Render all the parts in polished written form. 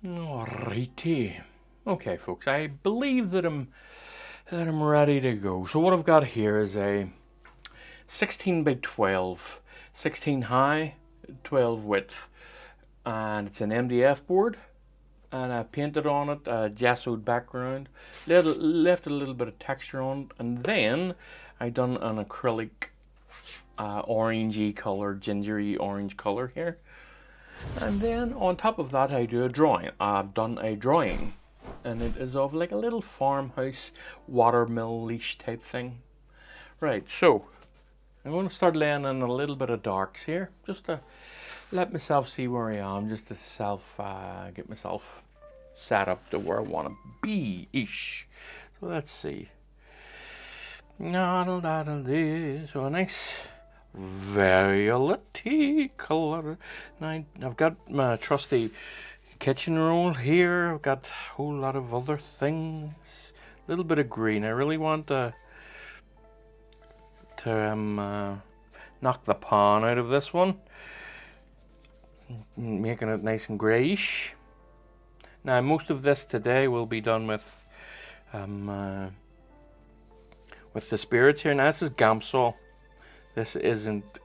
Alrighty. Okay, folks, I believe that I'm ready to go. So what I've got here is a 16 by 12, 16 high, 12 width, and it's an MDF board. And I painted on it a gessoed background, left a little bit of texture on it, and then I done an acrylic orangey color, gingery orange color here. And then on top of that I do a drawing. I've done a drawing, and it is of like a little farmhouse watermill leash type thing. Right, so I'm going to start laying in a little bit of darks here, just to let myself see where I am, just to get myself set up to where I want to be-ish. So let's see. So a nice violet color. Now I've got my trusty kitchen roll here. I've got a whole lot of other things. A little bit of green. I really want to knock the pan out of this one, making it nice and greyish. Now most of this today will be done with the spirits here. Now this is Gamsol. This isn't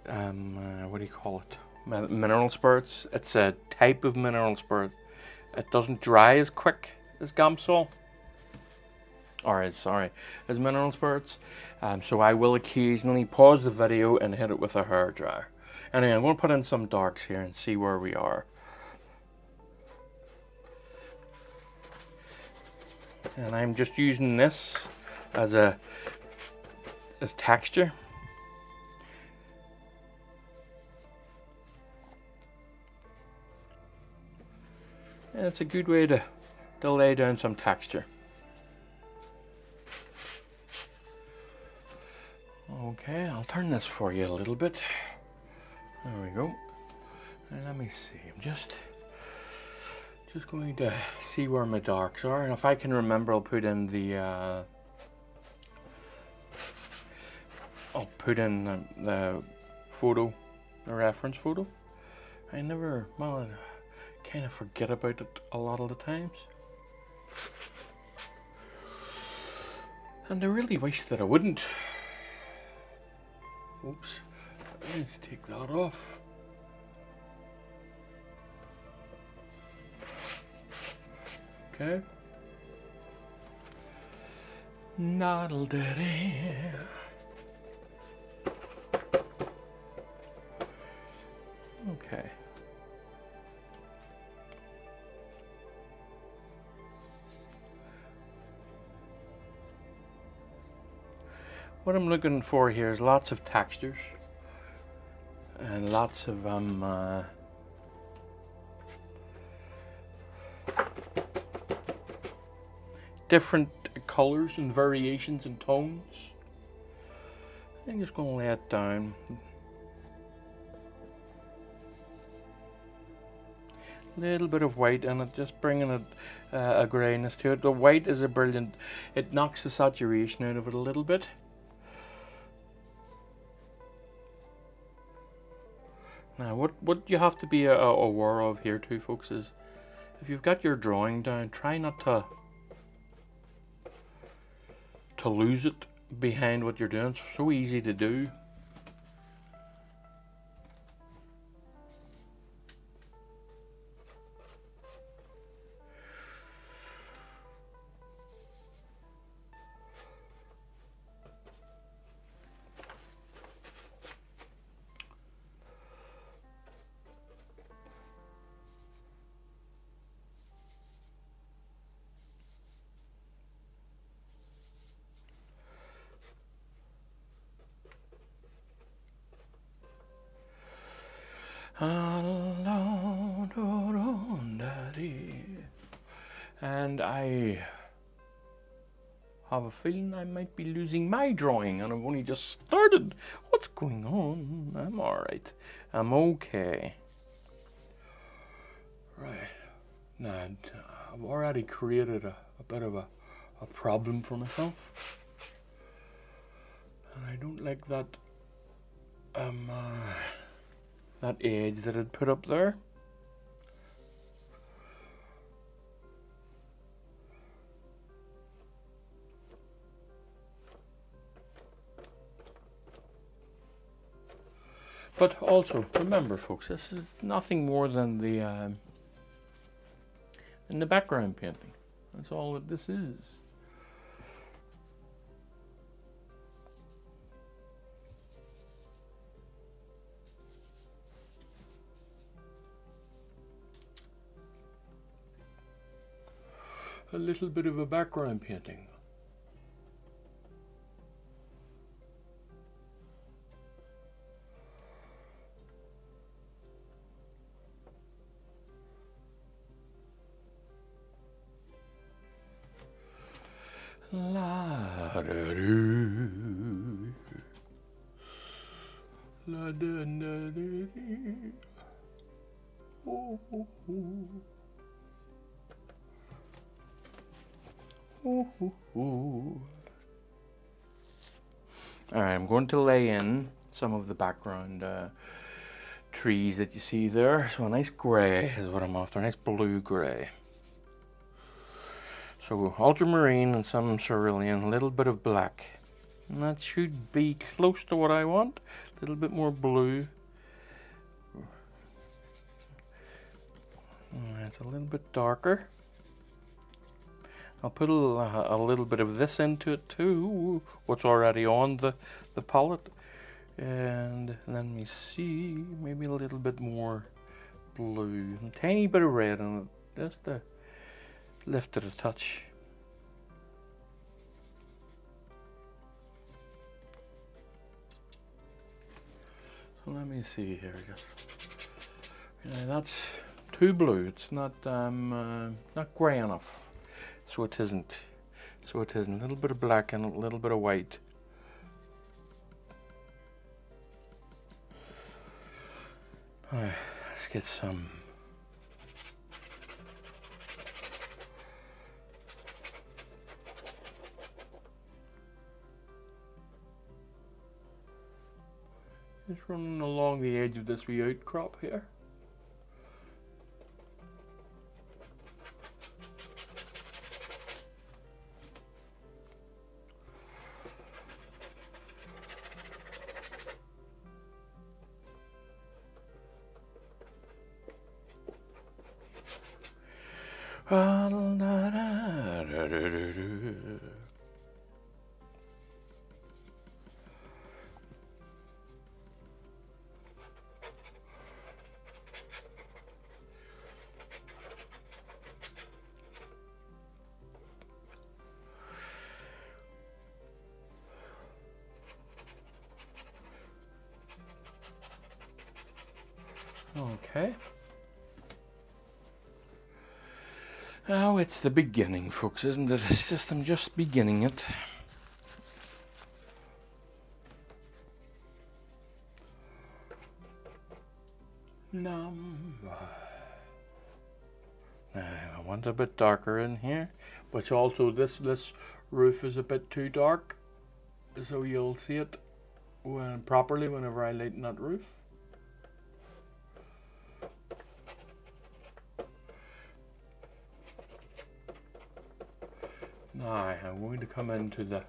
what do you call it? Mineral spirits. It's a type of mineral spirit. It doesn't dry as quick as Gamsol, or as mineral spirits. So I will occasionally pause the video and hit it with a hairdryer. Anyway, I'm going to put in some darks here and see where we are. And I'm just using this as texture. And it's a good way to lay down some texture. Okay, I'll turn this for you a little bit. There we go. And let me see. I'm just going to see where my darks are, and if I can remember, I'll put in the photo, the reference photo. I kind of forget about it a lot of the times, and I really wish that I wouldn't. Oops, let's take that off. Okay. Noddle daddy. Okay. What I'm looking for here is lots of textures and lots of different colors and variations and tones. I'm just going to lay it down. A little bit of white in it, just bringing a greyness to it. The white is it knocks the saturation out of it a little bit. Now what you have to be aware of here too, folks, is if you've got your drawing down, try not to lose it behind what you're doing. It's so easy to do. And I have a feeling I might be losing my drawing, and I've only just started. What's going on? I'm alright. I'm okay. Right. Now, I've already created a bit of a problem for myself. And I don't like that that edge that I'd put up there. But also, remember folks, this is nothing more than the background painting. That's all that this is. A little bit of a background painting. La da doo, la da da dee, oh, oh, oh. Ooh, ooh, ooh. All right, I'm going to lay in some of the background trees that you see there. So a nice grey is what I'm after, a nice blue grey. So ultramarine and some cerulean, a little bit of black. And that should be close to what I want. A little bit more blue. It's a little bit darker. I'll put a little bit of this into it too, what's already on the palette. And let me see, maybe a little bit more blue, a tiny bit of red on it, just to lift it a touch. So let me see here, just that's too blue. It's not grey enough, so it isn't. So it isn't. A little bit of black and a little bit of white. All right, let's get some. Just running along the edge of this wee outcrop here. Okay. Oh, it's the beginning, folks, isn't it? It's just, I'm just beginning it. I want a bit darker in here, but also this roof is a bit too dark, so you'll see it properly whenever I lighten that roof. Now I'm going to come into the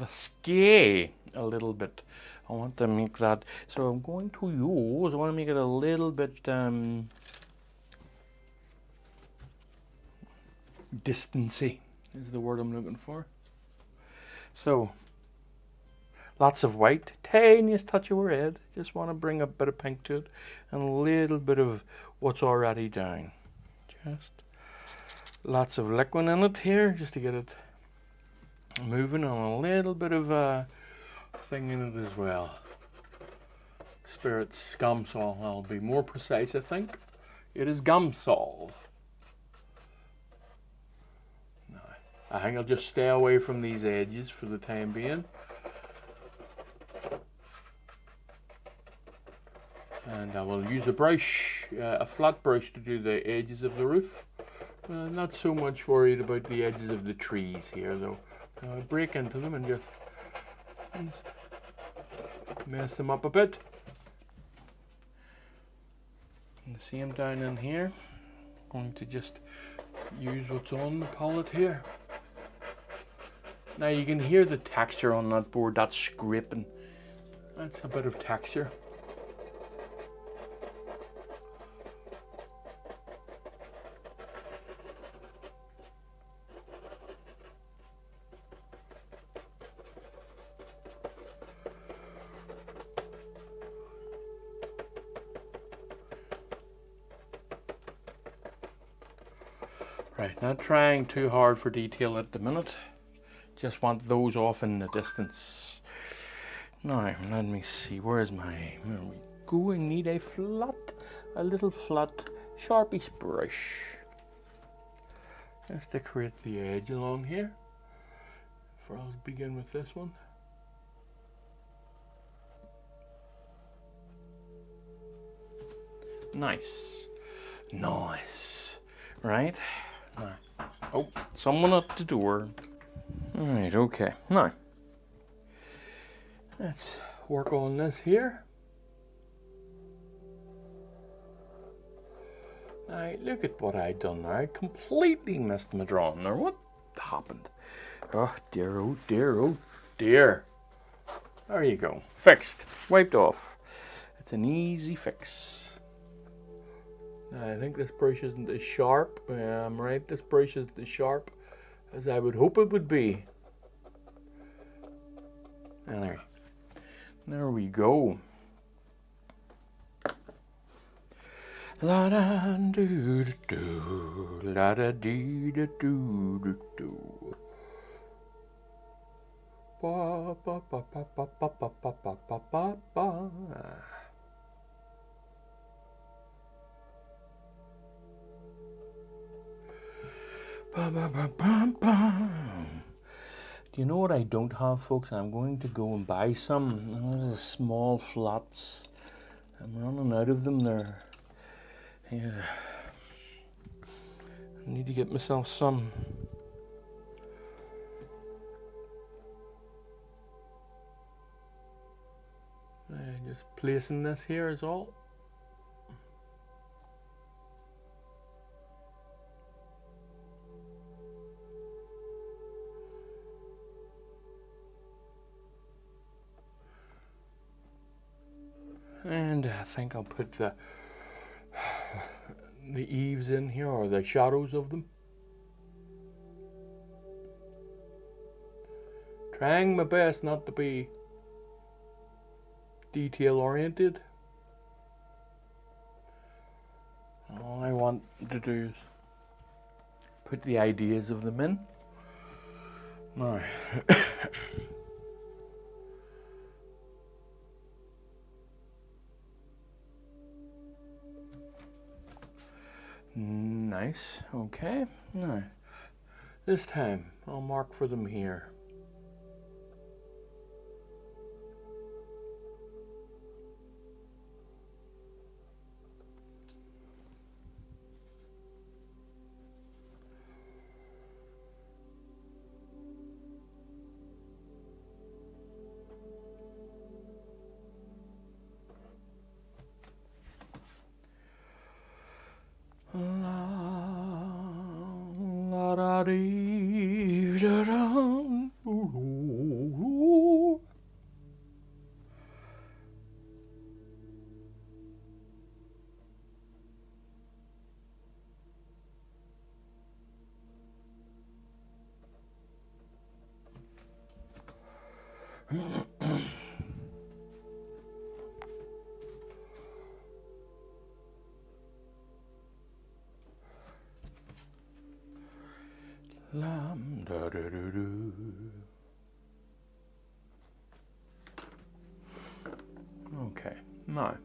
sky a little bit. I want to make that, so I'm going to use, I want to make it a little bit distancy is the word I'm looking for. So lots of white, tiniest touch of red, just want to bring a bit of pink to it, and a little bit of what's already down. Just lots of liquid in it here, just to get it moving, on a little bit of thing in it as well. Spirits, Gumsol, I'll be more precise, I think. It is Gumsol. No, I think I'll just stay away from these edges for the time being. And I will use a brush, a flat brush, to do the edges of the roof. Not so much worried about the edges of the trees here though. Break into them and just mess them up a bit. And the same down in here. I'm going to just use what's on the palette here. Now you can hear the texture on that board, that scraping. That's a bit of texture. Right, not trying too hard for detail at the minute. Just want those off in the distance. Now, let me see, where's my, there we go. I need a little flat Sharpie brush. Just to create the edge along here. I'll begin with this one. Nice. Nice. Right? Now. Oh, someone at the door. Alright, okay. Now, let's work on this here. Now, look at what I done there. I completely missed my drawing there. What happened? Oh dear, oh dear, oh dear. There you go. Fixed. Wiped off. It's an easy fix. I think this brush isn't as sharp. I'm right, this brush isn't as sharp as I would hope it would be. Anyway, there we go. La da do do do, la da dee da do do do. Ba ba ba ba ba ba ba ba ba ba ba ba. Ba, ba, ba, ba, ba. Do you know what I don't have, folks? I'm going to go and buy some small flats. I'm running out of them there. Yeah. I need to get myself some. Just placing this here is all. And I think I'll put the eaves in here, or the shadows of them. Trying my best not to be detail oriented. All I want to do is put the ideas of them in. Now. Nice, okay. Now, this time I'll mark for them here. Lam da da da do. Okay, now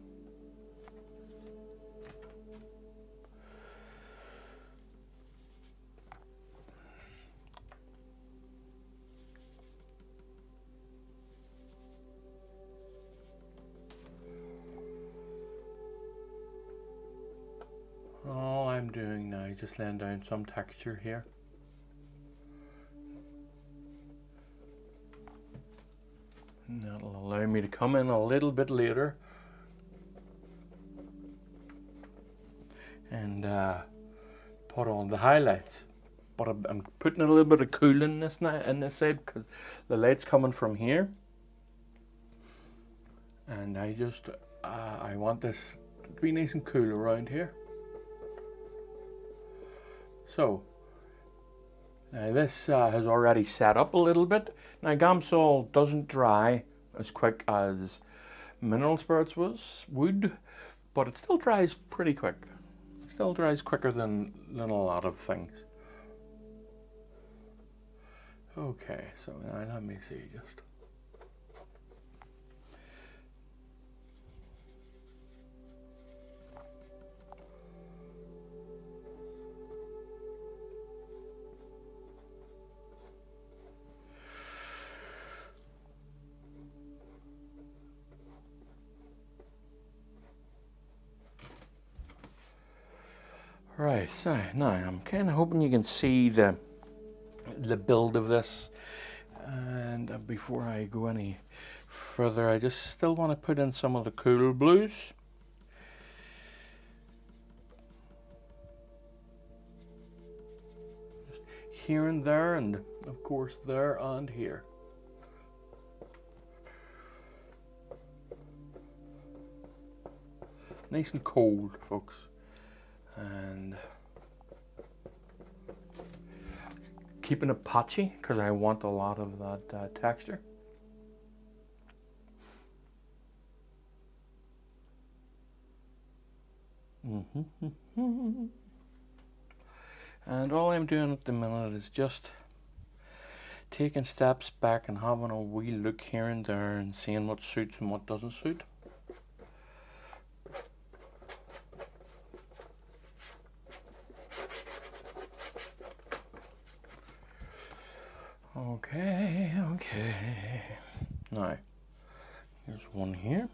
all I'm doing now is just laying down some texture here. And that'll allow me to come in a little bit later and put on the highlights. But I'm putting a little bit of cooling in this side because the light's coming from here. And I just, I want this to be nice and cool around here. So, now this has already set up a little bit. Now Gamsol doesn't dry as quick as mineral spirits would, but it still dries pretty quick. It still dries quicker than a lot of things. Okay, so now let me see just. Right, so now I'm kind of hoping you can see the build of this, and before I go any further, I just still want to put in some of the cool blues. Just here and there, and of course there and here. Nice and cold, folks. And keeping it patchy because I want a lot of that texture. And all I'm doing at the minute is just taking steps back and having a wee look here and there and seeing what suits and what doesn't suit. Okay. Now, here's one here.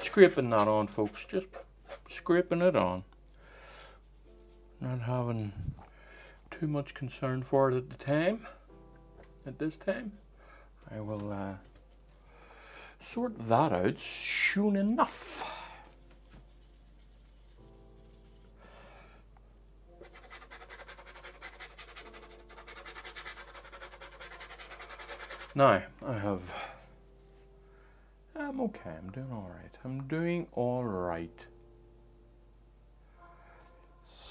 Scraping that on, folks, just scraping it on. Not having too much concern for it at this time. I will sort that out soon enough. Now, I'm okay, I'm doing all right.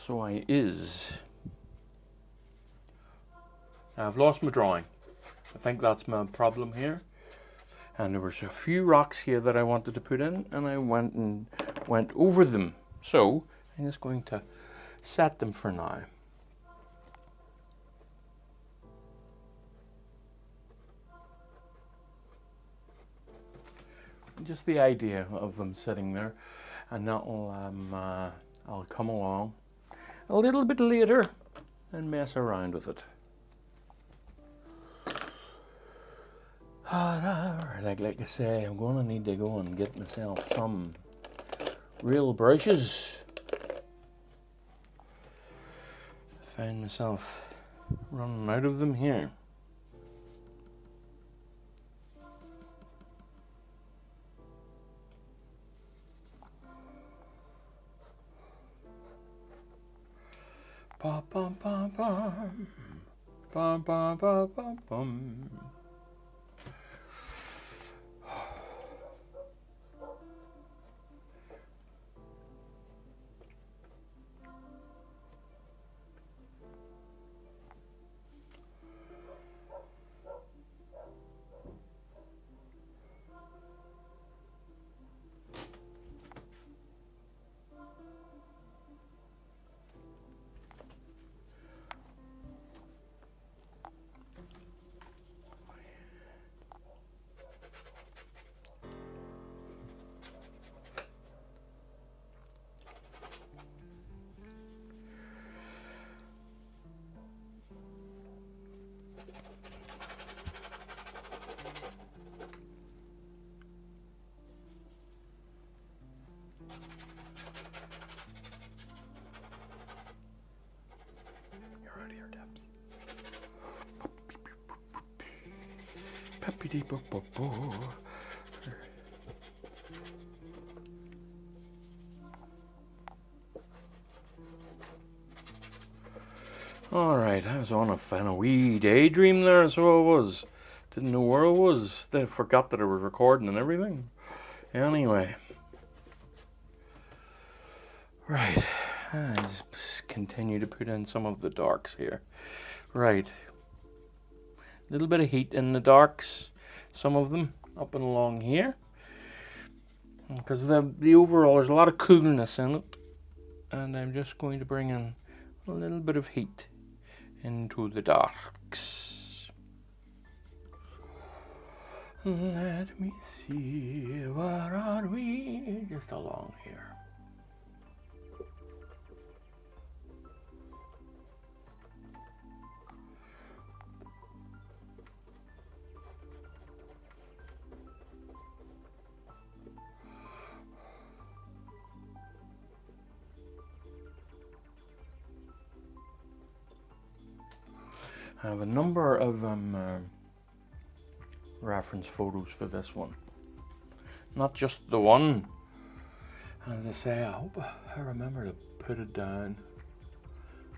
So I've lost my drawing. I think that's my problem here. And there was a few rocks here that I wanted to put in, and I went over them. So I'm just going to set them for now. Just the idea of them sitting there, and that'll I'll come along a little bit later and mess around with it. Like I say, I'm going to need to go and get myself some real brushes. I find myself running out of them here. Bum bum bum bum bum bum bum bum bum. Alright, I was on a wee daydream there, so I was. Didn't know where I was. Then I forgot that I was recording and everything. Anyway. Right. I just continue to put in some of the darks here. Right. A little bit of heat in the darks. Some of them up and along here. Because the overall, there's a lot of coolness in it. And I'm just going to bring in a little bit of heat into the darks. Let me see, where are we? Just along here. I have a number of reference photos for this one. Not just the one. As I say, I hope I remember to put it down.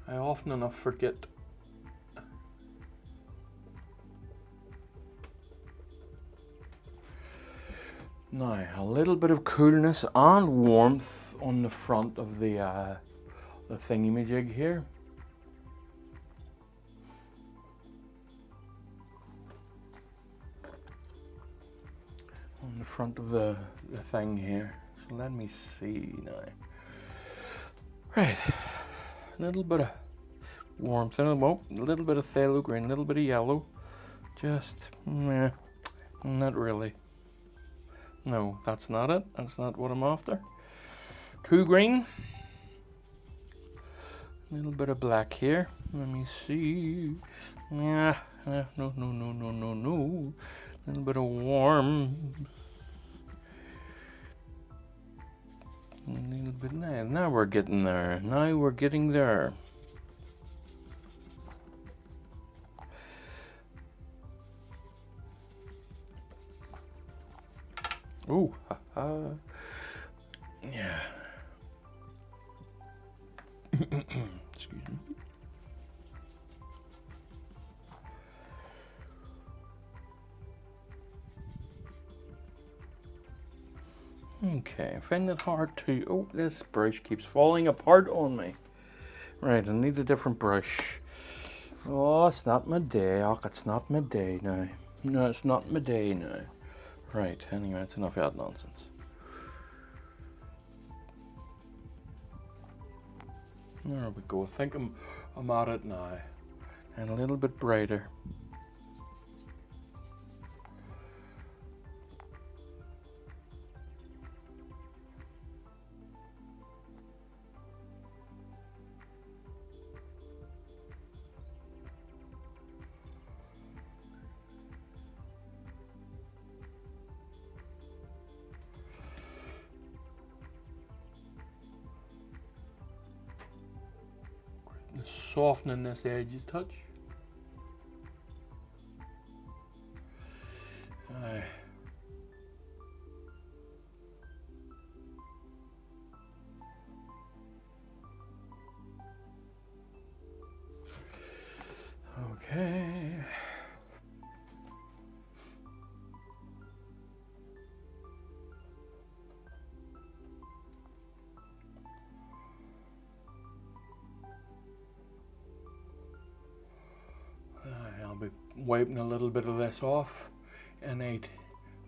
I often enough forget. Now, a little bit of coolness and warmth on the front of the thingy-majig here. On the front of the thing here. So let me see now. Right, a little bit of warmth in it. Well, a little bit of phthalo green, a little bit of yellow. Just, meh, not really. No, that's not it. That's not what I'm after. Too green. A little bit of black here. Let me see. Yeah, no. A little bit of warm. A little bit now we're getting there. Now we're getting there. Ooh, haha. Yeah. Excuse me. Okay, I find it hard to... Oh, this brush keeps falling apart on me. Right, I need a different brush. Oh, it's not my day. Oh, it's not my day now. No, it's not my day now. Right, anyway, that's enough of that nonsense. There we go. I think I'm at it now. And a little bit brighter. Softening this edge a touch. Okay. I'll be wiping a little bit of this off in a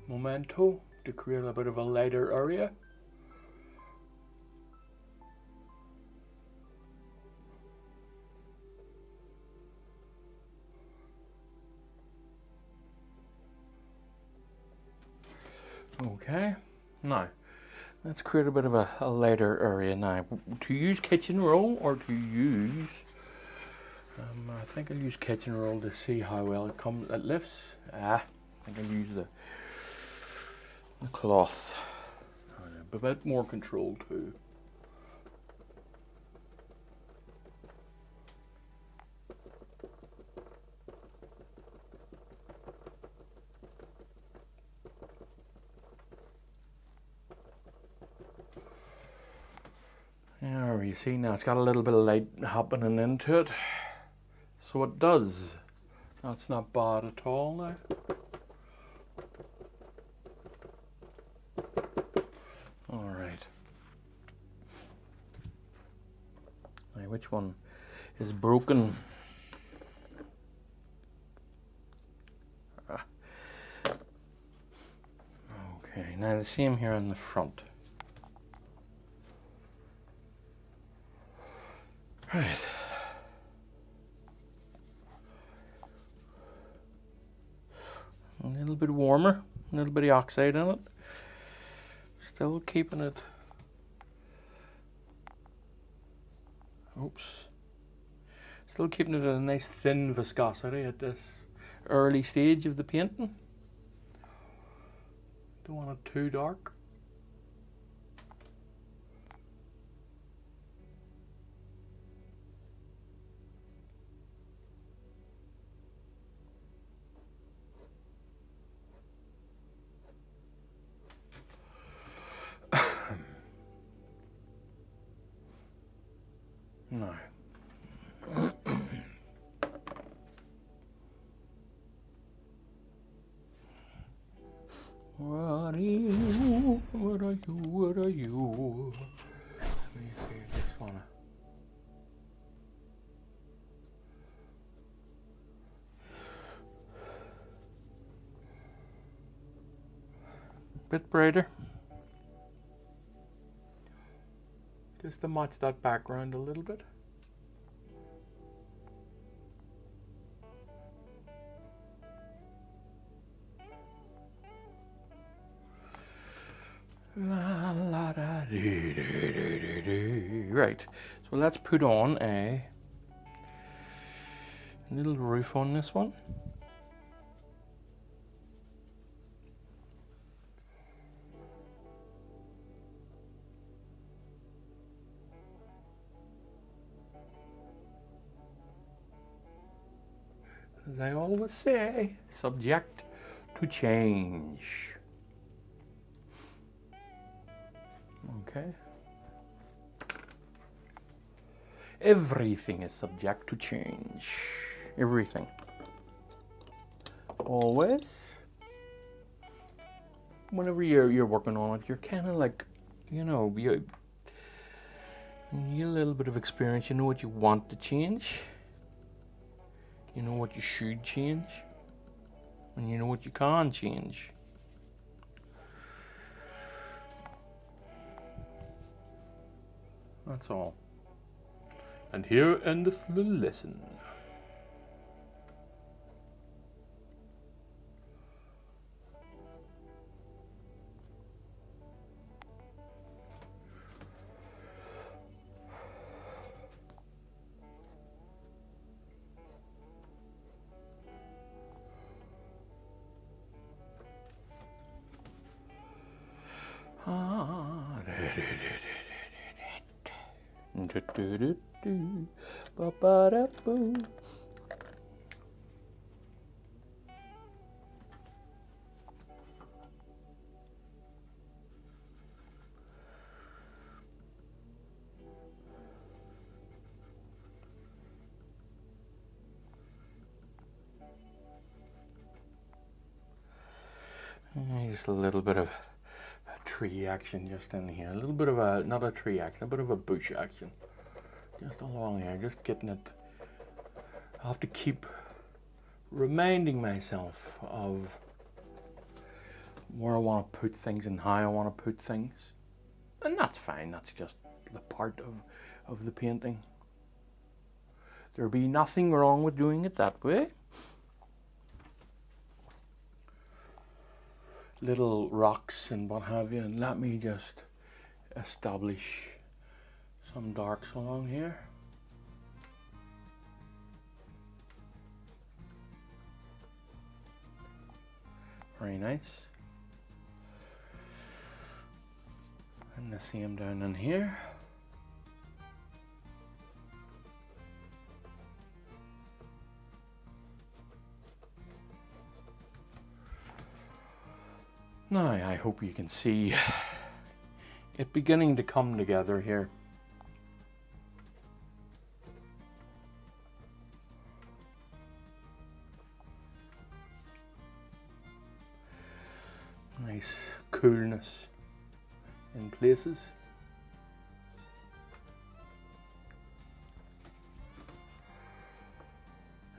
memento to create a bit of a lighter area. Okay, now let's create a bit of a lighter area now. To use kitchen roll or to use, I think I'll use kitchen roll to see how well it lifts. I think I'll use the cloth. A bit more control too. There you see now it's got a little bit of light happening into it. so it does. That's not bad at all now. Alright. Now, which one is broken? Okay, now the same here on the front. Right. A little bit warmer, a little bit of oxide in it. Still keeping it. Oops. Still keeping it at a nice thin viscosity at this early stage of the painting. Don't want it too dark. No. What are you? What are you? What are you? Let me see, I just wanna. Bit brighter. Just to match that background a little bit. La, la, da, dee, dee, dee, dee, dee. Right, so let's put on a little roof on this one. As I always say, subject to change. Okay. Everything is subject to change. Everything. Always. Whenever you're working on it, you're kind of like, you know, you get a little bit of experience. You know what you want to change. You know what you should change. And you know what you can't change. That's all. And here endeth the lesson. Just a little bit of a tree action just in here. A little bit of a, not a tree action, a bit of a bush action. Just along here, just getting it. I have to keep reminding myself of where I want to put things and how I want to put things. And that's fine, that's just the part of the painting. There'll be nothing wrong with doing it that way. Little rocks and what have you, and let me just establish some darks along here. Very nice. And the same down in here. Now I hope you can see it beginning to come together here. coolness in places.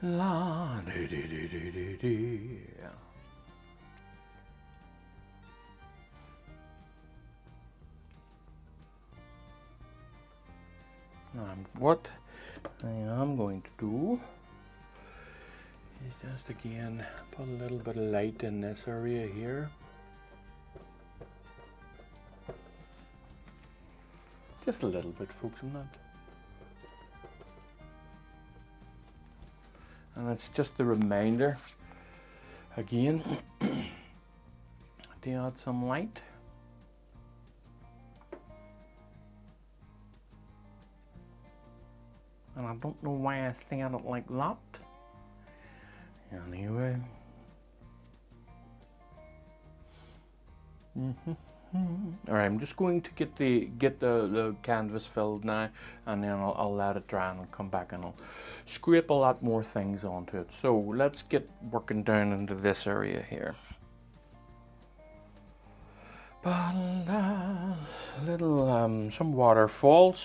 La dee dee dee dee dee dee. What I am going to do is just again put a little bit of light in this area here. Just a little bit, folks, I'm not. And it's just a reminder again to add some light. And I don't know why I stand it like that. Anyway. Alright, I'm just going to get the canvas filled now, and then I'll let it dry and I'll come back and I'll scrape a lot more things onto it. So let's get working down into this area here. Little some waterfalls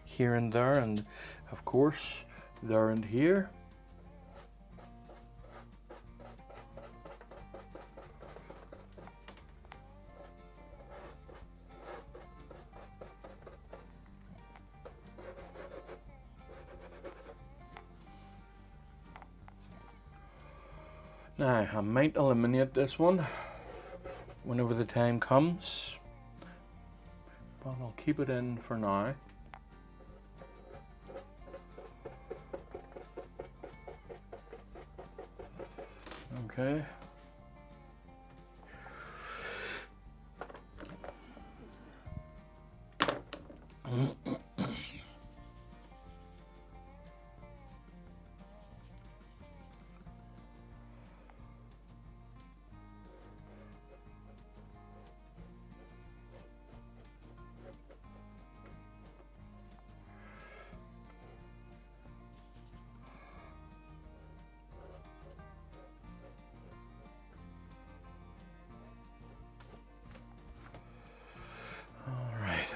here and there, and of course there and here. Now I might eliminate this one whenever the time comes, but I'll keep it in for now. Okay.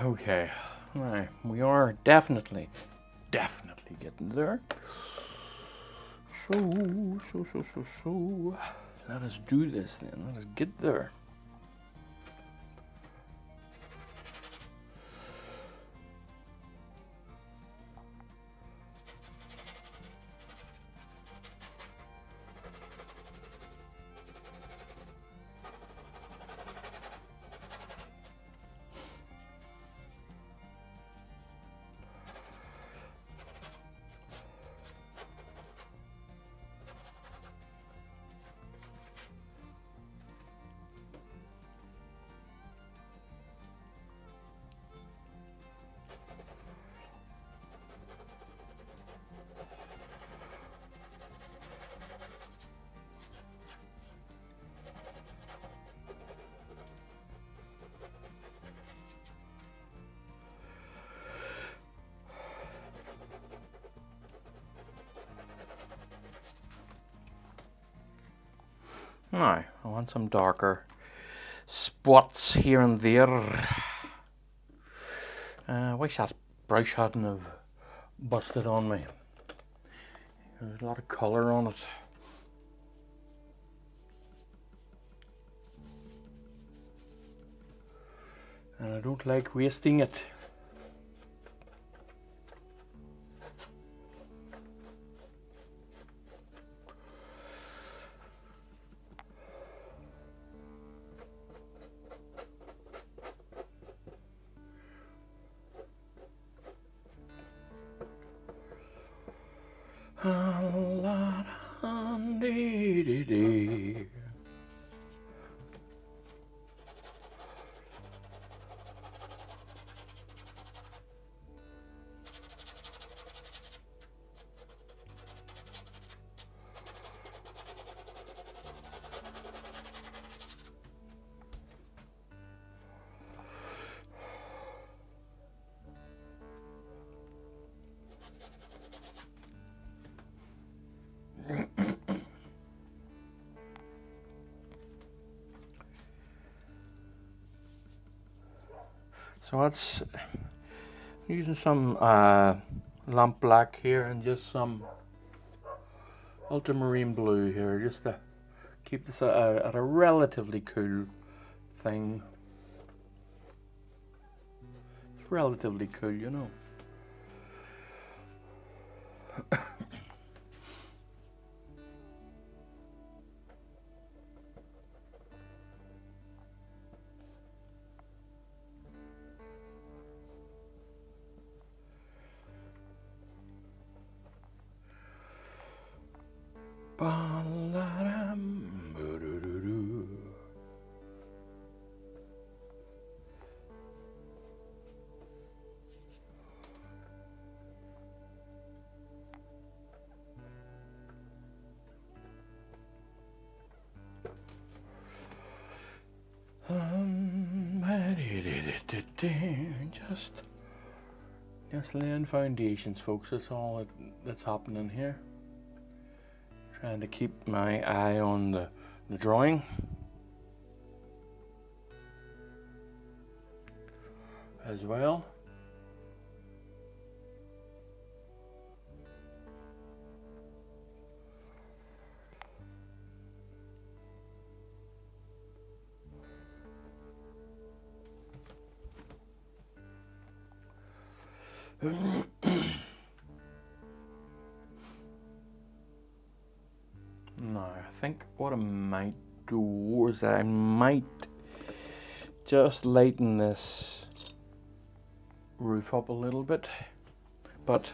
Okay, right, we are definitely getting there. So, let us do this then, let us get there. Now, I want some darker spots here and there. I wish that brush hadn't have busted on me. There's a lot of colour on it. And I don't like wasting it. So that's using some lamp black here and just some ultramarine blue here, just to keep this at a relatively cool thing. It's relatively cool, you know. Just laying foundations, folks. That's all that's happening here. Trying to keep my eye on the drawing as well. Now, I think what I might do is I might just lighten this roof up a little bit, but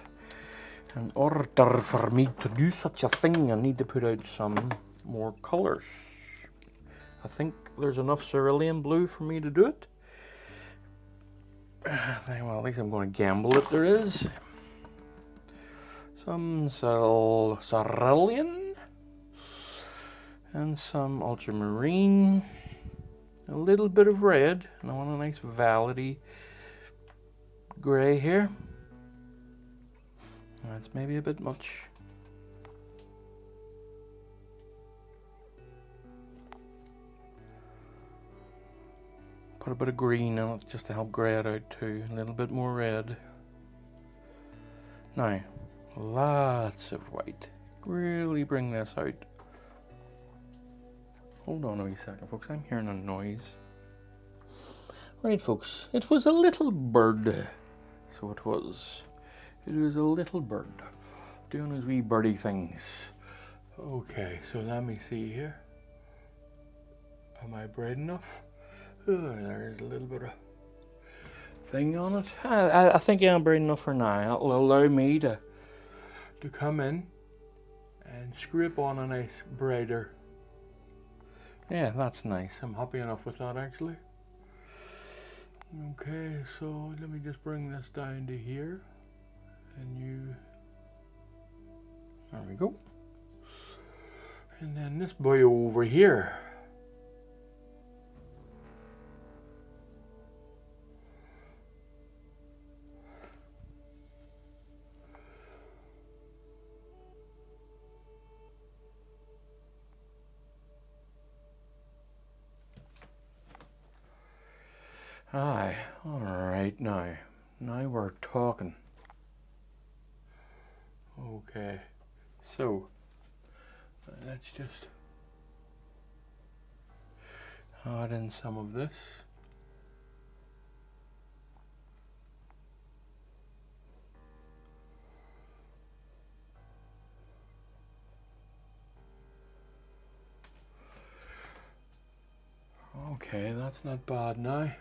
in order for me to do such a thing, I need to put out some more colors. I think there's enough cerulean blue for me to do it. Well, at least I'm going to gamble that there is some cerulean and some ultramarine, a little bit of red, and I want a nice violet-y gray here. That's maybe a bit much. Put a bit of green on it just to help grey it out too. A little bit more red. Now, lots of white. Really bring this out. Hold on a wee second, folks. I'm hearing a noise. Right, folks. It was a little bird. So it was. It was a little bird doing his wee birdie things. Okay, so let me see here. Am I bright enough? Oh, there's a little bit of thing on it. I think I'm bright enough for now. It'll allow me to come in and scrape on a nice brighter. Yeah, that's nice. I'm happy enough with that, actually. Okay, so let me just bring this down to here. And there we go. And then this boy over here. Aye, all right now we're talking. Okay, so let's just add in some of this. Okay, that's not bad now.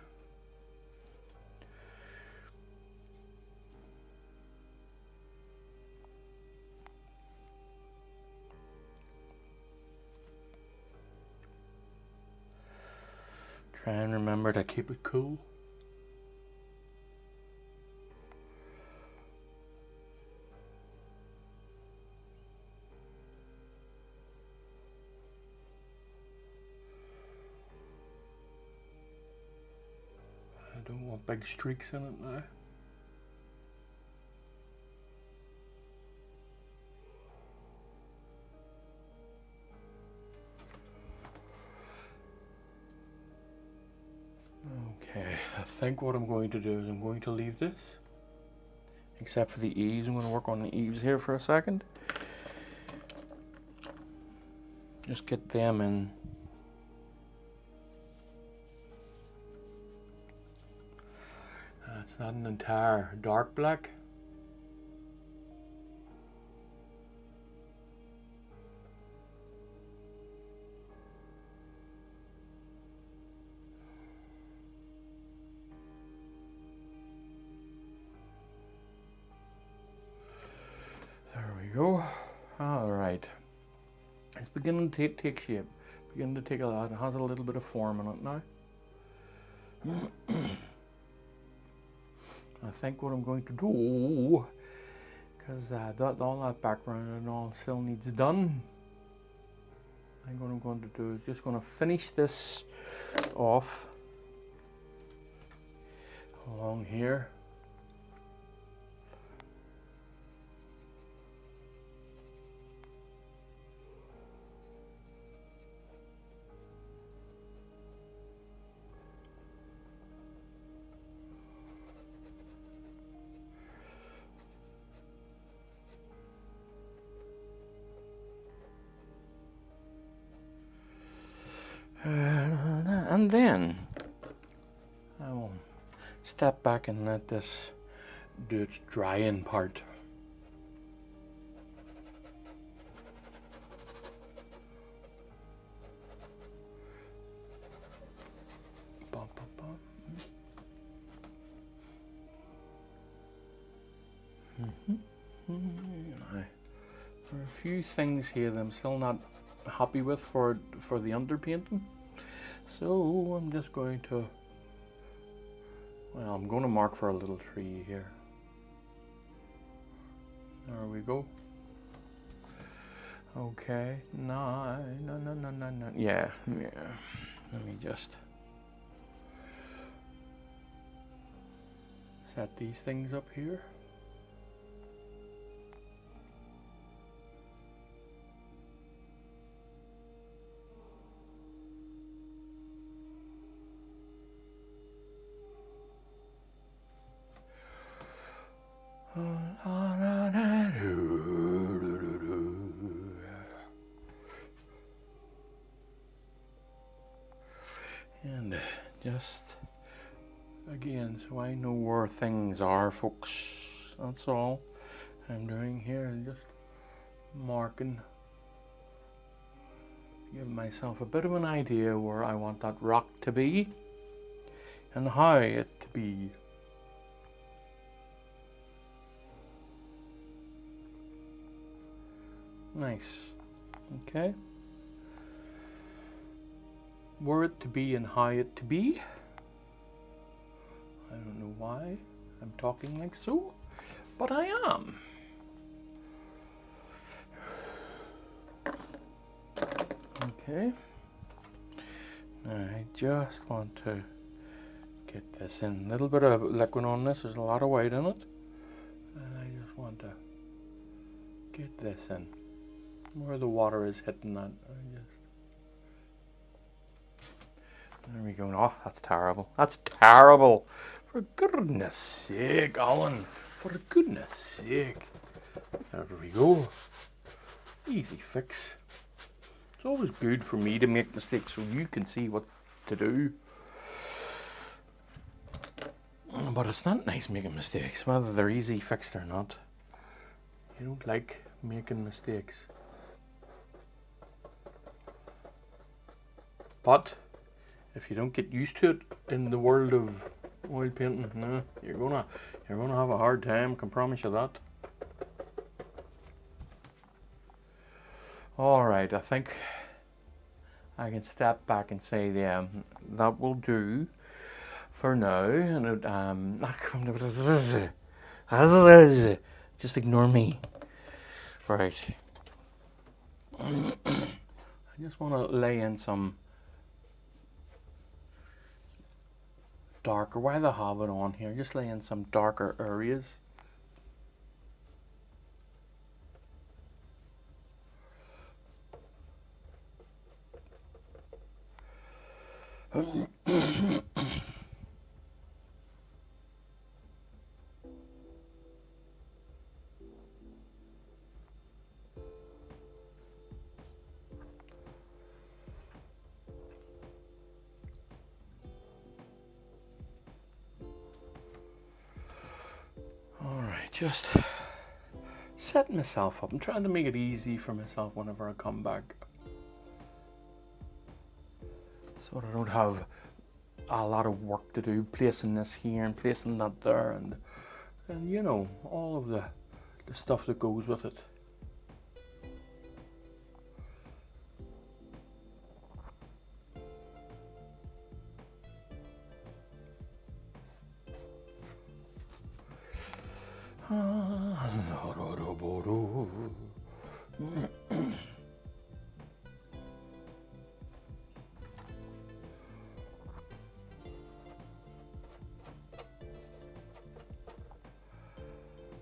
Try and remember to keep it cool. I don't want big streaks in it now. Okay, I think what I'm going to do is I'm going to leave this, except for the eaves. I'm going to work on the eaves here for a second. Just get them in. It's not an entire dark black. There we go. All right. It's beginning to take shape. Beginning to take a lot. It has a little bit of form in it now. I think what I'm going to do, because all that background and all still needs done, I think what I'm going to do is just going to finish this off along here. And then I will step back and let this do its drying part. There are a few things here that I'm still not happy with for the underpainting. So I'm just going to, well, I'm going to mark for a little tree here. There we go. Okay, no. Yeah. Let me just set these things up here. And just again, so I know where things are, folks. That's all I'm doing here, and just marking, give myself a bit of an idea where I want that rock to be and how it to be. Nice. Okay. Were it to be and how it to be. I don't know why I'm talking like so, but I am. Okay. I just want to get this in. A little bit of liquid on this. There's a lot of white in it. And I just want to get this in. Where the water is hitting that. There we go. Oh, that's terrible. That's terrible. For goodness sake, Alan. For goodness sake. There we go. Easy fix. It's always good for me to make mistakes so you can see what to do. But it's not nice making mistakes, whether they're easy fixed or not. You don't like making mistakes. But if you don't get used to it in the world of oil painting, no, you're gonna have a hard time, I can promise you that. Alright, I think I can step back and say, yeah, that will do for now. And just ignore me. Right. I just want to lay in some darker, why they have it on here, just lay in some darker areas. just setting myself up. I'm trying to make it easy for myself whenever I come back, so that I don't have a lot of work to do, placing this here and placing that there, and you know, all of the stuff that goes with it.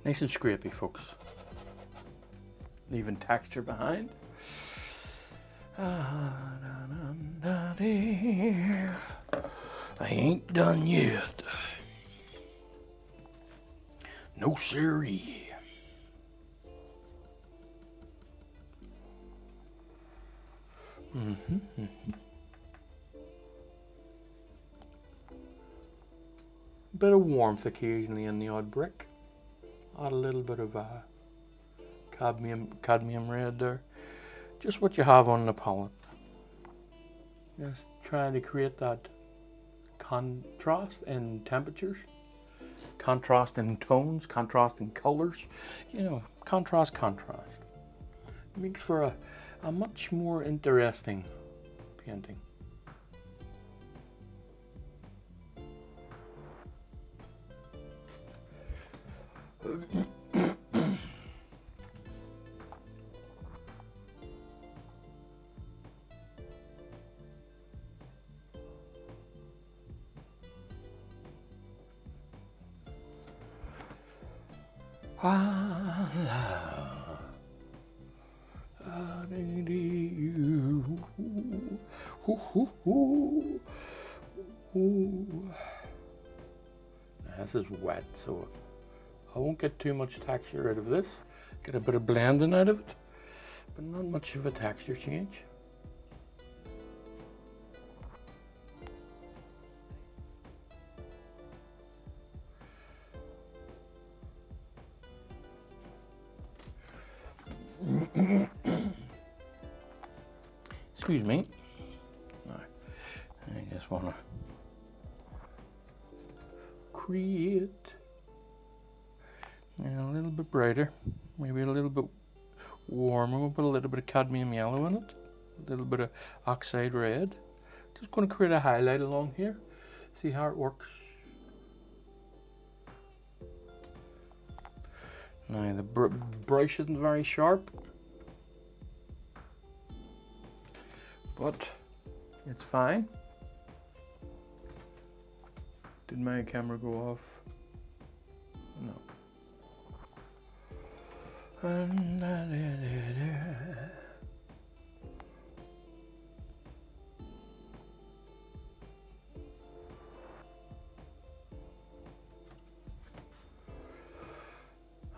Nice and scrapey, folks. Leaving texture behind. I ain't done yet. No siree. Bit of warmth occasionally in the odd brick. Add a little bit of cadmium red there. Just what you have on the palette. Just trying to create that contrast in temperatures, contrast in tones, contrast in colors. You know, contrast. Makes for a much more interesting painting. This is wet, so I won't get too much texture out of this. Get a bit of blending out of it, but not much of a texture change. Excuse me. I just want to create a little bit brighter, maybe a little bit warmer. We'll put a little bit of cadmium yellow in it, a little bit of oxide red. Just going to create a highlight along here. See how it works. Now the brush isn't very sharp, but it's fine. Did my camera go off? No.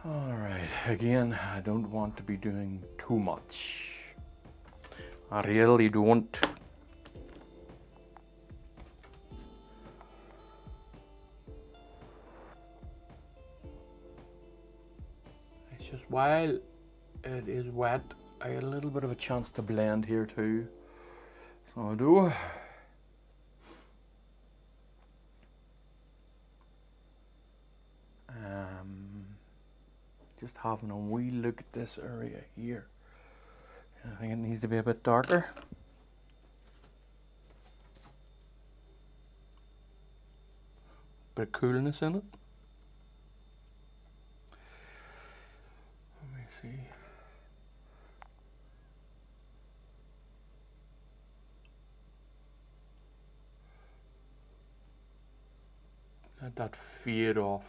All right, again, I don't want to be doing too much. I really don't. It's just while it is wet, I get a little bit of a chance to blend here too. So I do. Just having a wee look at this area here. I think it needs to be a bit darker. Bit of coolness in it. Let me see. Let that fade off.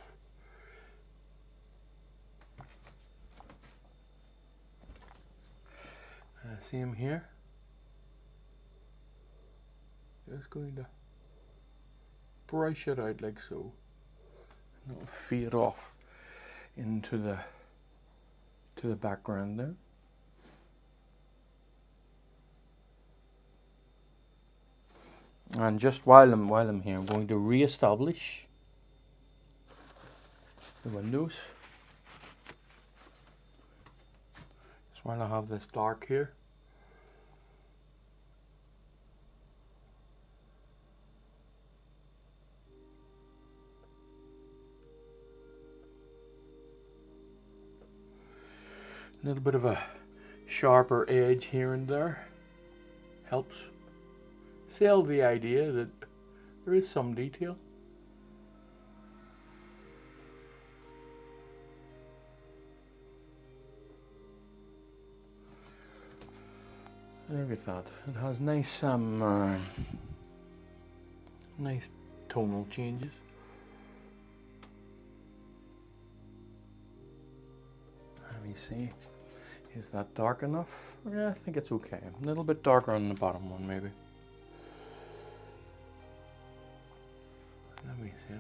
See him here? Just going to brush it out like so. And it'll fade off into the background there. And just while I'm here, I'm going to re-establish the windows. while I have this dark here. A little bit of a sharper edge here and there helps sell the idea that there is some detail. Look at that. It has nice nice tonal changes. Let me see. Is that dark enough? Yeah, I think it's okay. A little bit darker on the bottom one, maybe. Let me see.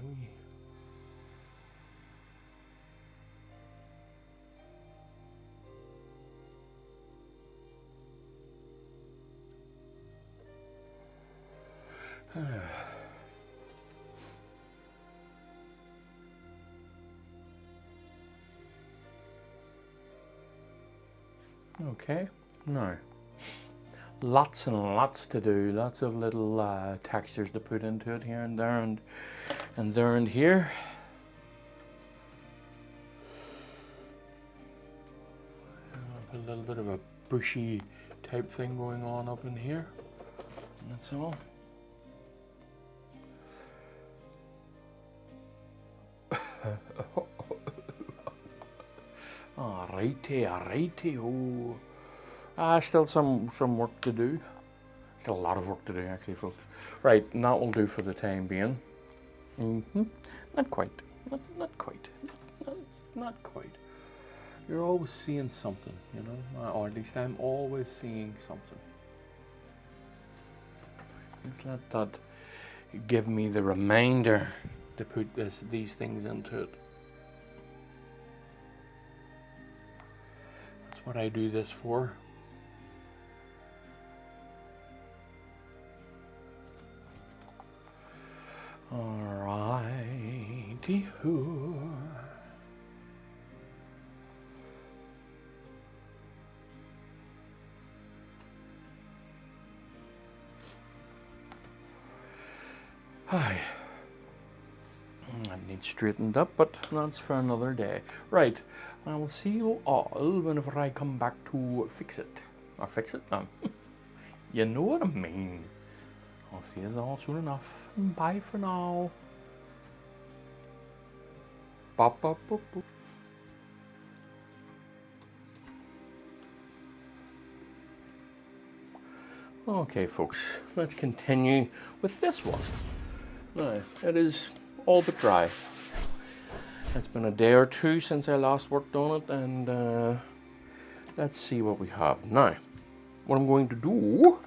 Okay, now lots and lots to do, lots of little textures to put into it here and there and there and here. Put a little bit of a bushy type thing going on up in here, and that's all. Alrighty, oh. Still some work to do. Still a lot of work to do, actually, folks. Right, and that will do for the time being. Not quite. Not quite. Not quite. You're always seeing something, you know? Or at least I'm always seeing something. Just let that give me the reminder to put these things into it. What I do this for. Alrighty-hoo. Hi. I need straightened up, but that's for another day. Right, I will see you all whenever I come back to fix it. Or fix it? You know what I mean. I'll see you all soon enough. Bye for now. Bop, bop, bop, bop. Okay, folks, let's continue with this one. Now, it is all but dry. It's been a day or two since I last worked on it, and let's see what we have. Now, what I'm going to do,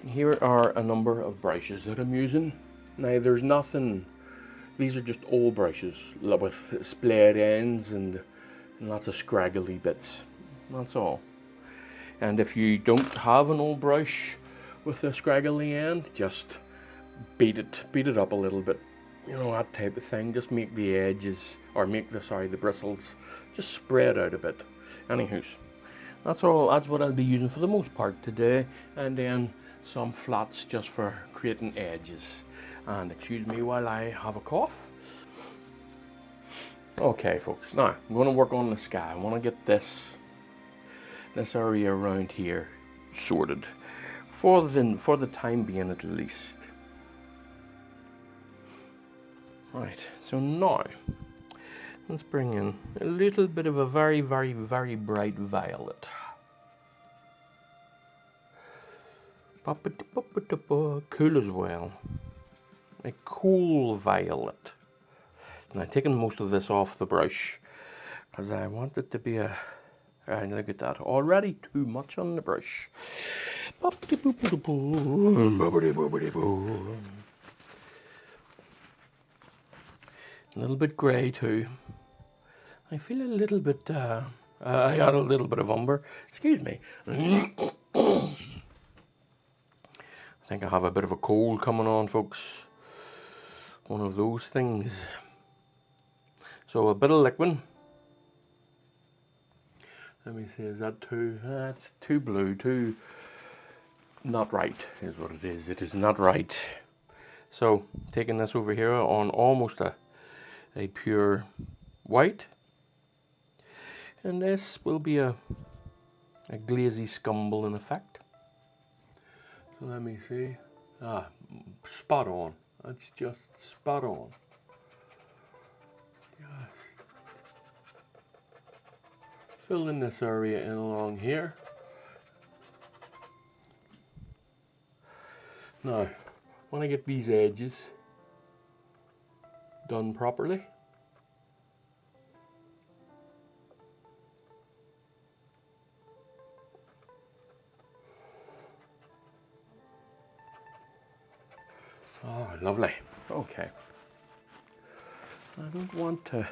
here are a number of brushes that I'm using. Now, there's nothing, these are just old brushes with split ends and lots of scraggly bits. That's all. And if you don't have an old brush with a scraggly end, just beat it up a little bit. You know, that type of thing. Just make the edges, or make the bristles, just spread out a bit. Anywho, that's all. That's what I'll be using for the most part today. And then some flats just for creating edges. And excuse me while I have a cough. Okay, folks. Now I'm going to work on the sky. I want to get this area around here sorted for the time being, at least. Right, so now let's bring in a little bit of a very, very, very bright violet. Cool as well. A cool violet. And I've taken most of this off the brush because I want it to be a... look at that, already too much on the brush. A little bit grey too. I feel a little bit, I got a little bit of umber. Excuse me. I think I have a bit of a cold coming on, folks. One of those things. So a bit of liquid. Let me see, is that too, that's too blue, too not right is what it is. It is not right. So taking this over here on almost a pure white, and this will be a glazy scumble in effect. So let me see. Ah, spot on. That's just spot on. Yes. Fill in this area in along here. Now, when I get these edges done properly, oh, lovely. Okay. I don't want to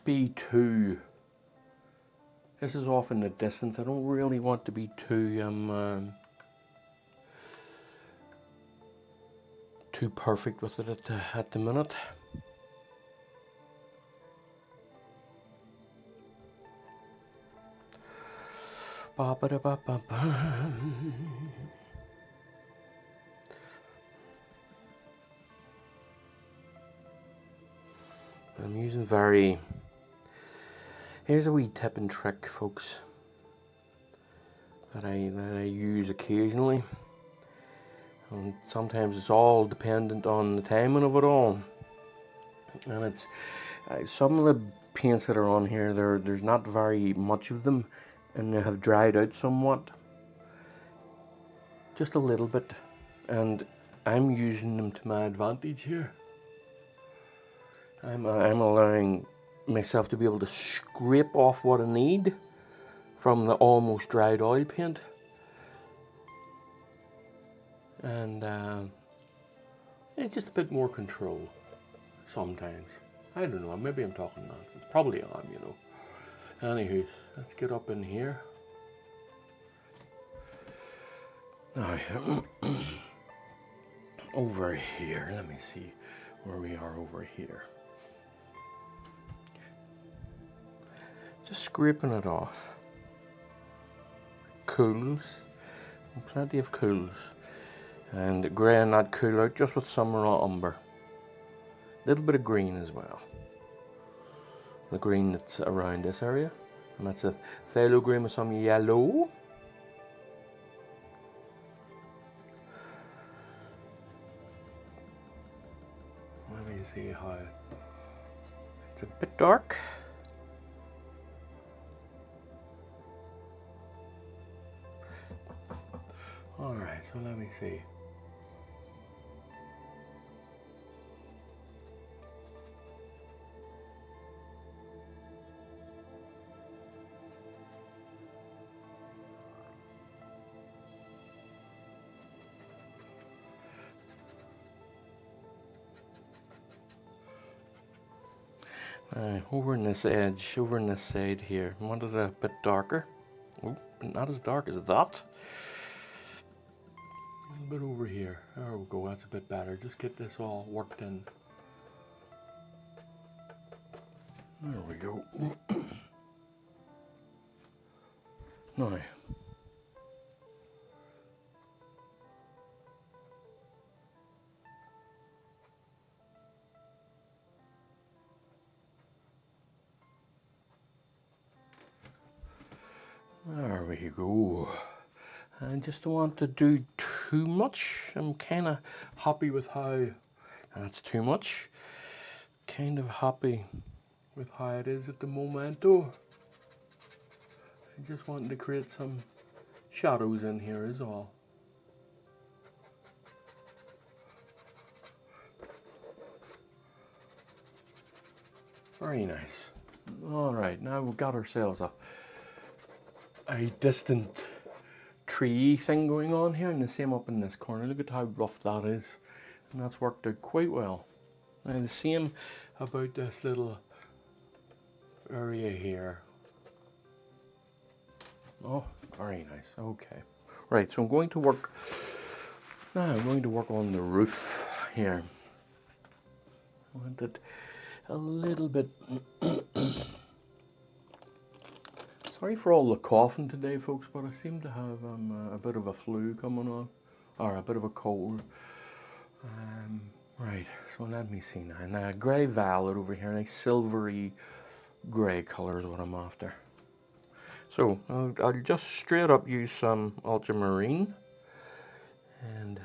be too, this is off in the distance, I don't really want to be too too perfect with it at the minute. I'm using here's a wee tip and trick, folks, that I use occasionally. And sometimes it's all dependent on the timing of it all. And it's some of the paints that are on here, there's not very much of them, and they have dried out somewhat, just a little bit, and I'm using them to my advantage here. I'm allowing myself to be able to scrape off what I need from the almost dried oil paint, and it's just a bit more control sometimes. I don't know, maybe I'm talking nonsense, probably am, you know. Anywho, let's get up in here. Now, over here, let me see where we are over here. Just scraping it off. Cools, plenty of cools. And grey and that cool out just with some raw umber. A little bit of green as well. The green that's around this area. And that's a phthalo green with some yellow. Let me see how it's a bit dark. Alright, so let me see. Over in this edge, over in this side here, I wanted it a bit darker. Oh, not as dark as that. A little bit over here. There we go, that's a bit better. Just get this all worked in. There we go. Now, there we go. I just don't want to do too much. I'm kind of happy with how, that's too much. Kind of happy with how it is at the momento. I just wanted to create some shadows in here is all. Very nice. Alright, now we've got ourselves a distant tree thing going on here, and the same up in this corner. Look at how rough that is, and that's worked out quite well. And the same about this little area here. Oh, very nice. Okay, right, so I'm going to work now. I'm going to work on the roof here. I want it a little bit Sorry for all the coughing today, folks, but I seem to have a bit of a flu coming on, or a bit of a cold. Right, so let me see now. Now, grey violet over here, nice silvery grey colour is what I'm after. So I'll just straight up use some ultramarine and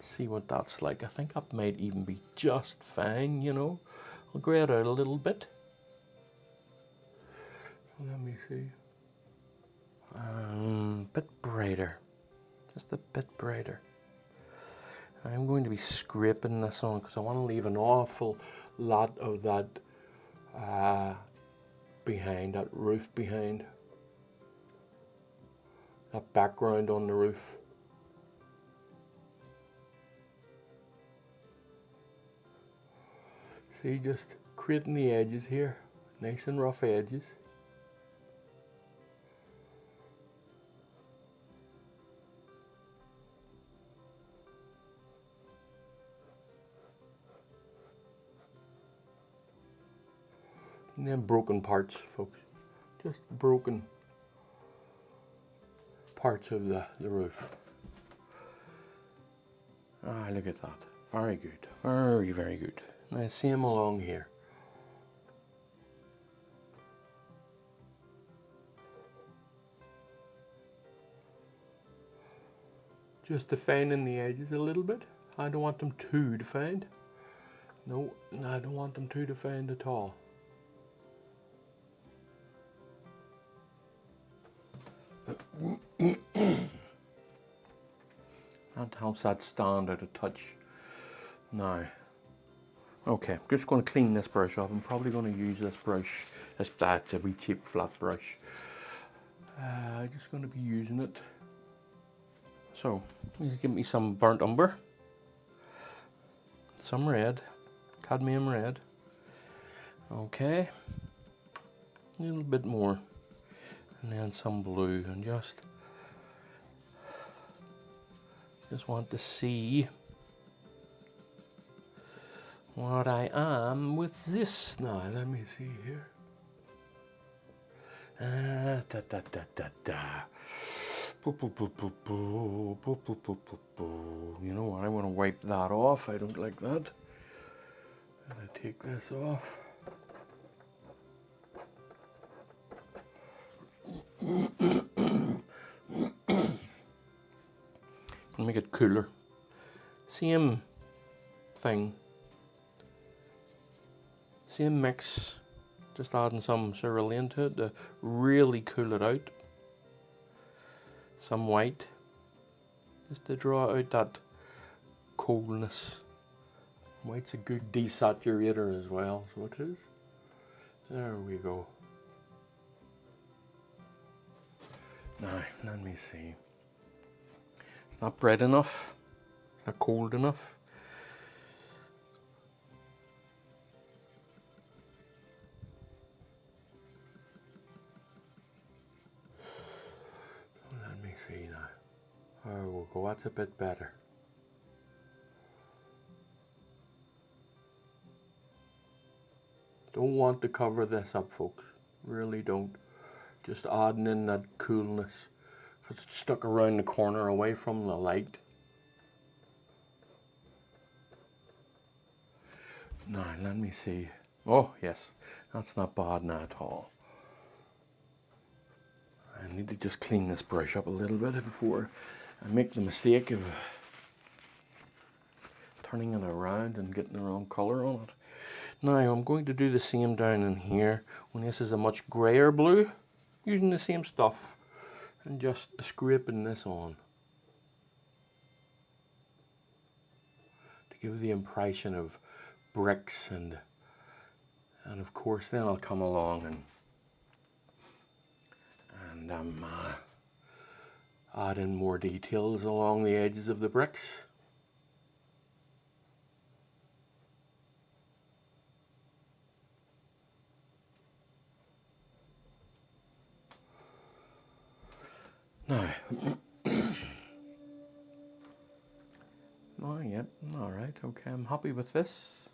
see what that's like. I think that might even be just fine, you know. I'll grey it out a little bit. Let me see. Bit brighter, just a bit brighter. I'm going to be scraping this on because I want to leave an awful lot of that behind, that roof behind, that background on the roof. See, just creating the edges here, nice and rough edges. And then broken parts, folks. Just broken parts of the roof. Ah, look at that. Very good. Very, very good. Now same along here. Just defining the edges a little bit. I don't want them too defined. No, I don't want them too defined at all. That helps that stand out a touch. Now, okay, I'm just going to clean this brush off. I'm probably going to use this brush. That's a wee cheap flat brush. I'm just going to be using it. So, please give me some burnt umber, some red, cadmium red. Okay, a little bit more, and then some blue, and just want to see what I am with this now. Let me see here. You know what? I want to wipe that off. I don't like that. I'm going to take this off. Make it cooler. Same thing. Same mix. Just adding some cerulean to it to really cool it out. Some white. Just to draw out that coldness. White's a good desaturator as well, so it is. There we go. Now, let me see. It's not bright enough. It's not cold enough. Let me see now. There we go. That's a bit better. Don't want to cover this up, folks. Really don't. Just adding in that coolness. Because it's stuck around the corner away from the light. Now, let me see. Oh, yes. That's not bad now at all. I need to just clean this brush up a little bit before I make the mistake of turning it around and getting the wrong colour on it. Now I'm going to do the same down in here when this is a much grayer blue, using the same stuff and just scraping this on to give the impression of bricks, and of course then I'll come along and add in more details along the edges of the bricks. Now, oh, yep, all right, okay, I'm happy with this.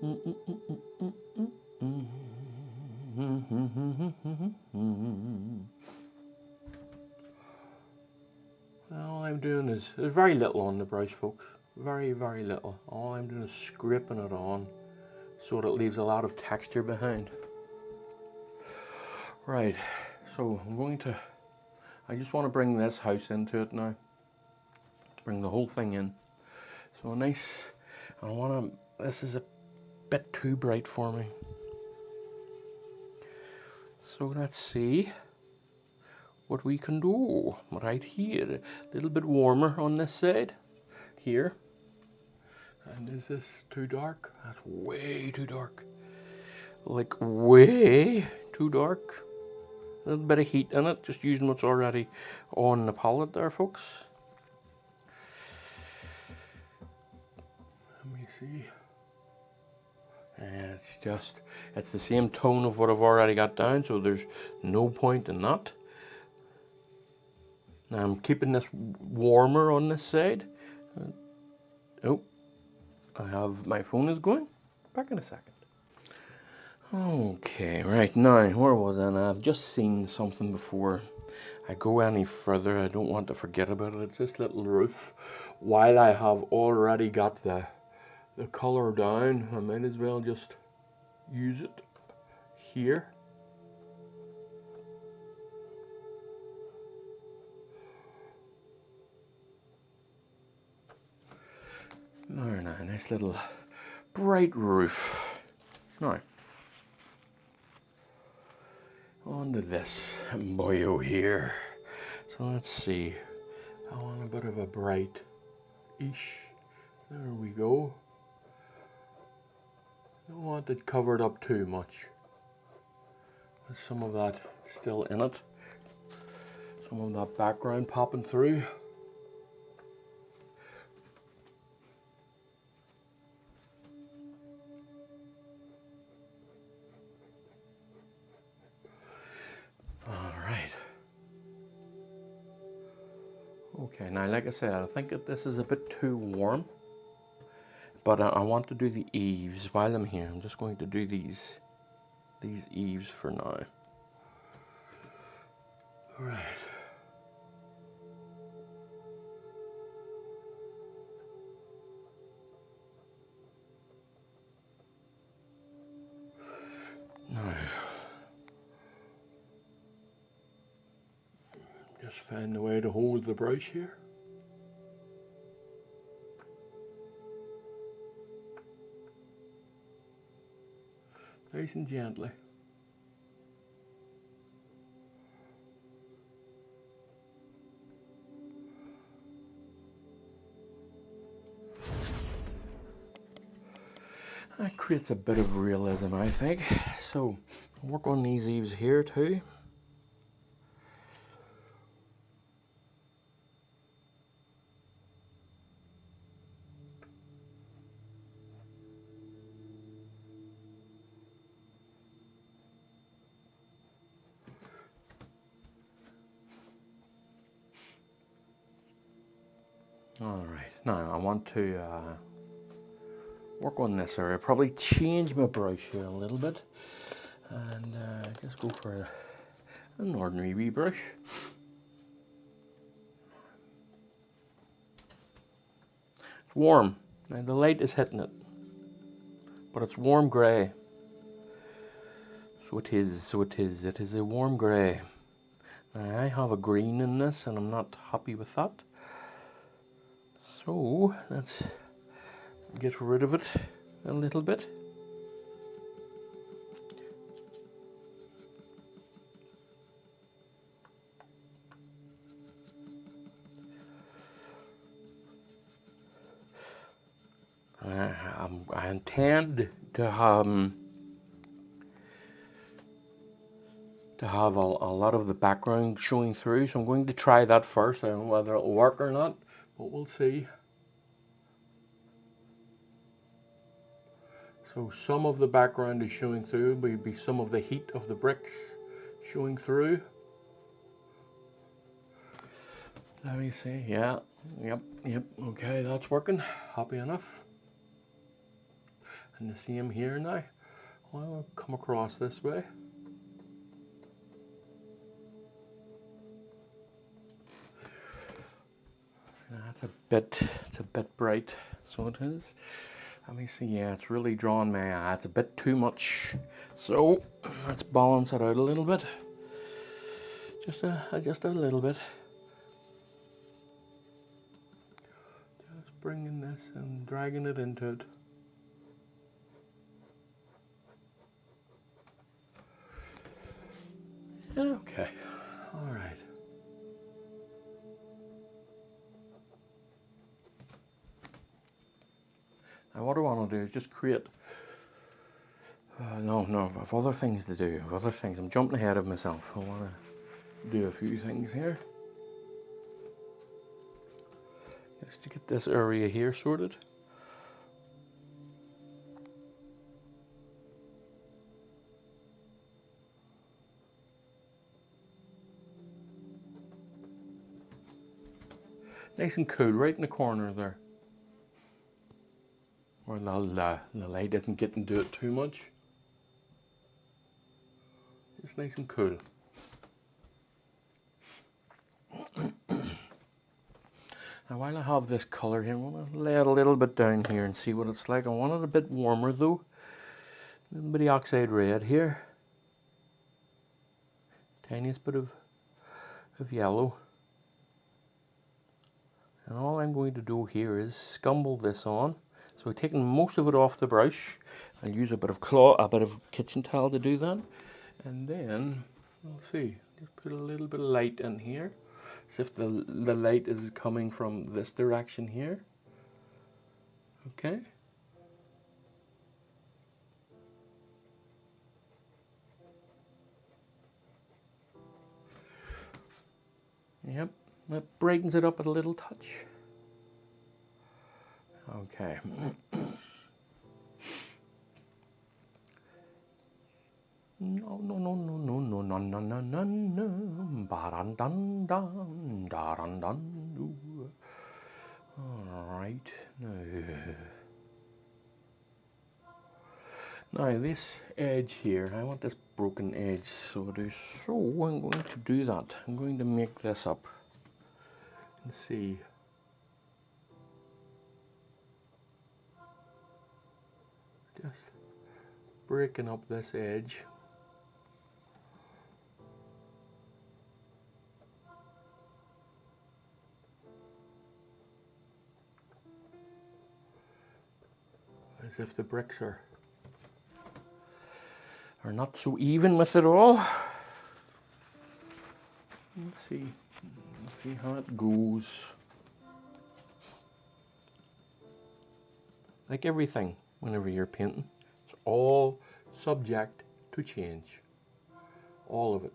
All I'm doing is, there's very little on the brush, folks. Very, very little. All I'm doing is scraping it on so that it leaves a lot of texture behind. Right, so I just want to bring this house into it now. Bring the whole thing in. So nice, this is a bit too bright for me. So let's see what we can do right here. A little bit warmer on this side here. And is this too dark? That's way too dark. Like way too dark. A little bit of heat in it, just using what's already on the palette there, folks. Let me see. And it's the same tone of what I've already got down, so there's no point in that. Now I'm keeping this warmer on this side. Oh, my phone is going. Back in a second. Okay, right now, where was I? Now, I've just seen something before I go any further. I don't want to forget about it. It's this little roof. While I have already got the color down, I might as well just use it here. There now, nice little bright roof. Now, onto this boyo here. So let's see. I want a bit of a bright-ish. There we go. Don't want it covered up too much. With some of that still in it. Some of that background popping through. Okay, now like I said, I think that this is a bit too warm, but I want to do the eaves while I'm here. I'm just going to do these eaves for now. All right. Now, just find a way to hold the brush here. Nice and gently. That creates a bit of realism, I think. So, work on these eaves here too. All right, now I want to work on this area. Probably change my brush here a little bit, and just go for an ordinary wee brush. It's warm. Now the light is hitting it, but it's warm grey. So it is. So it is. It is a warm grey. Now I have a green in this, and I'm not happy with that. So let's get rid of it a little bit. I intend to have a lot of the background showing through, so I'm going to try that first. I don't know whether it'll work or not, but we'll see. So some of the background is showing through, maybe some of the heat of the bricks showing through. Let me see, yeah, yep, okay, that's working, happy enough. And the same here now. I'll come across this way. It's a bit bright, so it is. Let me see, yeah, it's really drawing my eye. It's a bit too much. So let's balance it out a little bit. Just a little bit. Just bringing this and dragging it into it. Okay, all right. Now what I want to do is just create, I've other things to do, I'm jumping ahead of myself. I want to do a few things here. Just to get this area here sorted. Nice and cool, right in the corner there. Where the light doesn't get into it too much. Just nice and cool. Now while I have this colour here, I want to lay it a little bit down here and see what it's like. I want it a bit warmer though. A little bit of oxide red here. Tiniest bit of yellow. And all I'm going to do here is scumble this on. So we're taking most of it off the brush. I'll use a bit of kitchen towel to do that. And then, we'll see, just put a little bit of light in here. As if the light is coming from this direction here. Okay. Yep, that brightens it up a little touch. Okay. No. All right. Now this edge here, I want this broken edge, so I'm going to do that. I'm going to make this up and see. Just breaking up this edge. As if the bricks are not so even with it all. Let's see how it goes. Like everything, whenever you're painting, it's all subject to change. All of it.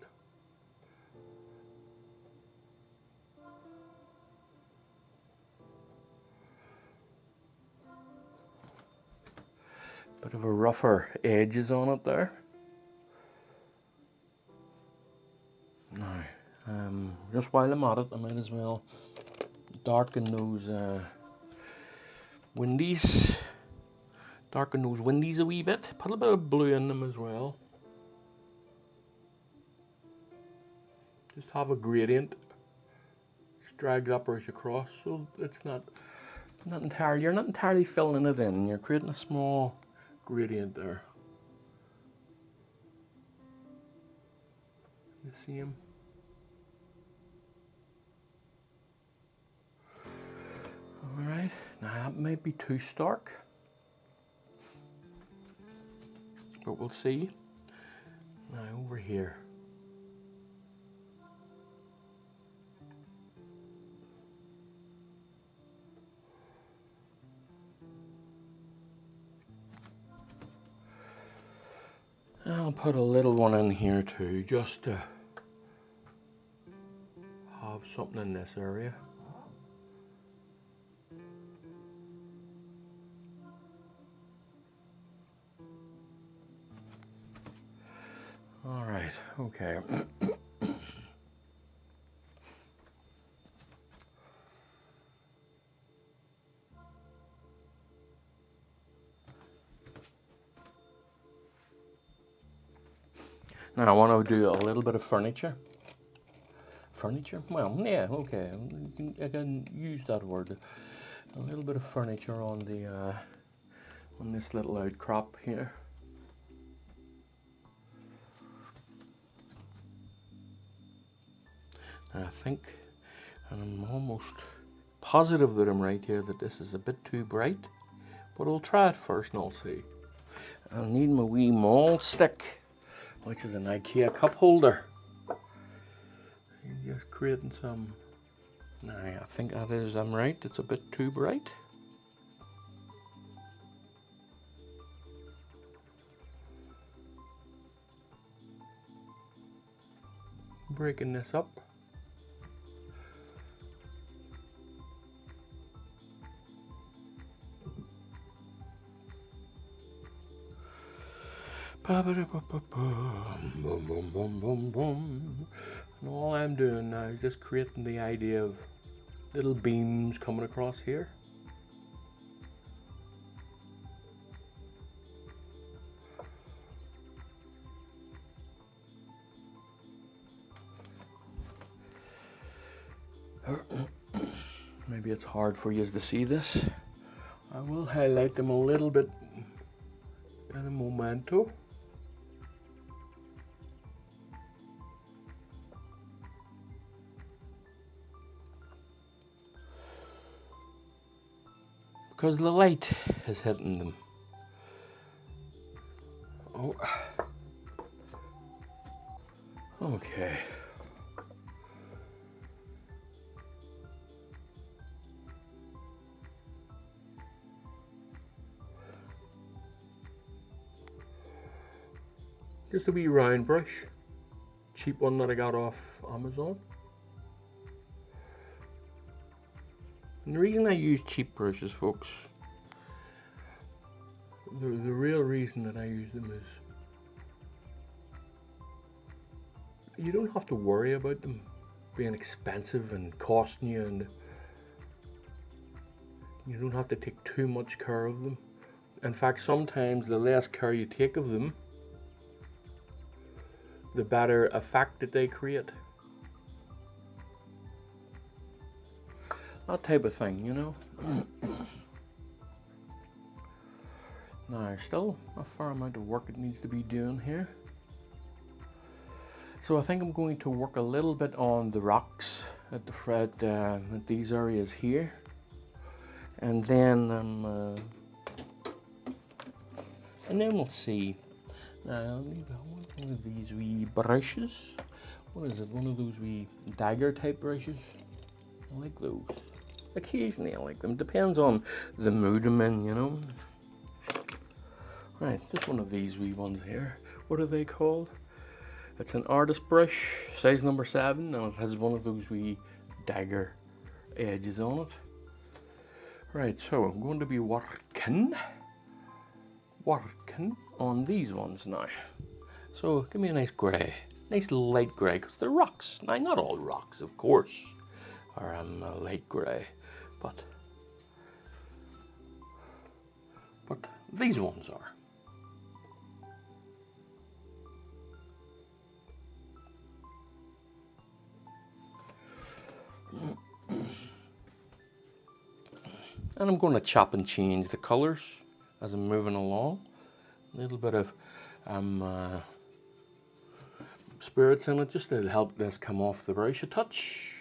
Bit of a rougher edges on it there. Now, just while I'm at it, I might as well darken those windies. Darken those windies a wee bit. Put a bit of blue in them as well. Just have a gradient. Just drag that brush across so it's not entirely. You're not entirely filling it in. You're creating a small gradient there. The same. All right. Now that might be too stark, but we'll see. Now over here. I'll put a little one in here too, just to have something in this area. All right, okay. Now I want to do a little bit of furniture. Furniture? Well, yeah, okay. I can use that word. A little bit of furniture on the on this little outcrop here. I think, and I'm almost positive that I'm right here, that this is a bit too bright, but I'll try it first and I'll see. I'll need my wee maul stick, which is an IKEA cup holder. Just creating some. Now I think that is, I'm right, it's a bit too bright. Breaking this up. Boom, boom, boom, boom, boom. And all I'm doing now is just creating the idea of little beams coming across here. Maybe it's hard for you to see this. I will highlight them a little bit in a momento. Because the light is hitting them. Oh. Okay. Just a wee round brush. Cheap one that I got off Amazon. And the reason I use cheap brushes, folks, the real reason that I use them is you don't have to worry about them being expensive and costing you, and you don't have to take too much care of them. In fact, sometimes the less care you take of them, the better effect that they create. That type of thing, you know. Now, there's still a fair amount of work that needs to be done here. So I think I'm going to work a little bit on the rocks at the front, at these areas here, and then we'll see. Now I'll need one of these wee brushes. What is it? One of those wee dagger type brushes. I like those. Occasionally I like them. Depends on the mood I'm in, you know. Right, just one of these wee ones here. What are they called? It's an artist brush, size number 7, and it has one of those wee dagger edges on it. Right, so I'm going to be working on these ones now. So give me a nice grey, nice light grey, because they're rocks. Now, not all rocks, of course, are light grey, but these ones are. And I'm going to chop and change the colours as I'm moving along. A little bit of spirits in it just to help this come off the brush a touch.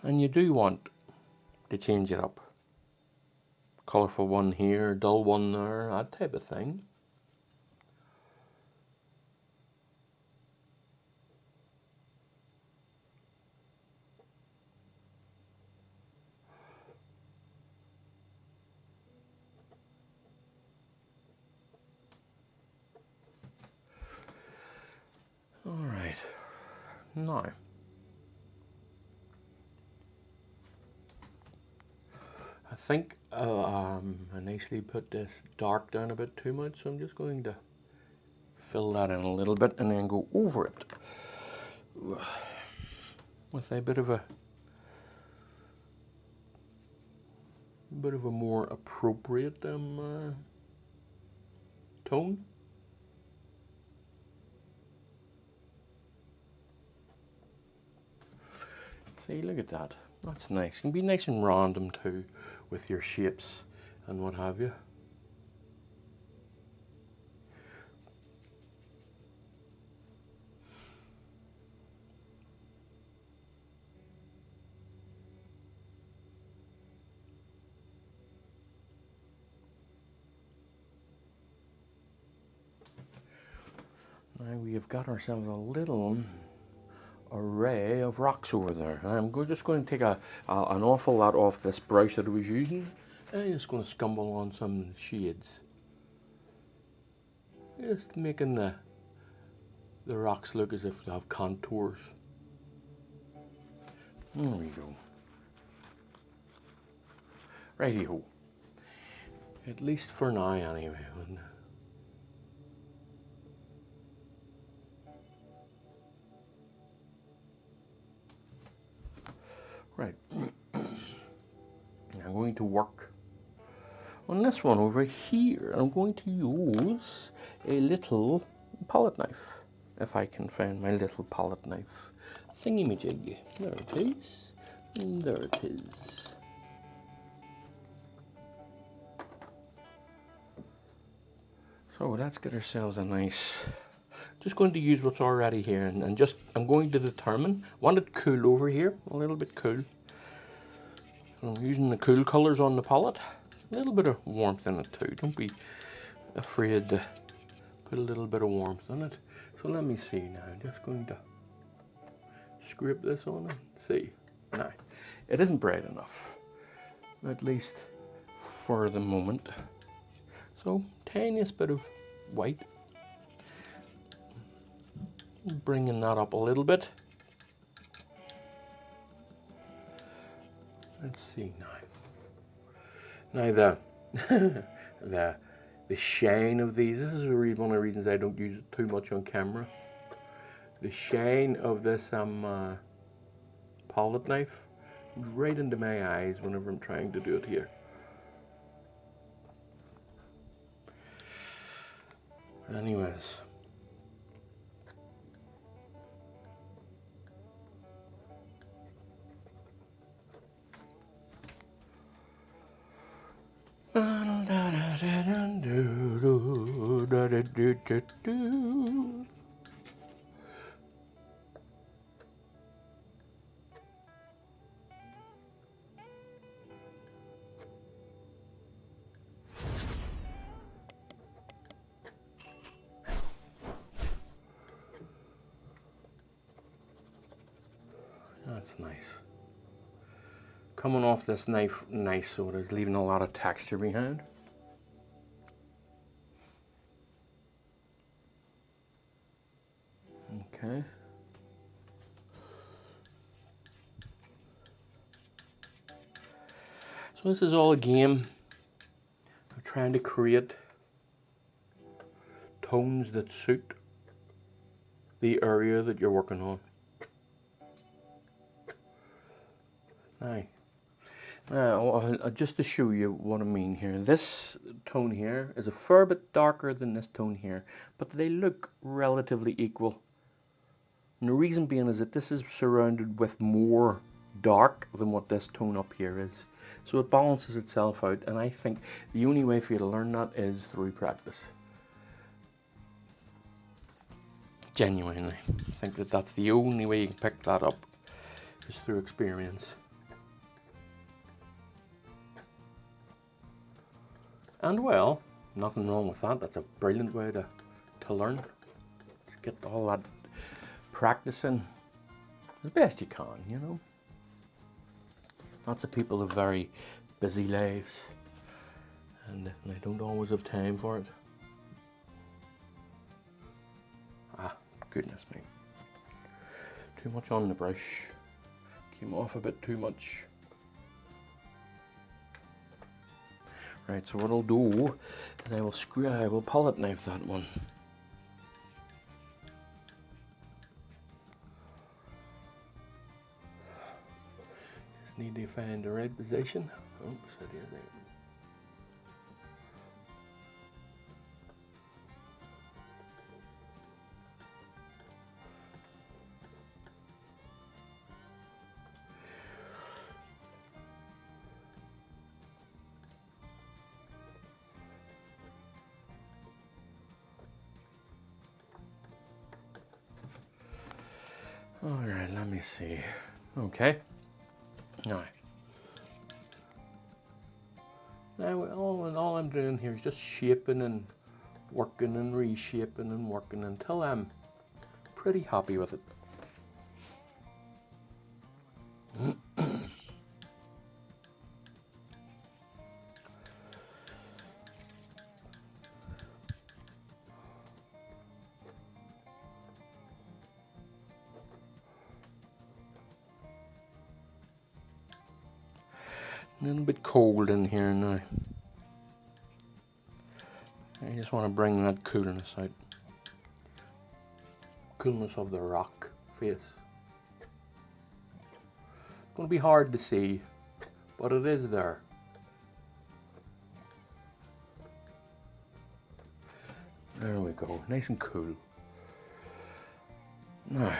And you do want to change it up. Colourful one here, dull one there, that type of thing. All right, now I think I nicely put this dark down a bit too much, so I'm just going to fill that in a little bit and then go over it with a bit of a more appropriate tone. See, look at that. That's nice. It can be nice and random too with your shapes and what have you. Now we have got ourselves a little array of rocks over there. I'm just going to take an awful lot off this brush that I was using, and I'm just going to scumble on some shades. Just making the rocks look as if they have contours. There we go. Righty-ho. At least for now, anyway. Right. I'm going to work on this one over here. I'm going to use a little palette knife, if I can find my little palette knife thingy-majig. There it is. And there it is. So let's get ourselves a nice, just going to use what's already here, and just, I'm going to determine, want it cool over here, a little bit cool. So I'm using the cool colors on the palette, a little bit of warmth in it too. Don't be afraid to put a little bit of warmth in it. So let me see now, just going to scrape this on and see. Now, it isn't bright enough, at least for the moment. So, tiniest bit of white. Bringing that up a little bit. Let's see now. Now the shine of these. This is one of the reasons I don't use it too much on camera. The shine of this palette knife goes right into my eyes whenever I'm trying to do it here. Anyways. That's nice. Coming off this knife nice, so it is leaving a lot of texture behind. Okay. So this is all a game of trying to create tones that suit the area that you're working on. Now, just to show you what I mean here, this tone here is a fair bit darker than this tone here, but they look relatively equal. And the reason being is that this is surrounded with more dark than what this tone up here is. So it balances itself out, and I think the only way for you to learn that is through practice. Genuinely, I think that that's the only way you can pick that up, is through experience. And well, nothing wrong with that. That's a brilliant way to learn. Just get all that practicing as best you can, you know. Lots of people have very busy lives, and they don't always have time for it. Ah, goodness me. Too much on the brush. Came off a bit too much. Right, so what I'll do is I will palette knife that one. Just need to find the right position. Oops, it is it. All right, let me see. Okay. Now all I'm doing here is just shaping and working and reshaping and working until I'm pretty happy with it. A little bit cold in here now. I just want to bring that coolness out. Coolness of the rock face. It's going to be hard to see, but it is there. There we go, nice and cool. Now,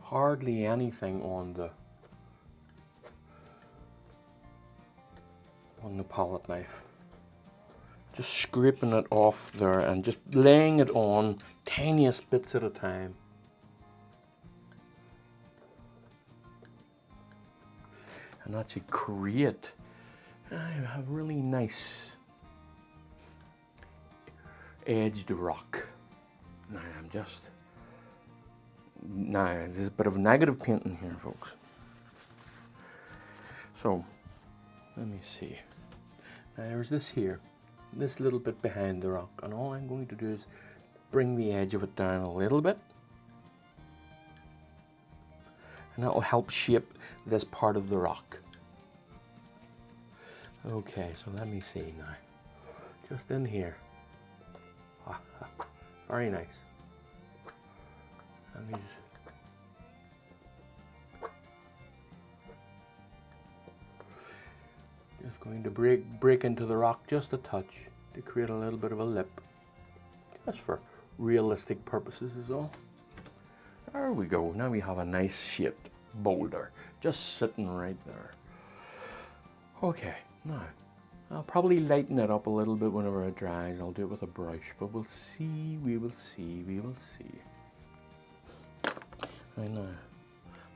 hardly anything on the palette knife. Just scraping it off there and just laying it on tiniest bits at a time. And that should create a really nice edged rock. Now there's a bit of negative painting here, folks. So let me see. Now there's this here, this little bit behind the rock, and all I'm going to do is bring the edge of it down a little bit, and that will help shape this part of the rock. Okay, so let me see now. Just in here. Very nice. Let me just going to break into the rock just a touch to create a little bit of a lip. Just for realistic purposes is all. There we go. Now we have a nice shaped boulder just sitting right there. Okay, now I'll probably lighten it up a little bit whenever it dries. I'll do it with a brush, but we'll see, we will see. Right now,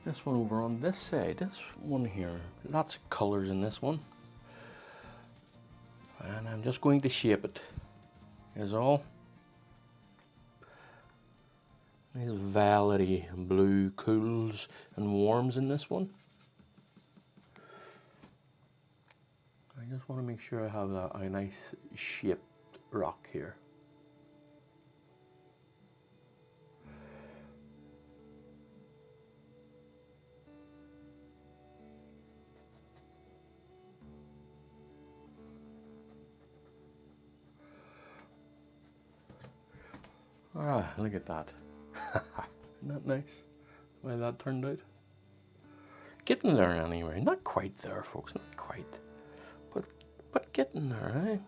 this one over on this side, this one here, lots of colors in this one. And I'm just going to shape it, is all. Nice velvety blue cools and warms in this one. I just want to make sure I have a nice shaped rock here. Ah, look at that. Isn't that nice? The way that turned out. Getting there anyway. Not quite there, folks. Not quite. But getting there, eh?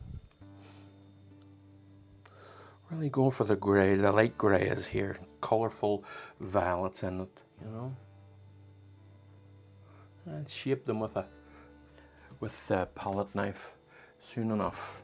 Really going for the grey. The light grey is here. Colourful violets in it, you know. And shape them with a palette knife soon enough.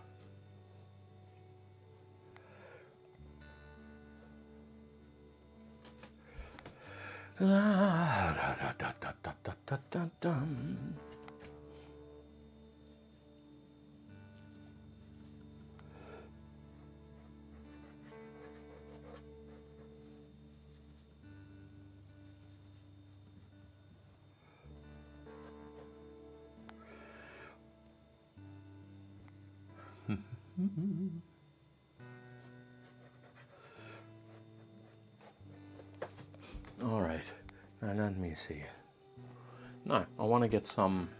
me see. Now, I want to get some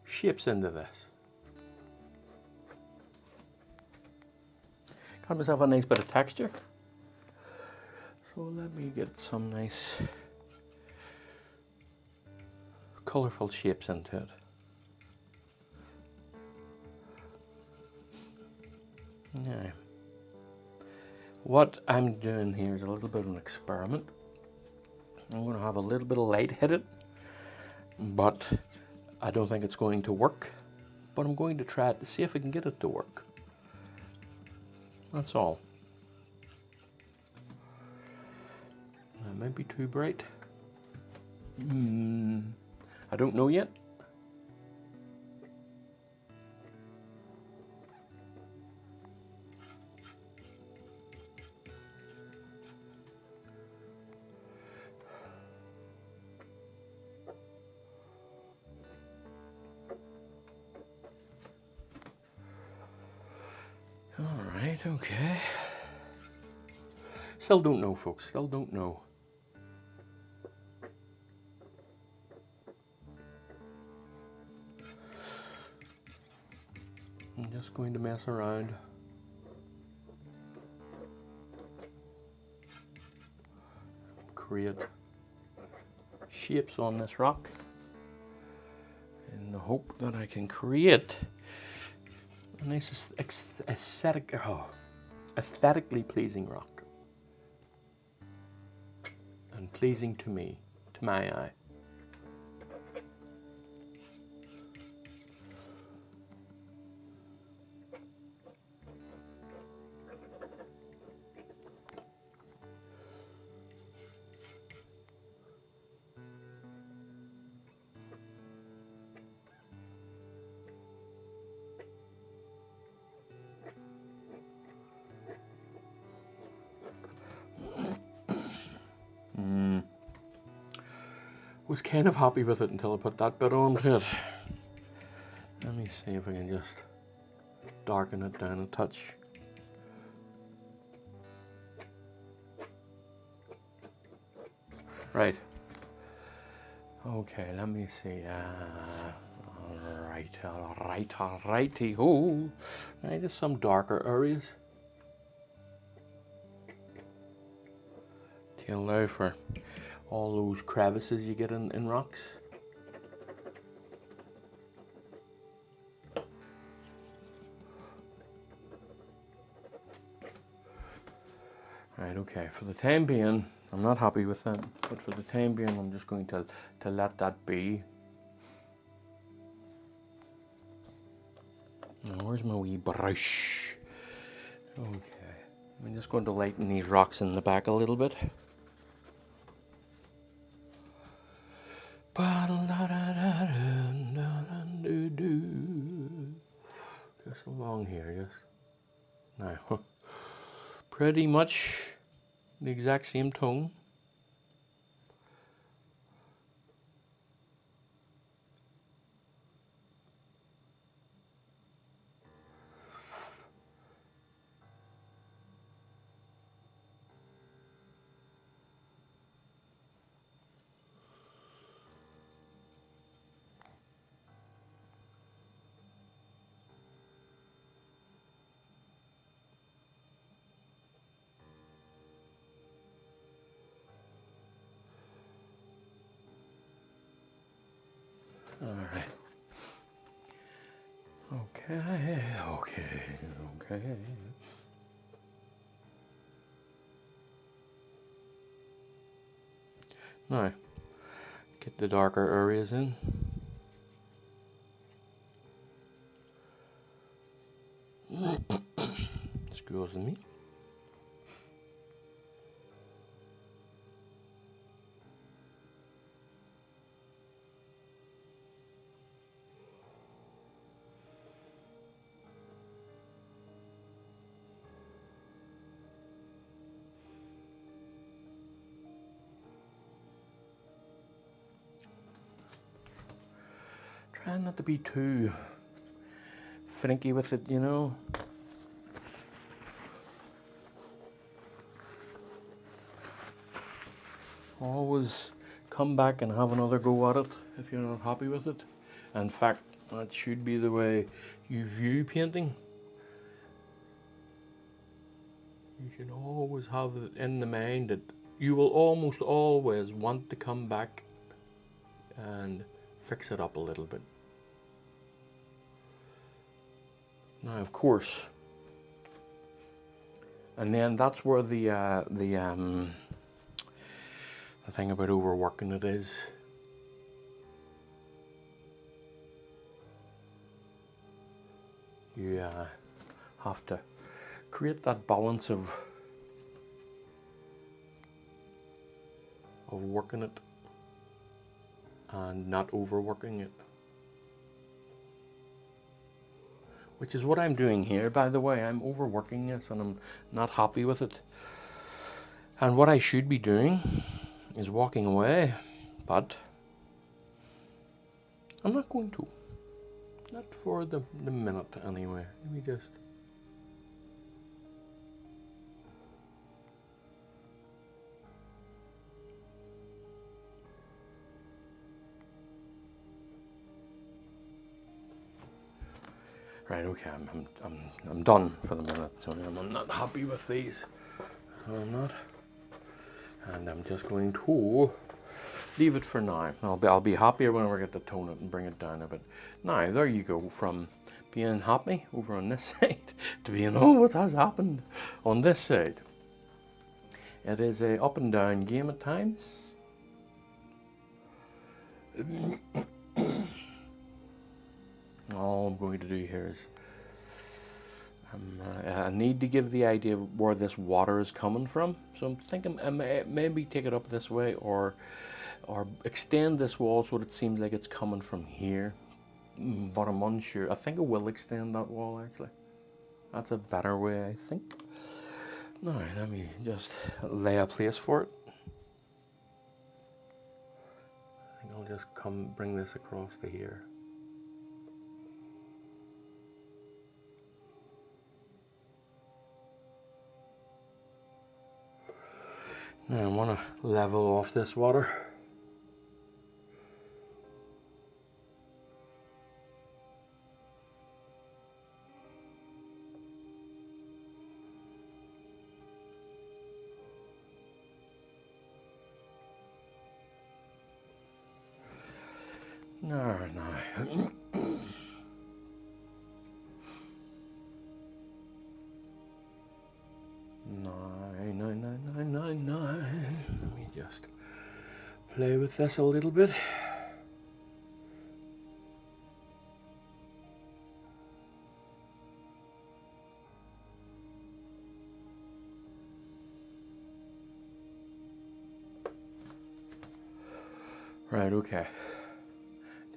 shapes into this. Got myself a nice bit of texture. So let me get some nice colorful shapes into it. Now, what I'm doing here is a little bit of an experiment. I'm going to have a little bit of light hit it, but I don't think it's going to work. But I'm going to try it to see if I can get it to work. That's all. That might be too bright. I don't know yet. Alright, okay. Still don't know, folks. Still don't know. I'm just going to mess around. Create shapes on this rock in the hope that I can create a nice aesthetically pleasing rock. And pleasing to me, to my eye. Was kind of happy with it until I put that bit onto it. Let me see if I can just darken it down a touch. Right. Okay, let me see. Alrighty-ho. Now just some darker areas. To allow for all those crevices you get in rocks. Right, okay, for the time being, I'm not happy with that, but for the time being, I'm just going to let that be. Now, where's my wee brush? Okay, I'm just going to lighten these rocks in the back a little bit. Just along here, yes. Now, pretty much the exact same tone. All right. Okay. Now, get the darker areas in. Excuse me. Try not to be too finicky with it, you know. always come back and have another go at it if you're not happy with it. In fact, that should be the way you view painting. You should always have it in the mind that you will almost always want to come back and fix it up a little bit. Now, of course, and then that's where the thing about overworking it is. You have to create that balance of working it and not overworking it. Which is what I'm doing here, by the way. I'm overworking this and I'm not happy with it. And what I should be doing is walking away, but I'm not going to. Not for the minute anyway. Let me just... Right, okay, I'm done for the minute. So I'm not happy with these. I'm not. And I'm just going to leave it for now. I'll be happier when I get to tone it and bring it down a bit. Now, there you go, from being happy over on this side to being, oh, what has happened on this side. It is a up and down game at times. All I'm going to do here is I need to give the idea of where this water is coming from. So I'm thinking I maybe take it up this way or extend this wall so that it seems like it's coming from here. But I'm unsure. I think I will extend that wall actually. That's a better way, I think. Now, let me just lay a place for it. I think I'll just bring this across to here. Now I want to level off this water. No. Let me just play with this a little bit. Right, okay.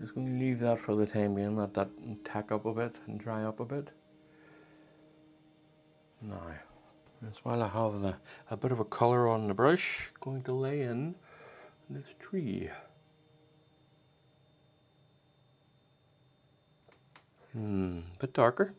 Just going to leave that for the time being, let that tack up a bit and dry up a bit. Now, that's while I have a bit of a colour on the brush, going to lay in this tree. Bit darker.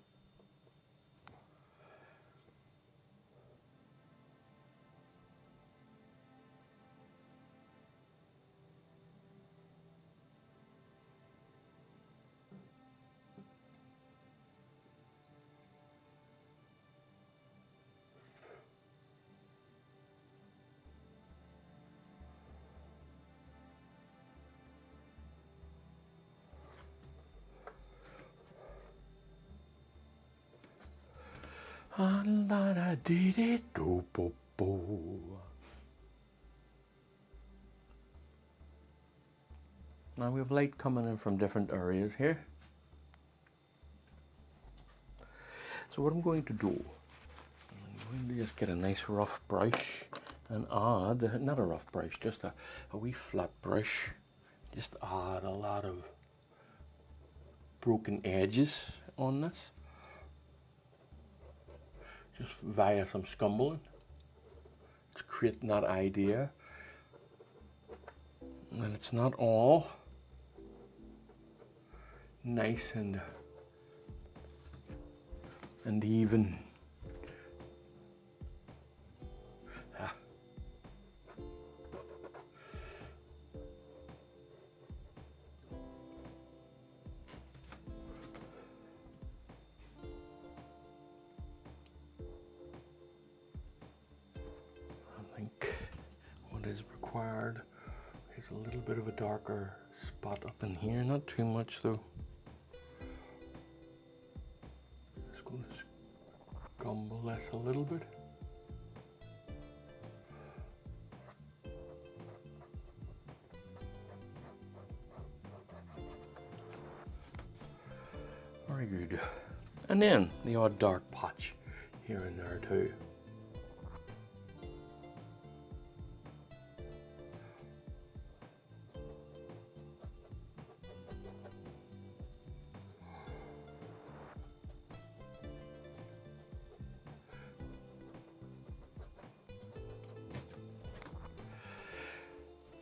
Now we have light coming in from different areas here. So what I'm going to do, I'm going to just get a nice rough brush and add, not a rough brush, just a wee flat brush. Just add a lot of broken edges on this. Just via some scumbling. It's creating that idea. And it's not all nice and even. required. There's a little bit of a darker spot up in here, not too much though. Just going to scumble this a little bit. Very good. And then the odd dark patch here and there too.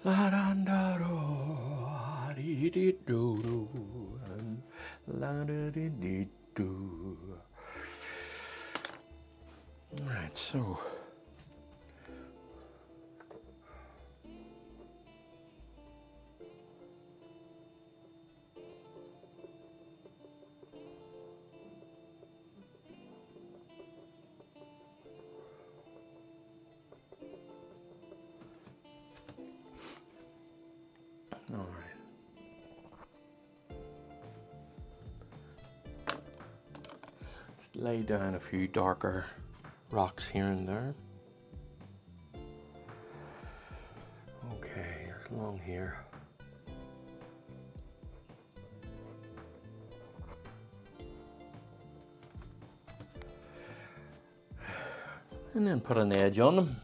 La da da do, dee dee do do, la da dee dee do. Right, so all right. Just lay down a few darker rocks here and there. Okay, here's along here. And then put an edge on them.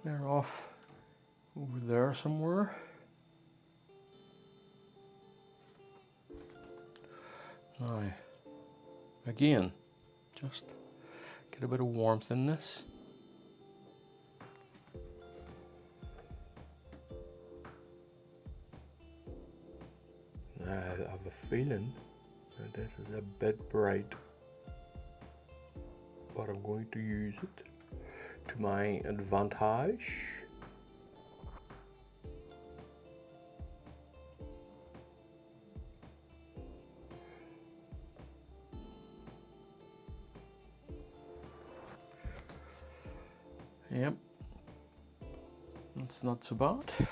They're off over there somewhere. Now, again, just get a bit of warmth in this. I have a feeling that this is a bit bright, but I'm going to use it to my advantage. Yep, that's not so bad.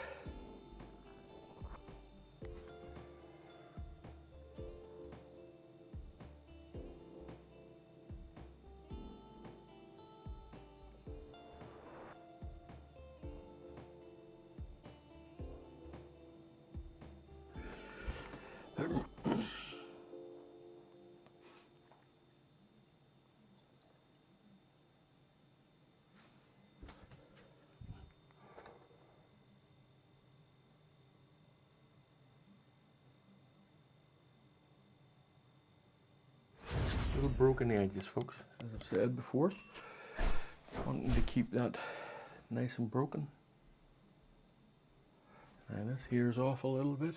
Little broken edges, folks, as I've said before. Wanting to keep that nice and broken. And this here's off a little bit.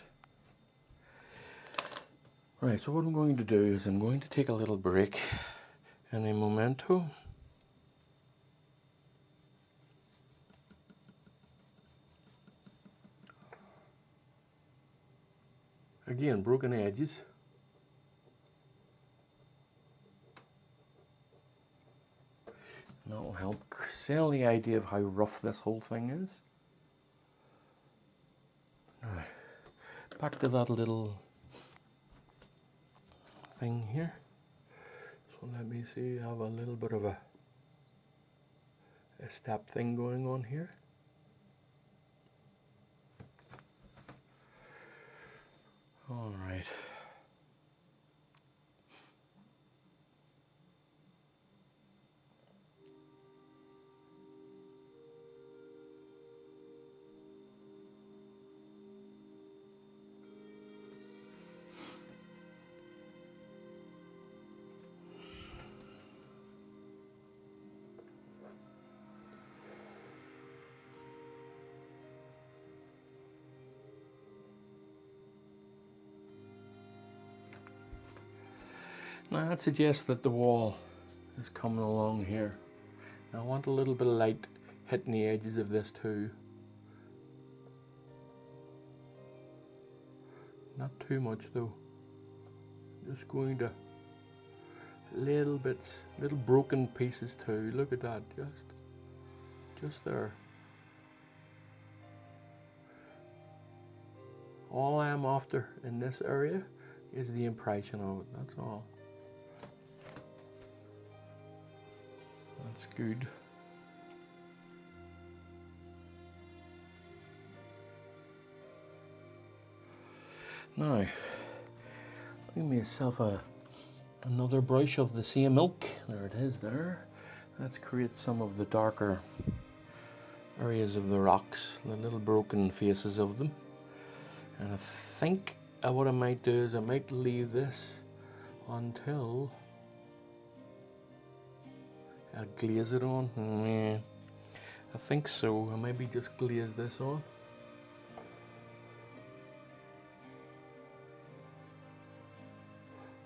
Right, so what I'm going to do is I'm going to take a little break and a memento. Again, broken edges. And that will help sell the idea of how rough this whole thing is. Right, back to that little thing here. So let me see, I have a little bit of a step thing going on here. All right. Now that suggests that the wall is coming along here. Now I want a little bit of light hitting the edges of this too. Not too much though. Just going to little bits, little broken pieces too. Look at that, just there. All I am after in this area is the impression of it, that's all. That's good. Now, give myself another brush of the same ilk. There it is there. Let's create some of the darker areas of the rocks, the little broken faces of them. And I think what I might do is I might leave this until I glaze it on. Yeah, I think so. I maybe just glaze this on.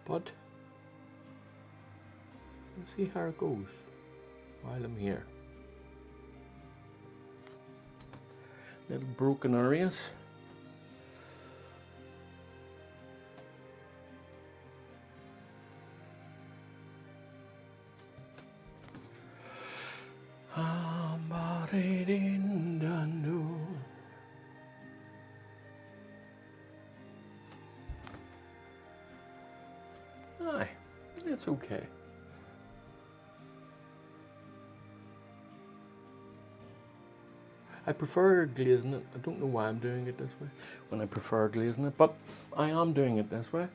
But let's see how it goes while I'm here. Little broken areas. Aye, it's okay. I prefer glazing it. I don't know why I'm doing it this way when I prefer glazing it, but I am doing it this way.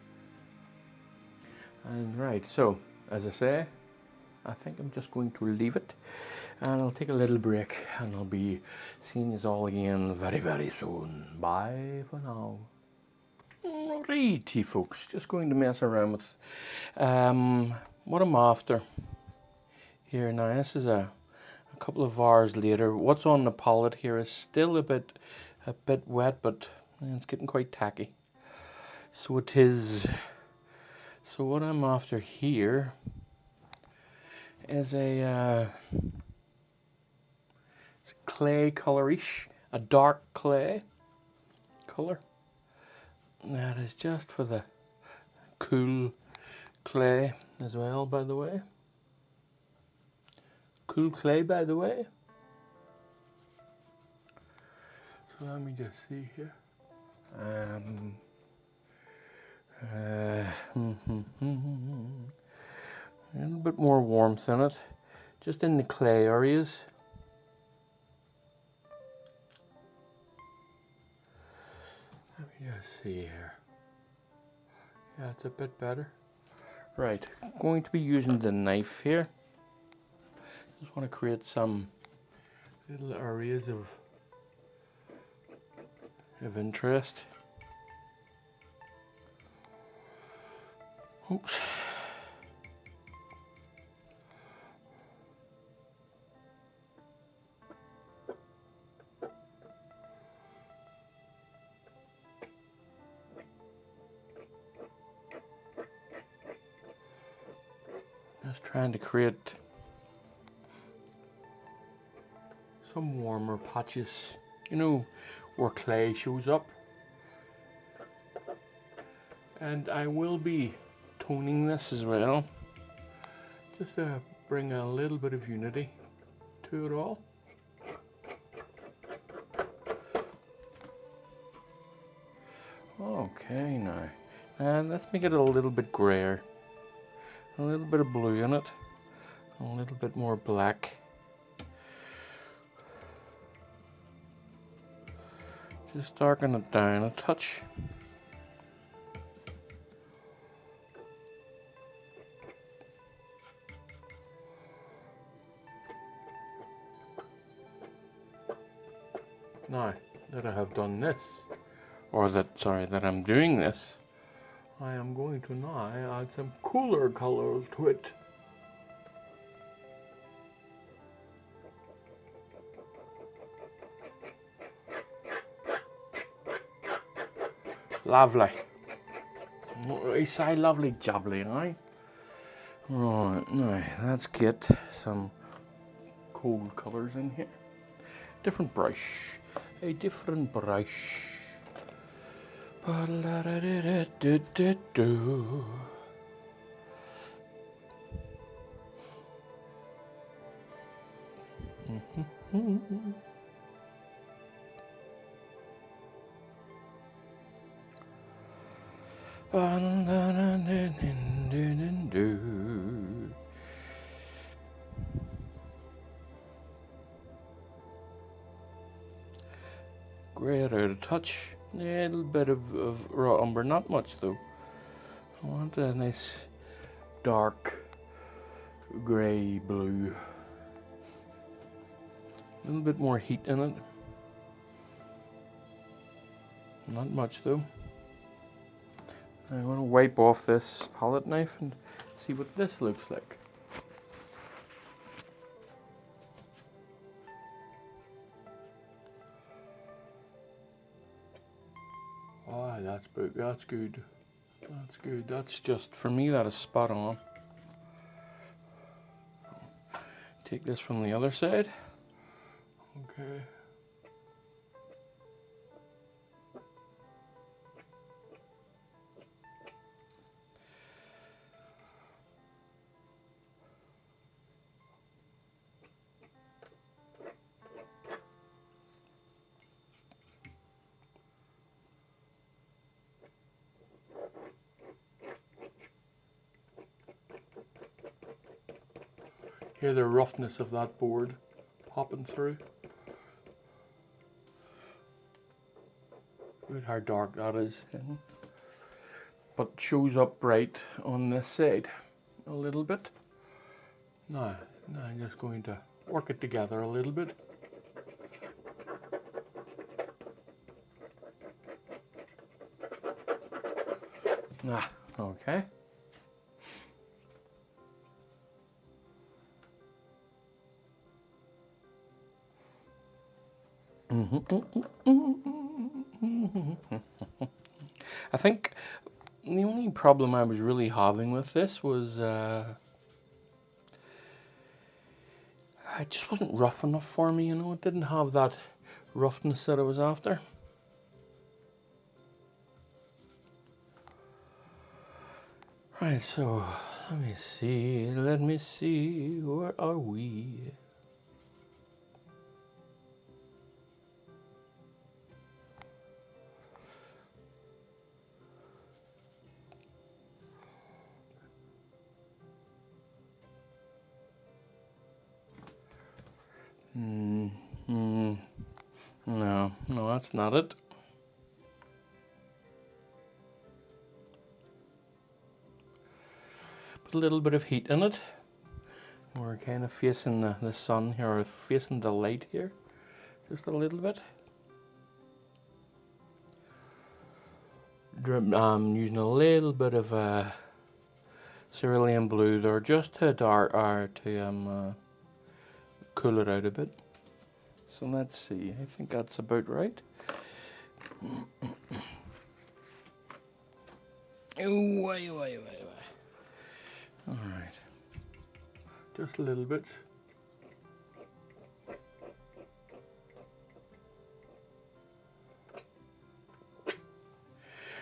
And right, so as I say, I think I'm just going to leave it and I'll take a little break and I'll be seeing you all again very, very soon. Bye for now. Righty folks, just going to mess around with what I'm after here now. This is a couple of hours later. What's on the palette here is still a bit wet, but it's getting quite tacky. So it is. So what I'm after here is a it's a clay colorish, a dark clay color. That is just for the cool clay as well, by the way. Cool clay, by the way. So let me just see here. A little bit more warmth in it, just in the clay areas. Let me just see here. Yeah, it's a bit better. Right, going to be using the knife here. Just want to create some little areas of interest. Oops. Just trying to create some warmer patches, you know, where clay shows up. And I will be toning this as well, just to bring a little bit of unity to it all. Okay, now, and let's make it a little bit grayer. A little bit of blue in it, a little bit more black. Just darken it down a touch. Now that I have done this, or that I'm doing this, I am going to now add some cooler colors to it. Lovely. I say lovely jubbly, eh? Right, now let's get some cold colours in here. Different brush. A different brush. Ba-la-da-da-da-da-da-do. Ba-la-da-da-da-da-da-do. Grey out of touch. A little bit of raw umber, not much though. I want a nice dark grey blue. A little bit more heat in it. Not much though. I'm going to wipe off this palette knife and see what this looks like. Oh, that's good. That's good. That's good. That's just, for me, that is spot on. Take this from the other side. Okay. Hear the roughness of that board popping through. Look how dark that is. But shows up bright on this side a little bit. Now I'm just going to work it together a little bit. Okay. I think the only problem I was really having with this was it just wasn't rough enough for me, you know. It didn't have that roughness that I was after. Right, so let me see, where are we? No, that's not it. Put a little bit of heat in it. We're kind of facing the sun here, or facing the light here, just a little bit. I'm using a little bit of cerulean blue there, just to cool it out a bit. So let's see, I think that's about right. Alright, just a little bit.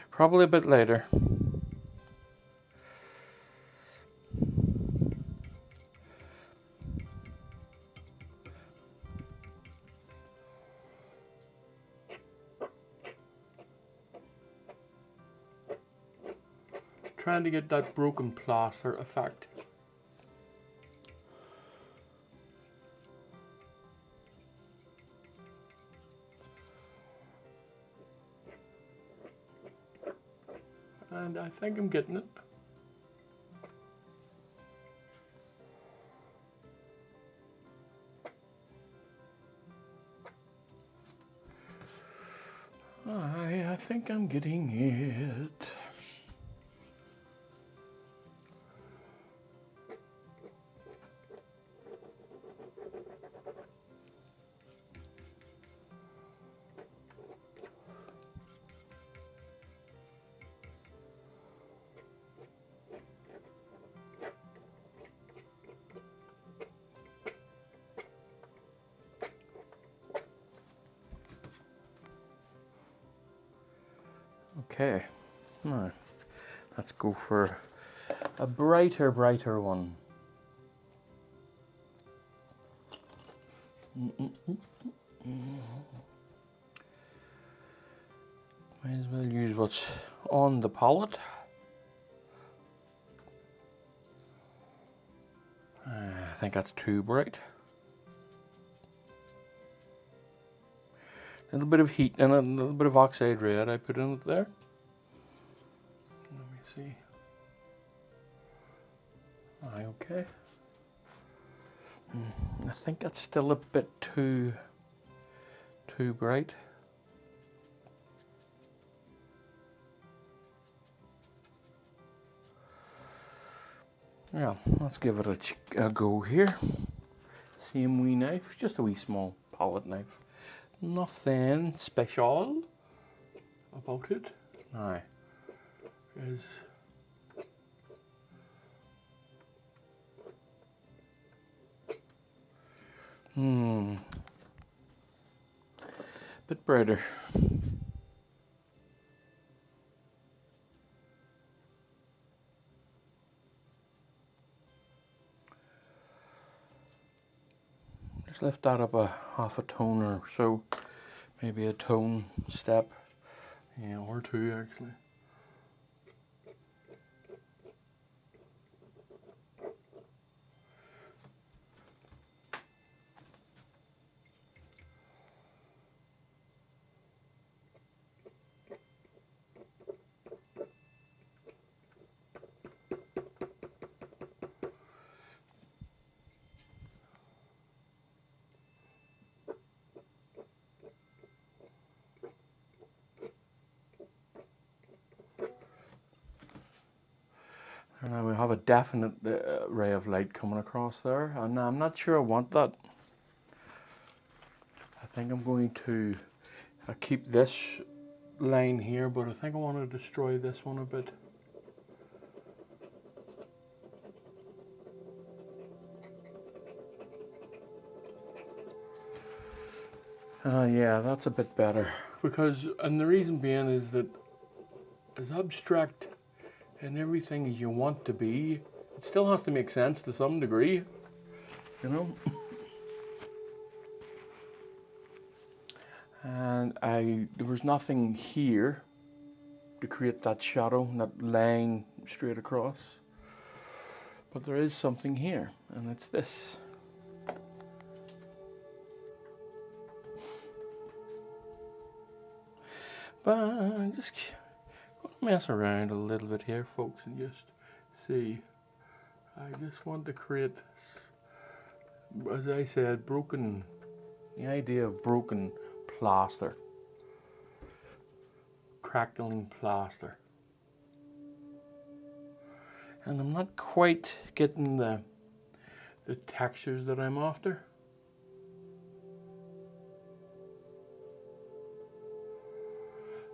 Probably a bit later. Trying to get that broken plaster effect. And I think I'm getting it. I think I'm getting it. Okay, now let's go for a brighter one. Might as well use what's on the palette. I think that's too bright. A little bit of heat and a little bit of oxide red I put in it there. Let me see. Aye, okay. I think that's still a bit too bright. Yeah, let's give it a go here. Same wee knife, just a wee small palette knife. Nothing special about it. Now, is bit brighter. Just lift that up a half a tone or so, maybe a tone step, yeah, or two actually. And now we have a definite ray of light coming across there, and I'm not sure I want that. I think I'm going to keep this line here, but I think I want to destroy this one a bit. Yeah, that's a bit better, because, and the reason being is that as abstract and everything as you want to be, it still has to make sense to some degree, you know. And there was nothing here to create that shadow, that line straight across, but there is something here, and it's this. But I'm just gonna mess around a little bit here, folks, and just see. I just want to create, as I said, the idea of broken plaster, crackling plaster. And I'm not quite getting the textures that I'm after.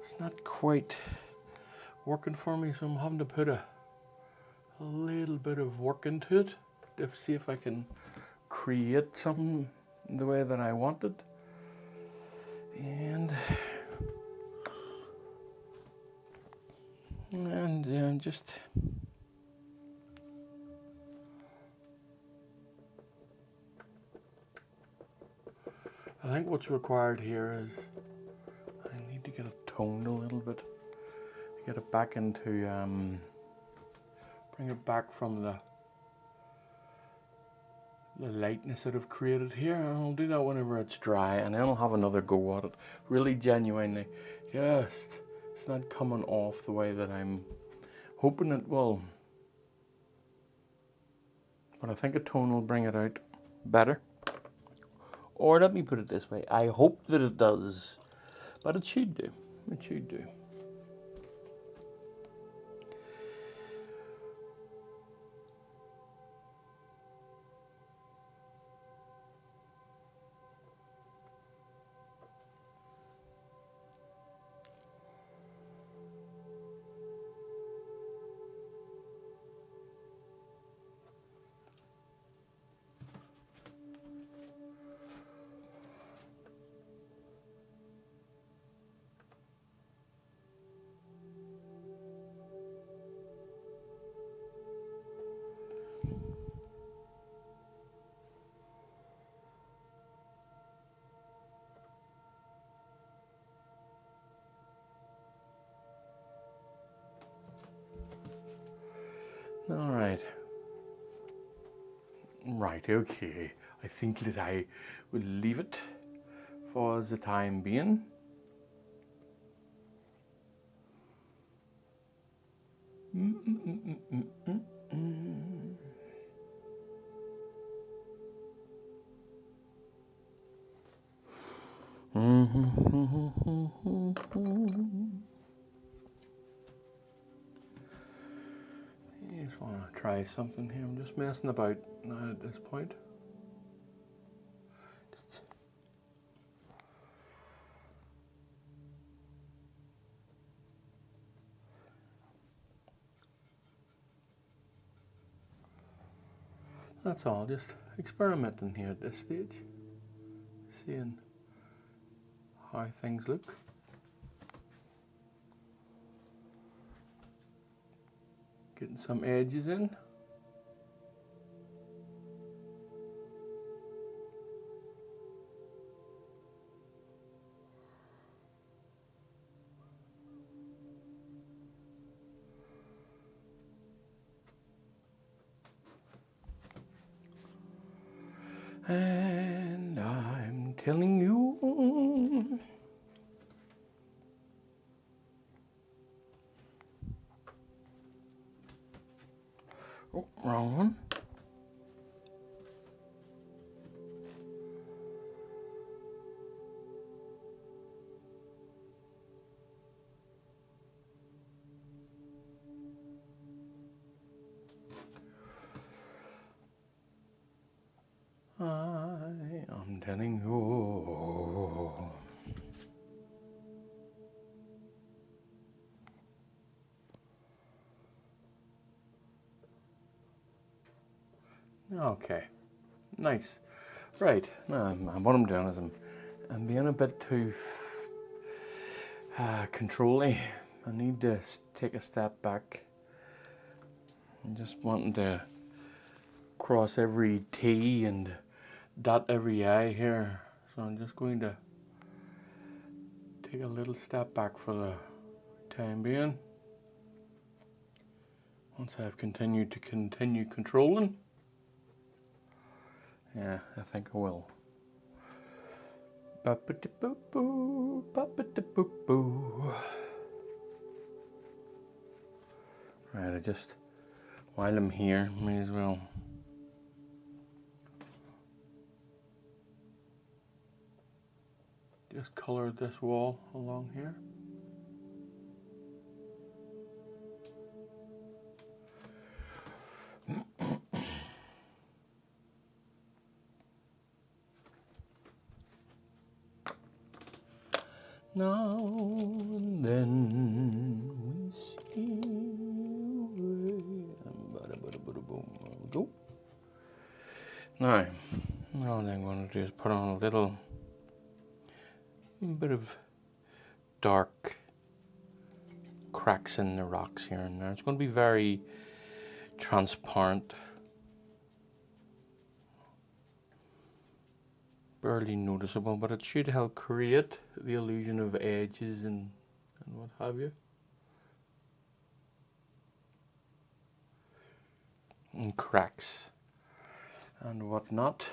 It's not quite working for me, so I'm having to put a little bit of work into it to see if I can create something the way that I want it. And just I think what's required here is I need to get it toned a little bit, get it back into bring it back from the lightness that I've created here, and I'll do that whenever it's dry, and then I'll have another go at it, really genuinely. Just, it's not coming off the way that I'm hoping it will, but I think a tone will bring it out better. Or let me put it this way, I hope that it does, but it should do, it should do. Right, okay. I think that I will leave it for the time being. I just want to try something here. I'm just messing about at this point. That's all, just experimenting here at this stage, seeing how things look. Getting some edges in. And I'm telling you, oh, wrong one. I'm telling you. Okay, nice. Right, what I'm doing is I'm being a bit too controlling. I need to take a step back. I'm just wanting to cross every T and dot every I here. So I'm just going to take a little step back for the time being. Once I've continued to continue controlling, yeah, I think I will. Ba-ba-da-boo-boo, ba-ba-da-boo-boo. Right, I just, while I'm here, may as well just color this wall along here. Now and then we see go. Now, all I'm going to do is put on a little bit of dark cracks in the rocks here and there. It's going to be very transparent, barely noticeable, but it should help create the illusion of edges and what have you. And cracks and whatnot.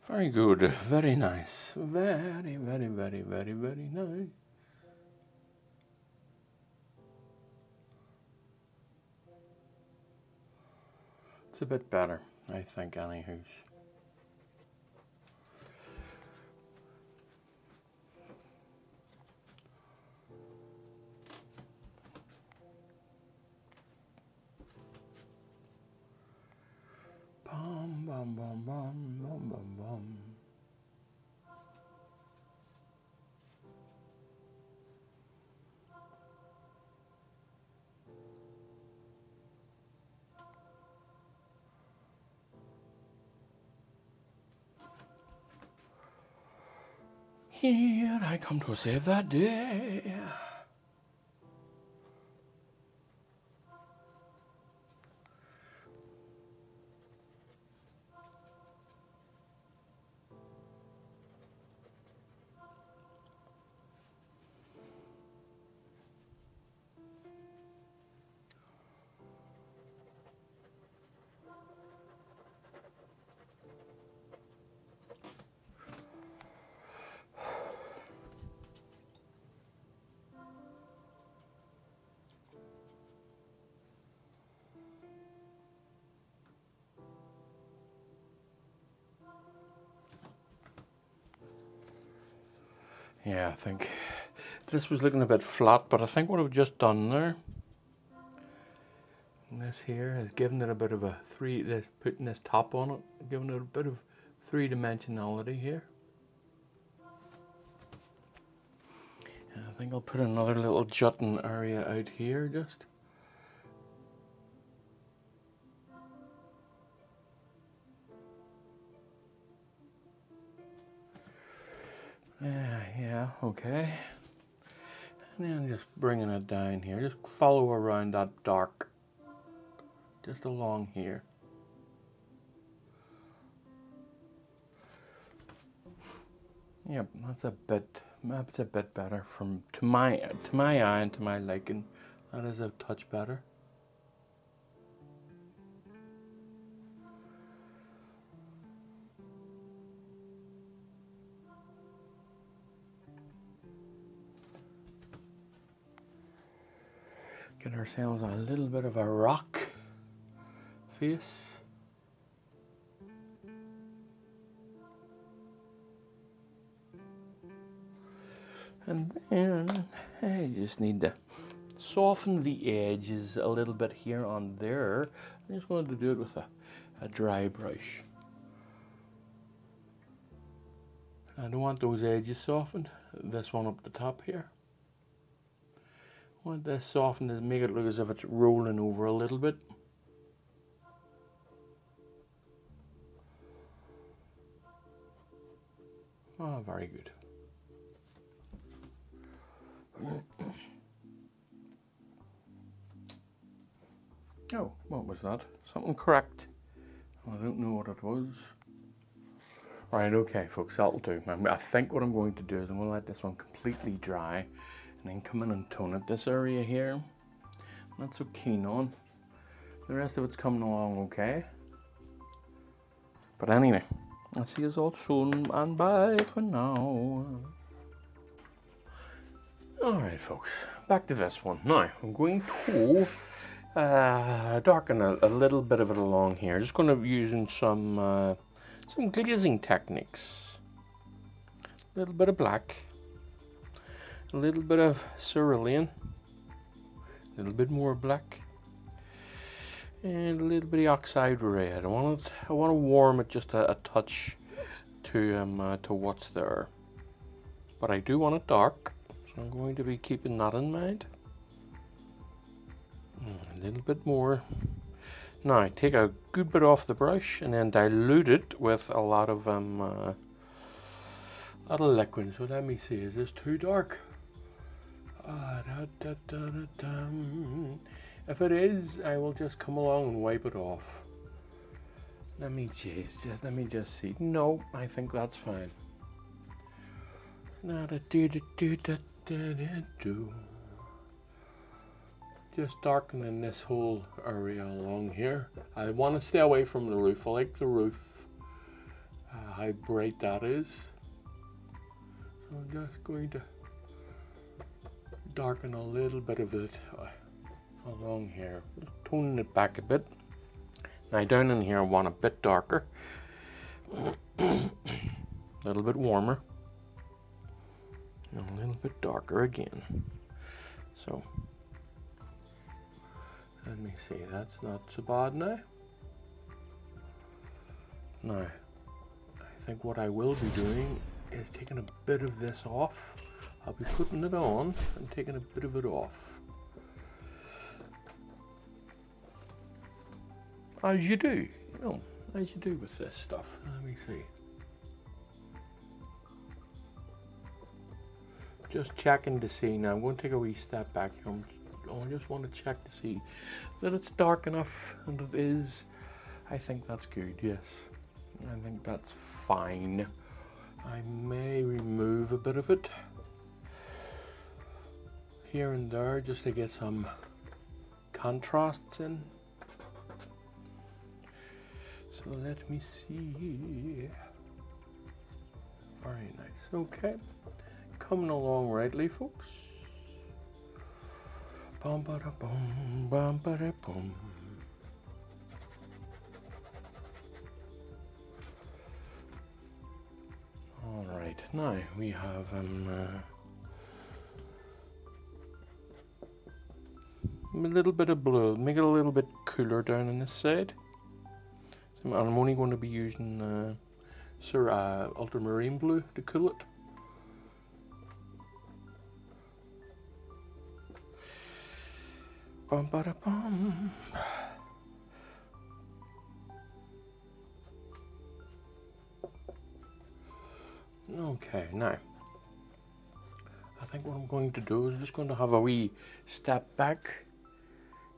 Very good, very nice, very, very, very, very, very nice. It's a bit better, I think, anyhow. Bum, bum, bum, bum, bum, bum, bum. Here I come to save that day. Yeah, I think this was looking a bit flat, but I think what I've just done there, and this here, is giving it a bit of a putting this top on it, giving it a bit of three-dimensionality here. And I think I'll put another little jutting area out here just. Yeah, okay. And then just bringing it down here, just follow around that dark, just along here. Yep, that's a bit better to my eye and to my liking. That is a touch better. Get ourselves a little bit of a rock face. And then I just need to soften the edges a little bit here on there. I'm just going to do it with a dry brush. I don't want those edges softened. This one up the top here. I want this softened to make it look as if it's rolling over a little bit. Oh, very good. Oh, what was that? Something cracked. I don't know what it was. Right, okay, folks, that'll do. I think what I'm going to do is I'm going to let this one completely dry and then come in and tone it. This area here, I'm not so keen on. The rest of it's coming along okay. But anyway, I'll see you all soon, and bye for now. Alright, folks, back to this one. Now, I'm going to darken a little bit of it along here. Just going to be using some glazing techniques. A little bit of black, a little bit of cerulean, a little bit more black, and a little bit of oxide red. I want to warm it just a touch to what's there, but I do want it dark, so I'm going to be keeping that in mind. A little bit more. Now take a good bit off the brush and then dilute it with a lot of liquid. So let me see, is this too dark? If it is, I will just come along and wipe it off. Let me just see. No, I think that's fine. Just darkening this whole area along here. I want to stay away from the roof. I like the roof, how bright that is. So I'm just going to darken a little bit of it along here. Just toning it back a bit. Now down in here I want a bit darker. A little bit warmer. And a little bit darker again. So let me see, that's not so bad now. Now, I think what I will be doing is taking a bit of this off. I'll be putting it on and taking a bit of it off. As you do, as you do with this stuff. Let me see. Just checking to see. Now I'm going to take a wee step back here. I just want to check to see that it's dark enough, and it is. I think that's good, yes. I think that's fine. I may remove a bit of it here and there just to get some contrasts in. So let me see. Very nice. Okay. Coming along rightly, folks. Bum ba da bum, bum ba da bum. All right. now we have a little bit of blue, make it a little bit cooler down on this side. So I'm only going to be using ultramarine blue to cool it. Bum ba da bum. Okay, now I think what I'm going to do is just going to have a wee step back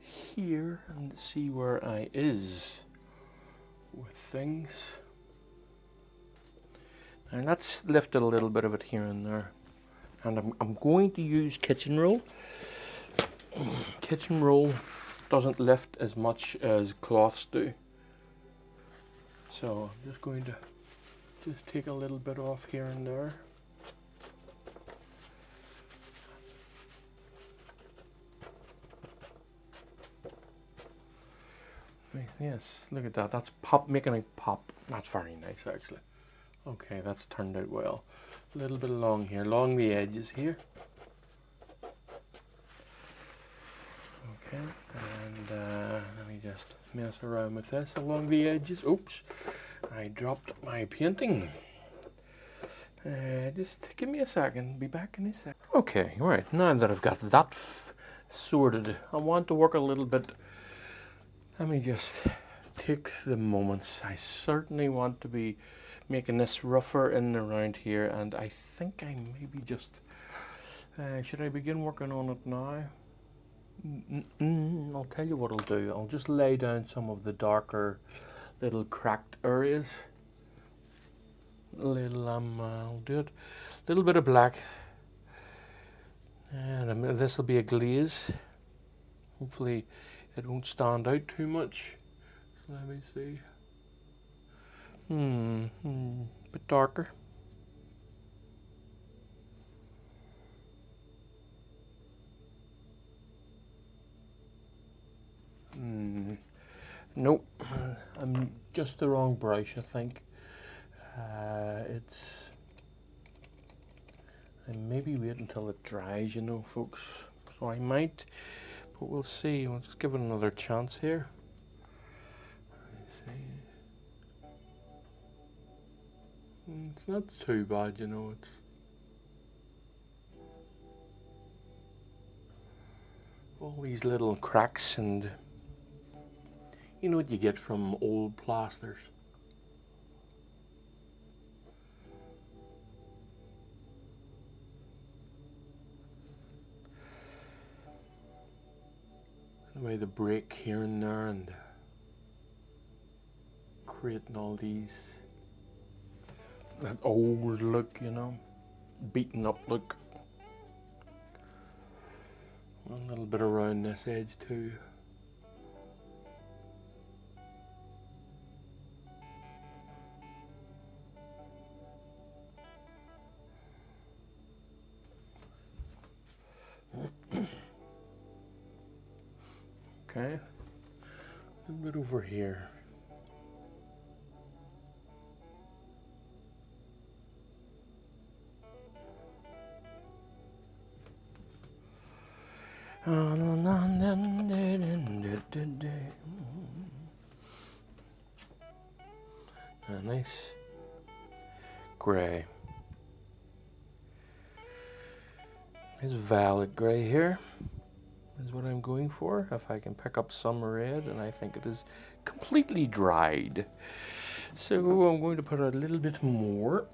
here and see where I is with things. And let's lift a little bit of it here and there. And I'm going to use kitchen roll. Kitchen roll doesn't lift as much as cloths do. So I'm just going to just take a little bit off here and there. Yes, look at that. That's pop, making it pop. That's very nice, actually. Okay, that's turned out well. A little bit along here, along the edges here. Okay, and let me just mess around with this along the edges. Oops, I dropped my painting. Just give me a second, be back in a sec. Okay, right, now that I've got that sorted, I want to work a little bit. Let me just take the moments. I certainly want to be making this rougher in and around here, and I think I maybe just, should I begin working on it now? I'll tell you what I'll do. I'll just lay down some of the darker little cracked areas. I'll do it. A little bit of black, and this will be a glaze. Hopefully it won't stand out too much. So let me see. Bit darker. Nope, I'm just the wrong brush, I think. I maybe wait until it dries, you know, folks. So I might, but we'll see. We'll just give it another chance here. Let me see. It's not too bad, you know. It's all these little cracks, and you know what you get from old plasters. The way they break here and there and creating all these, that old look, you know, beaten up look. A little bit around this edge too. Okay, a little bit over here. A nice grey. Nice violet grey here is what I'm going for. If I can pick up some red, and I think it is completely dried. So I'm going to put a little bit more.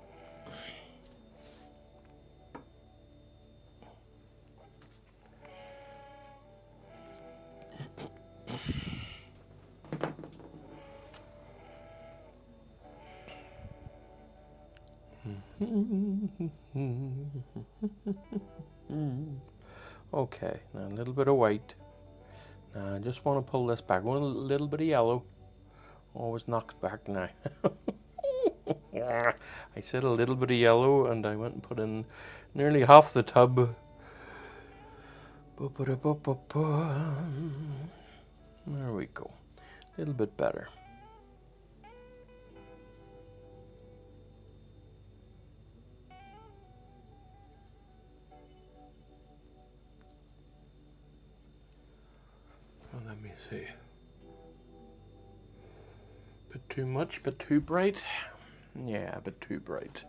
Okay, now a little bit of white. Now I just want to pull this back. One little bit of yellow. Always knocks back now. I said a little bit of yellow, and I went and put in nearly half the tub. There we go. A little bit better. see. Bit too much, bit too bright. Yeah, a bit too bright.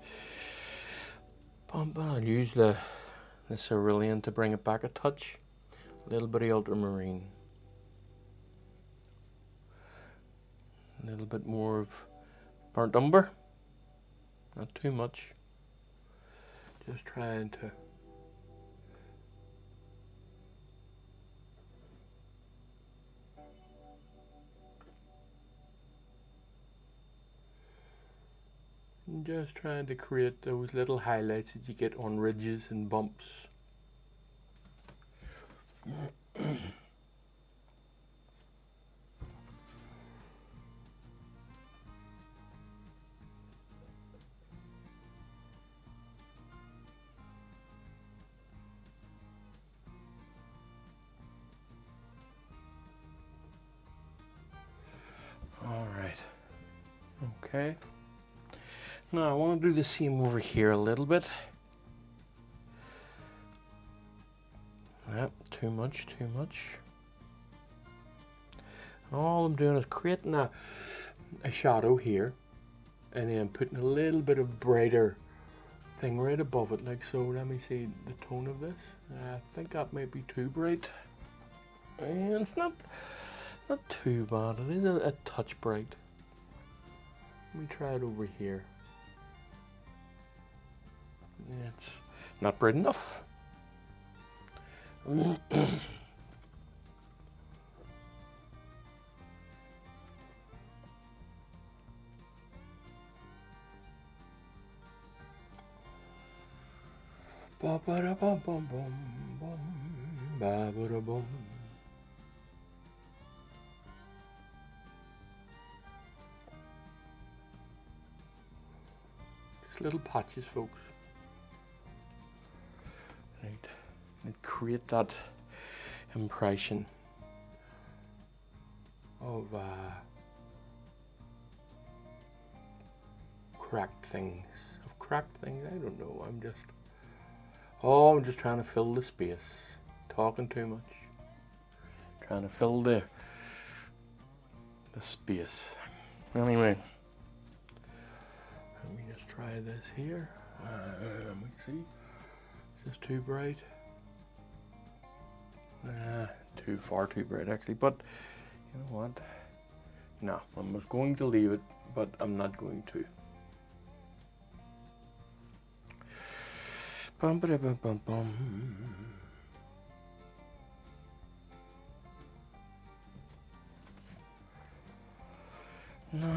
I'll use the cerulean to bring it back a touch. A little bit of ultramarine. A little bit more of burnt umber. Not too much. Just trying to create those little highlights that you get on ridges and bumps. All right. Okay. Now I want to do the same over here a little bit. Yep, too much. And all I'm doing is creating a shadow here, and then putting a little bit of brighter thing right above it, like so. Let me see the tone of this. I think that might be too bright. And it's not too bad. It is a touch bright. Let me try it over here. It's not bright enough. Ba ba da bum bum bum bum ba ba da bum. Just little patches, folks. Right, and create that impression of cracked things. I don't know. I'm just trying to fill the space. Talking too much. Trying to fill the space. Anyway, let me just try this here. Let me see. Is this too bright? Far too bright actually, but you know what? No, I was going to leave it, but I'm not going to. Bum ba da bum bum bum. No.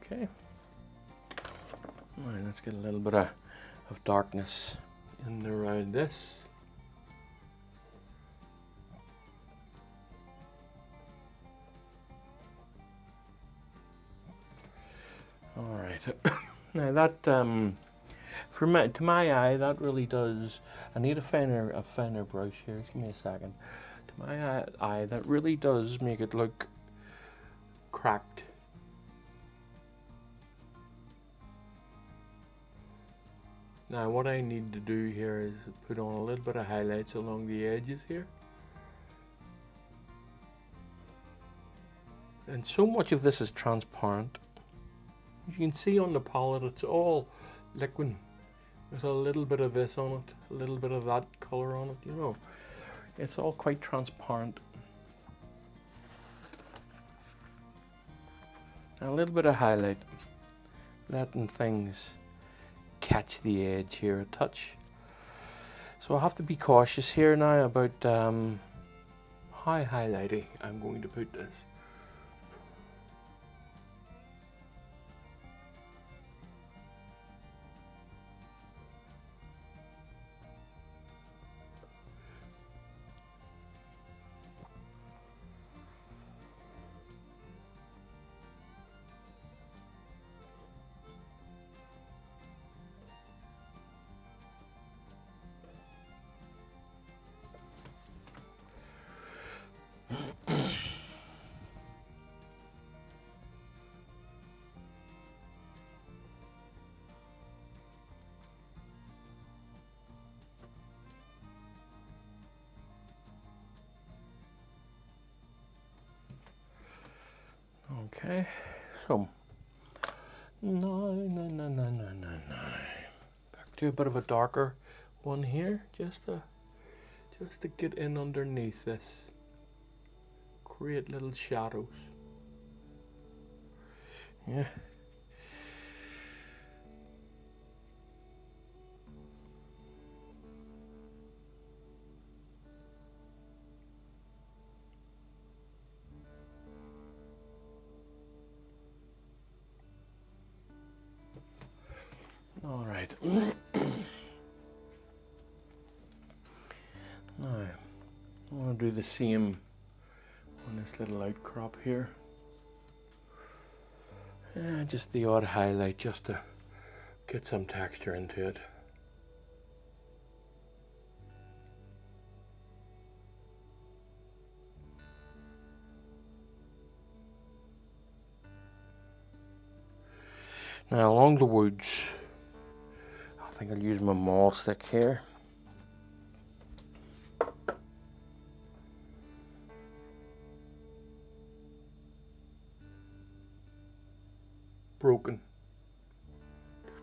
Okay. All right, let's get a little bit of darkness in around this. All right. Now that to my eye, that really does. I need a finer brush here. Just give me a second. To my eye, that really does make it look cracked. Now what I need to do here is put on a little bit of highlights along the edges here. And so much of this is transparent. As you can see on the palette, it's all liquid. There's a little bit of this on it, a little bit of that color on it, you know. It's all quite transparent. And a little bit of highlight, letting things catch the edge here a touch. So I have to be cautious here now about how highlighty I'm going to put this. So, no. Back to a bit of a darker one here, just to get in underneath this. Create little shadows. Yeah. All right. Now, I want to do the same on this little outcrop here. Just the odd highlight just to get some texture into it. Now along the woods, I think I'll use my maul stick here.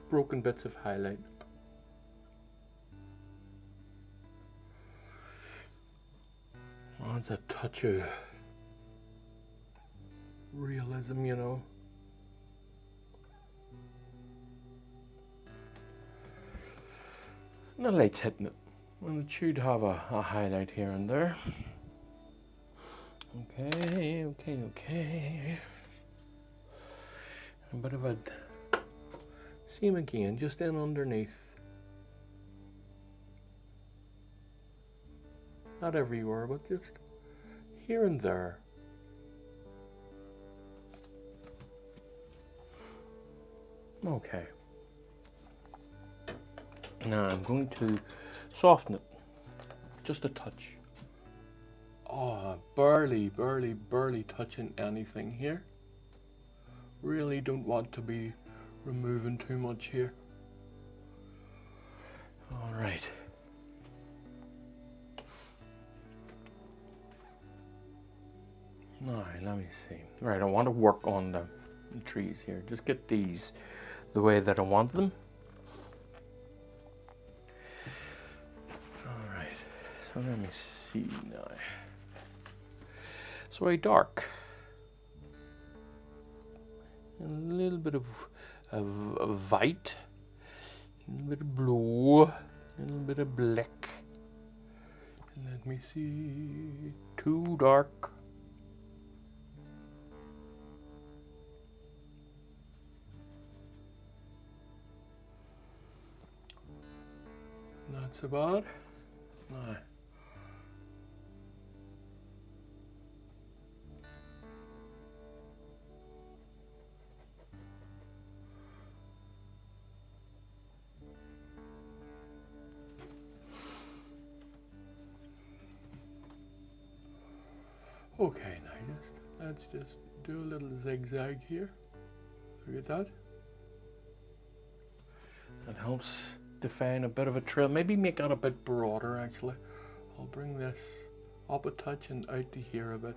Broken bits of highlight. Adds a touch of realism, you know. And the light's hitting it. And it should have a highlight here and there. Okay. A bit of a seam again, just in underneath. Not everywhere, but just here and there. Okay. Now I'm going to soften it, just a touch. Oh, barely touching anything here. Really don't want to be removing too much here. All right. Now, let me see. Right, I want to work on the trees here. Just get these the way that I want them. All right, so let me see now. So a dark. A little bit of white, a little bit of blue, a little bit of black. And let me see, too dark. Not so bad. No. Okay, now let's just do a little zigzag here. Look at that. That helps define a bit of a trail. Maybe make that a bit broader actually. I'll bring this up a touch and out to here a bit.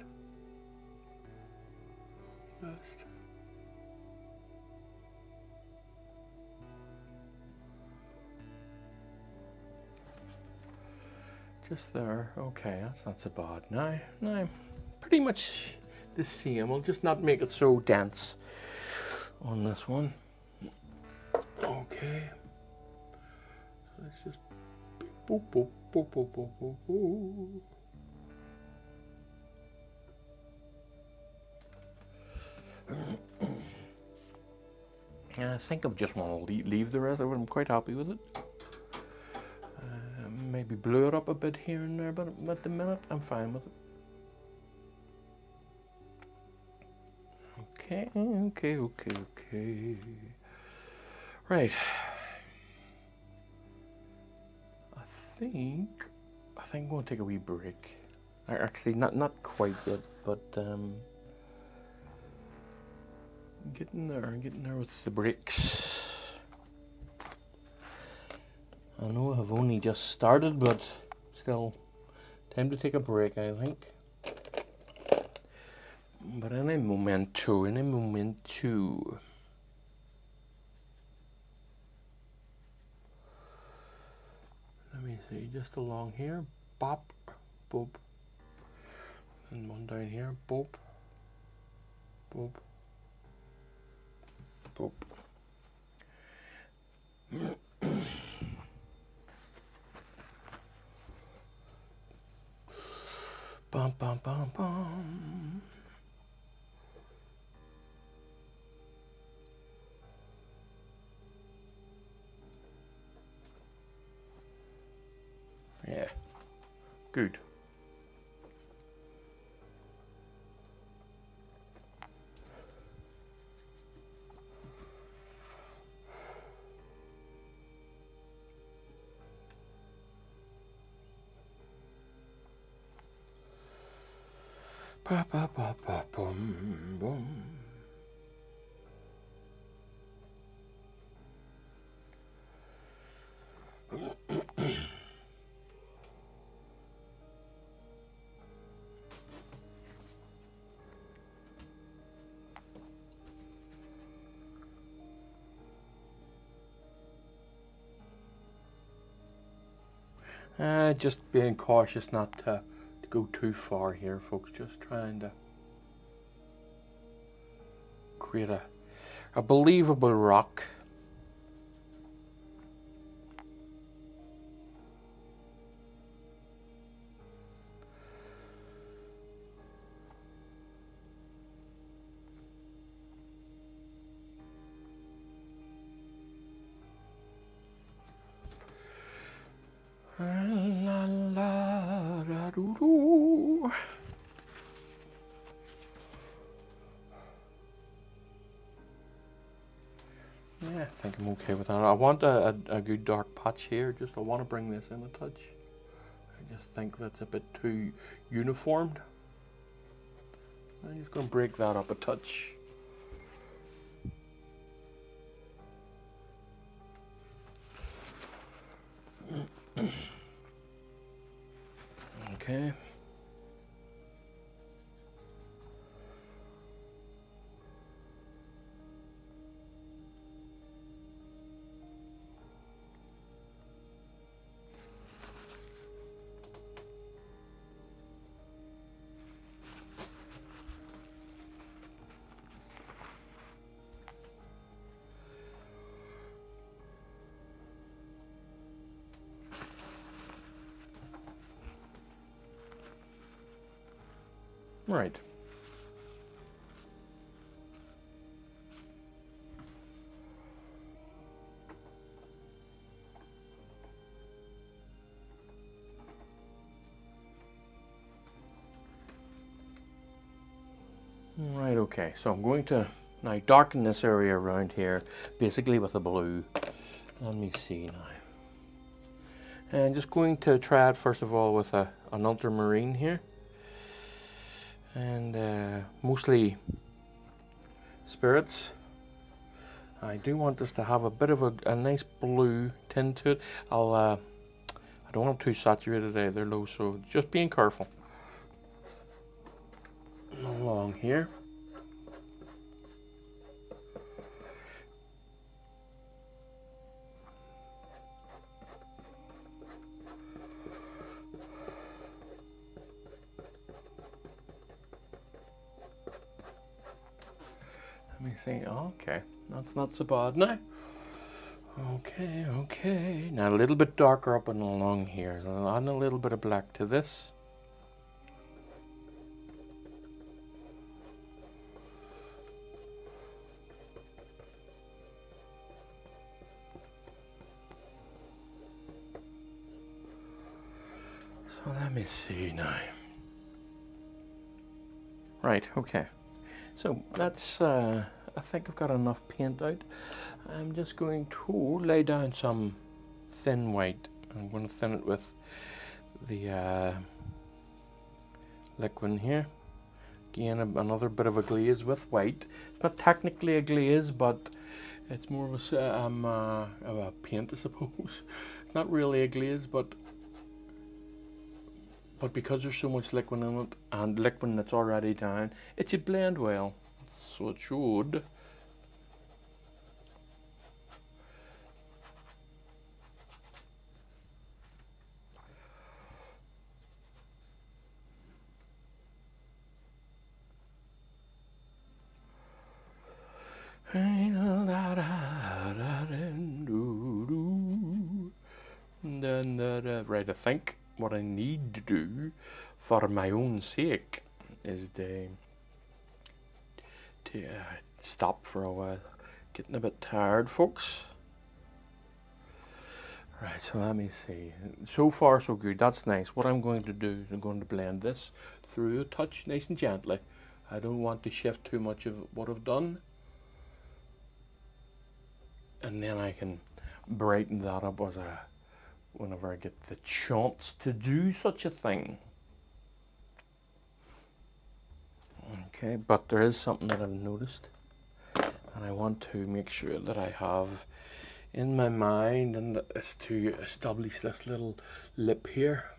Just there. Okay, that's not so bad. Now, pretty much the same. I'll just not make it so dense on this one. Okay. Let's just boop, boop, boop, boop, boop, boop, boop. I think I just want to leave the rest of it. I'm quite happy with it. Maybe blur it up a bit here and there, but at the minute I'm fine with it. Okay. Right. I think I'm going to take a wee break. Actually, not quite yet, but getting there with the breaks. I know I've only just started, but still, time to take a break, I think. But any momento, any momento. Let me see, just along here, bop, boop, and one down here, boop, boop, boop. Bum, bum, bum, bum. Yeah, good. Ba, ba, ba, ba, boom, boom. Just being cautious not to go too far here, folks. Just trying to create a believable rock. La, la, da, doo, doo. Yeah, I think I'm okay with that. I want a good dark patch here. I want to bring this in a touch. I just think that's a bit too uniformed. I'm just going to break that up a touch. Okay. Right. Right, okay, so I'm going to now darken this area around here, basically with a blue. Let me see now. And I'm just going to try it first of all with an ultramarine here. And mostly spirits. I do want this to have a bit of a nice blue tint to it. I don't want them too saturated either though, so just being careful. Along here. Let me see, okay, that's not so bad now. Okay, okay, now a little bit darker up and along here. I'll add a little bit of black to this. So let me see now. Right, okay. So that's, I think I've got enough paint out. I'm just going to lay down some thin white. I'm going to thin it with the liquid here. Again, another bit of a glaze with white. It's not technically a glaze, but it's more of a paint, I suppose. It's not really a glaze, but but because there's so much liquid in it and liquid that's already down, it should blend well. So it should. Right, I think what I need to do for my own sake is to stop for a while. Getting a bit tired, folks. Right, so let me see. So far, so good. That's nice. What I'm going to do is I'm going to blend this through a touch, nice and gently. I don't want to shift too much of what I've done. And then I can brighten that up whenever I get the chance to do such a thing. Okay, but there is something that I've noticed, and I want to make sure that I have in my mind, and is to establish this little lip here.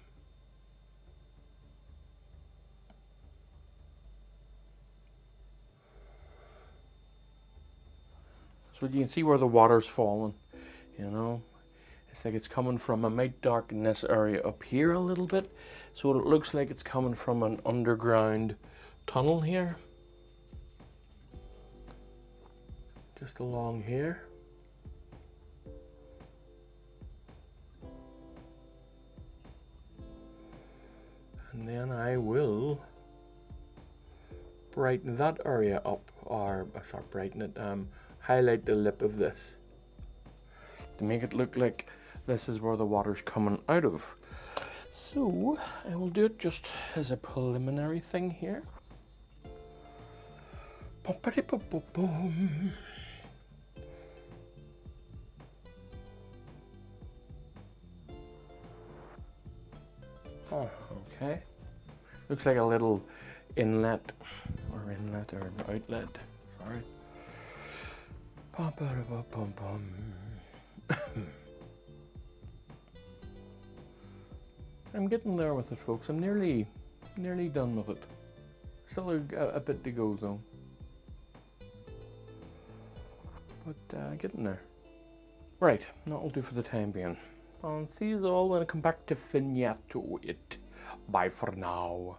So you can see where the water's falling, you know. It's like it's coming from, I might darken this area up here a little bit, so it looks like it's coming from an underground tunnel here. Just along here. And then I will brighten that area up, or sorry, brighten it, highlight the lip of this to make it look like this is where the water's coming out of. So I will do it just as a preliminary thing here. Boom. Oh, okay. Looks like a little inlet or an outlet. Sorry. I'm getting there with it, folks. I'm nearly done with it. Still a bit to go though. But getting there. Right, that'll do for the time being. I'll see you all when I come back to Finetto it. Bye for now.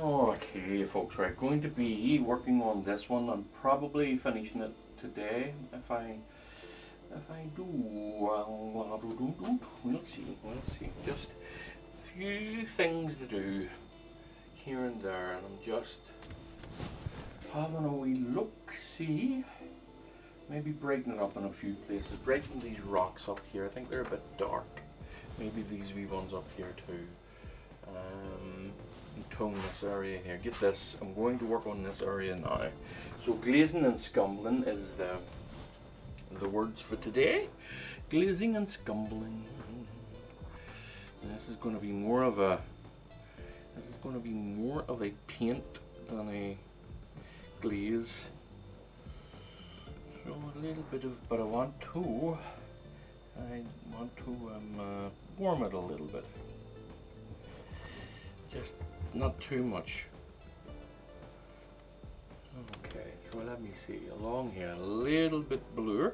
Okay, folks, right, going to be working on this one. I'm probably finishing it today. If I do, we'll see. Just a few things to do here and there, and I'm just having a wee look, see. Maybe brighten it up in a few places. Brighten these rocks up here. I think they're a bit dark. Maybe these wee ones up here too. And tone this area here. Get this. I'm going to work on this area now. So glazing and scumbling is the words for today. Glazing and scumbling. And this is going to be more of a paint than a glaze. So a little bit of, but I want to warm it a little bit. Just not too much. Okay, so let me see. Along here, a little bit bluer.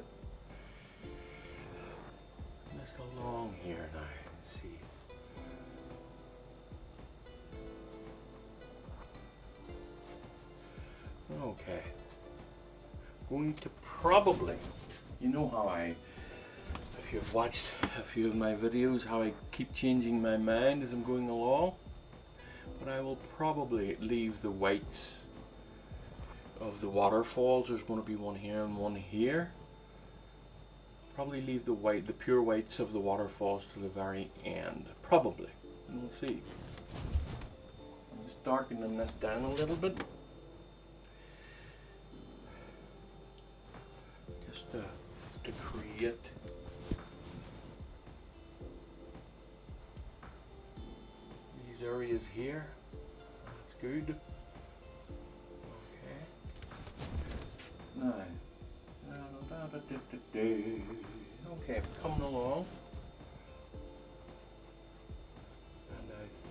Just along here now. See. Okay. Going to probably, you know how if you've watched a few of my videos, how I keep changing my mind as I'm going along. But I will probably leave the whites of the waterfalls. There's going to be one here and one here. Probably leave the pure whites of the waterfalls to the very end. Probably. And we'll see. I'm just darkening this down a little bit. Just to create these areas here. That's good. Okay. Now, okay, coming along.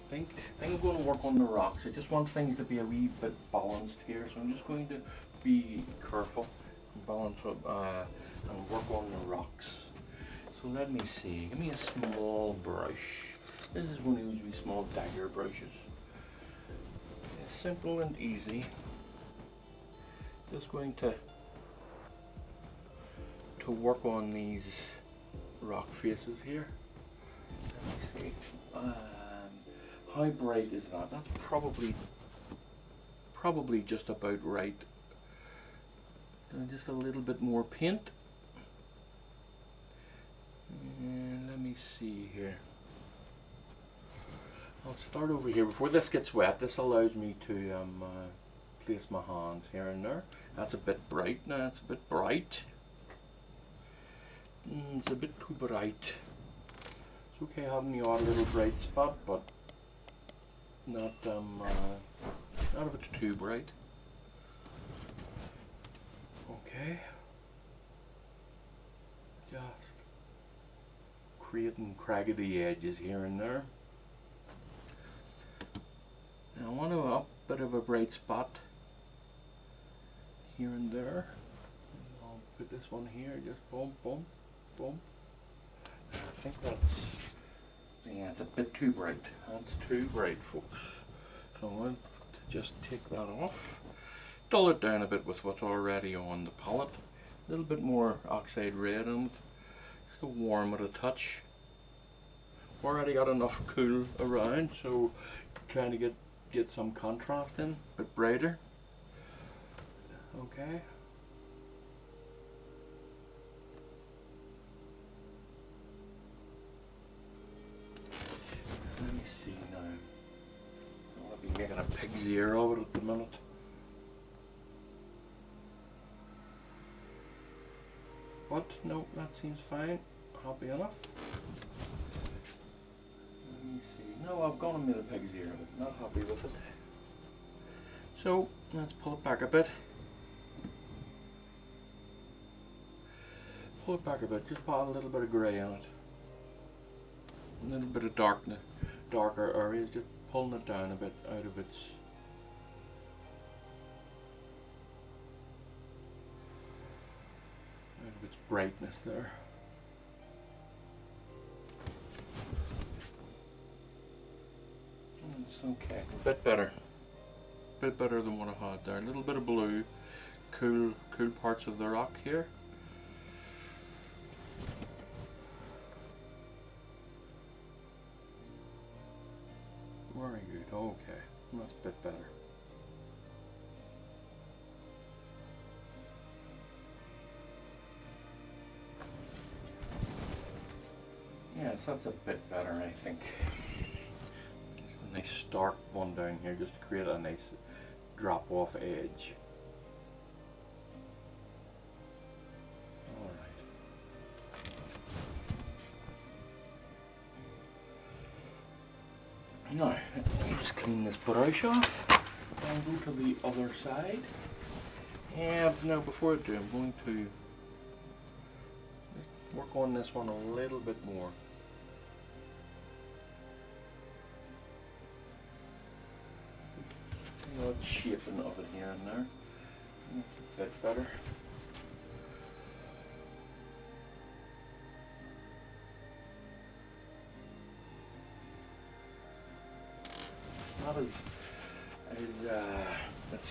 think I'm going to work on the rocks. I just want things to be a wee bit balanced here, so I'm just going to be careful and balance up and work on the rocks. So let me see. Give me a small brush. This is one of those wee small dagger brushes. It's simple and easy. Just going to work on these rock faces here. Let me see. How bright is that? That's probably just about right. And just a little bit more paint. And let me see here. I'll start over here. Before this gets wet, this allows me to place my hands here and there. That's a bit bright. Now it's a bit bright. It's a bit too bright. It's okay having the odd little bright spot, but not if it's too bright. Okay. Just creating craggedy edges here and there. Now I want a bit of a bright spot here and there. I'll put this one here, just boom, boom, boom. I think that's, yeah, it's a bit too bright. That's too bright, folks. So I'm going to just take that off. Dull it down a bit with what's already on the palette. A little bit more oxide red on it, just to warm it a touch. Already got enough cool around, so trying to get some contrast in, a bit brighter. Okay. Let me see now. I'll be making a pig's ear of it at the minute. What? No, that seems fine. Happy enough. Let me see. No, I've gone and made a pig's ear of it. Not happy with it. So, let's pull it back a bit. Pull it back a bit. Just put a little bit of grey on it. A little bit of darker areas. Just pulling it down a bit out of its brightness there. It's okay. A bit better. A bit better than what I had there. A little bit of blue. Cool parts of the rock here. Very good. Okay. That's a bit better. Yes, that's a bit better, I think. Just a nice stark one down here, just to create a nice drop-off edge. Alright. Now, let me just clean this brush off and go to the other side. And now, before I do, I'm going to work on this one a little bit more. Just, you know, shaping of it here and there. That's a bit better. It's not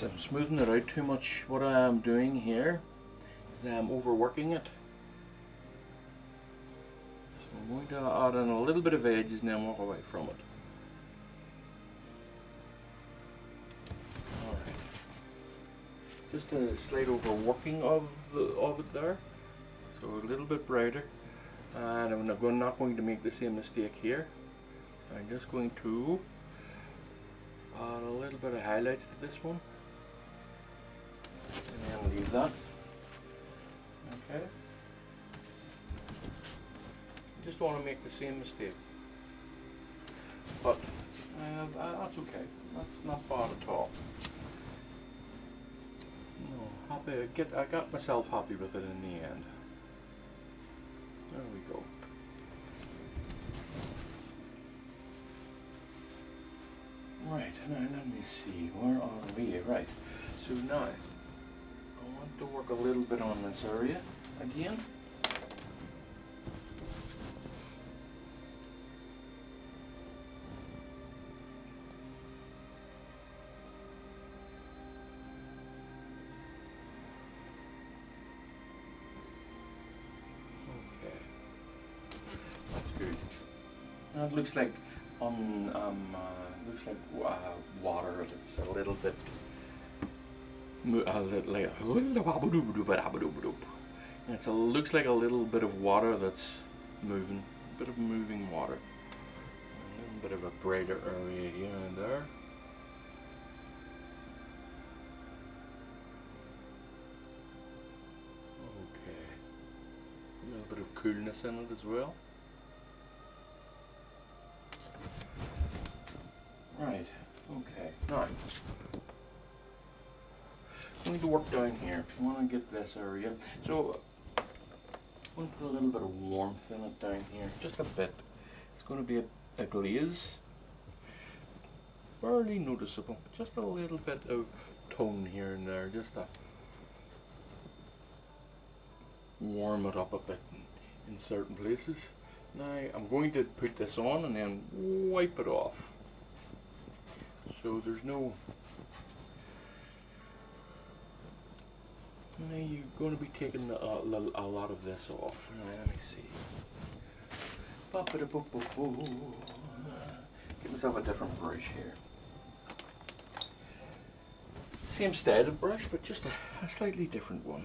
I'm smoothing it out too much. What I am doing here is I'm overworking it. I'm going to add in a little bit of edges and then walk away from it. Alright. Just a slight overworking of it there. So a little bit brighter. And I'm not going to make the same mistake here. I'm just going to add a little bit of highlights to this one. And then leave that. Okay. Just don't want to make the same mistake, but that's okay. That's not bad at all. No, happy. I got myself happy with it in the end. There we go. Right, now let me see, where are we? Right, so now I want to work a little bit on this area again. Okay, that's good. Now it looks like water that's a little bit looks like a little bit of water that's moving, a bit of moving water. A little bit of a brighter area here and there. Okay, a little bit of coolness in it as well. Right, okay, now I need to work down here. I want to get this area. So I want to put a little bit of warmth in it down here, just a bit. It's going to be a glaze, barely noticeable, just a little bit of tone here and there, just to warm it up a bit in certain places. Now I'm going to put this on and then wipe it off. So there's no... Now you're going to be taking a lot of this off. Now let me see. Give myself a different brush here. Same style of brush, but just a slightly different one.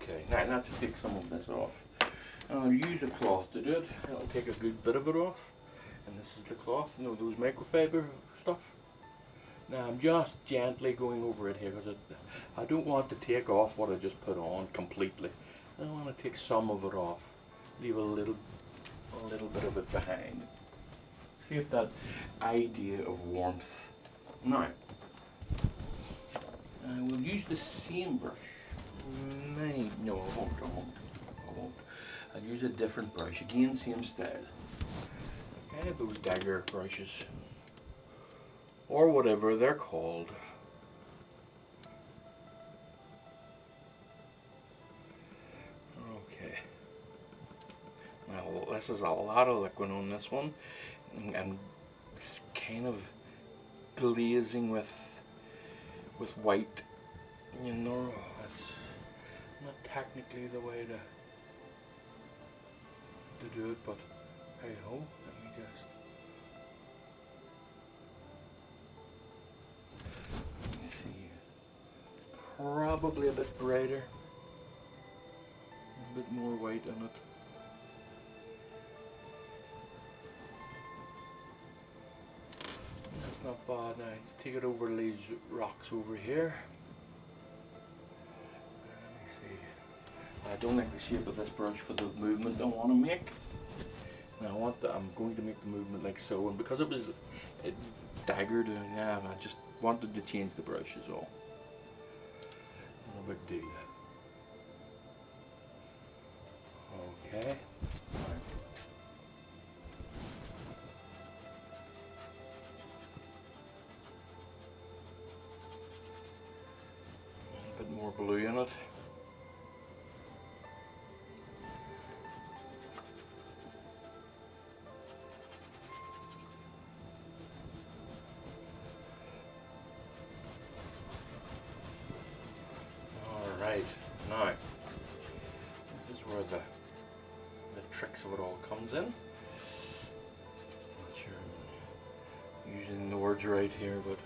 Okay, now let's take some of this off. I'll use a cloth to do it. I'll take a good bit of it off. And this is the cloth, you know, those microfiber stuff. Now I'm just gently going over it here because I don't want to take off what I just put on completely. I want to take some of it off. Leave a little bit of it behind. See if that idea of warmth. Now, I will use the same brush. No, I won't. I'll use a different brush, again same style. Kind of those dagger brushes, or whatever they're called. Okay. Now this is a lot of liquid on this one, and it's kind of glazing with white. You know, it's not technically the way to do it, but hey ho, let me see, probably a bit brighter, a bit more white in it. That's not bad. Now take it over these rocks over here. I don't like the shape of this brush for the movement I want to make. Now I'm going to make the movement like so, and because it was daggered, I just wanted to change the brush is all. No big deal. Okay. Right. A bit more blue in it. Now, this is where the tricks of it all comes in. Not sure I'm using the words right here, but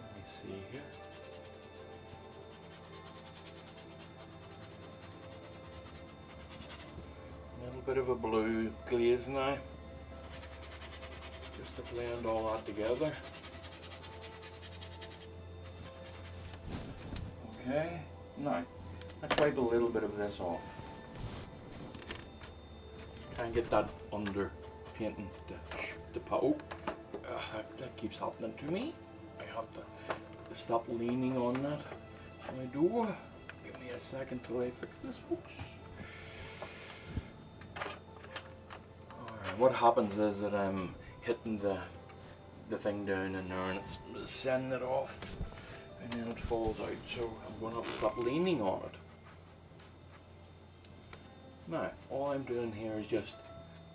let me see here. A little bit of a blue glaze now, just to blend all that together. Okay, now let's wipe a little bit of this off. Try and get that under painting to pop. Oh, that keeps happening to me. I have to stop leaning on that. I do. Give me a second till I fix this, folks. Alright, what happens is that I'm hitting the thing down in there and it's sending it off and then it falls out, so I'm going to have to stop leaning on it. Now, all I'm doing here is just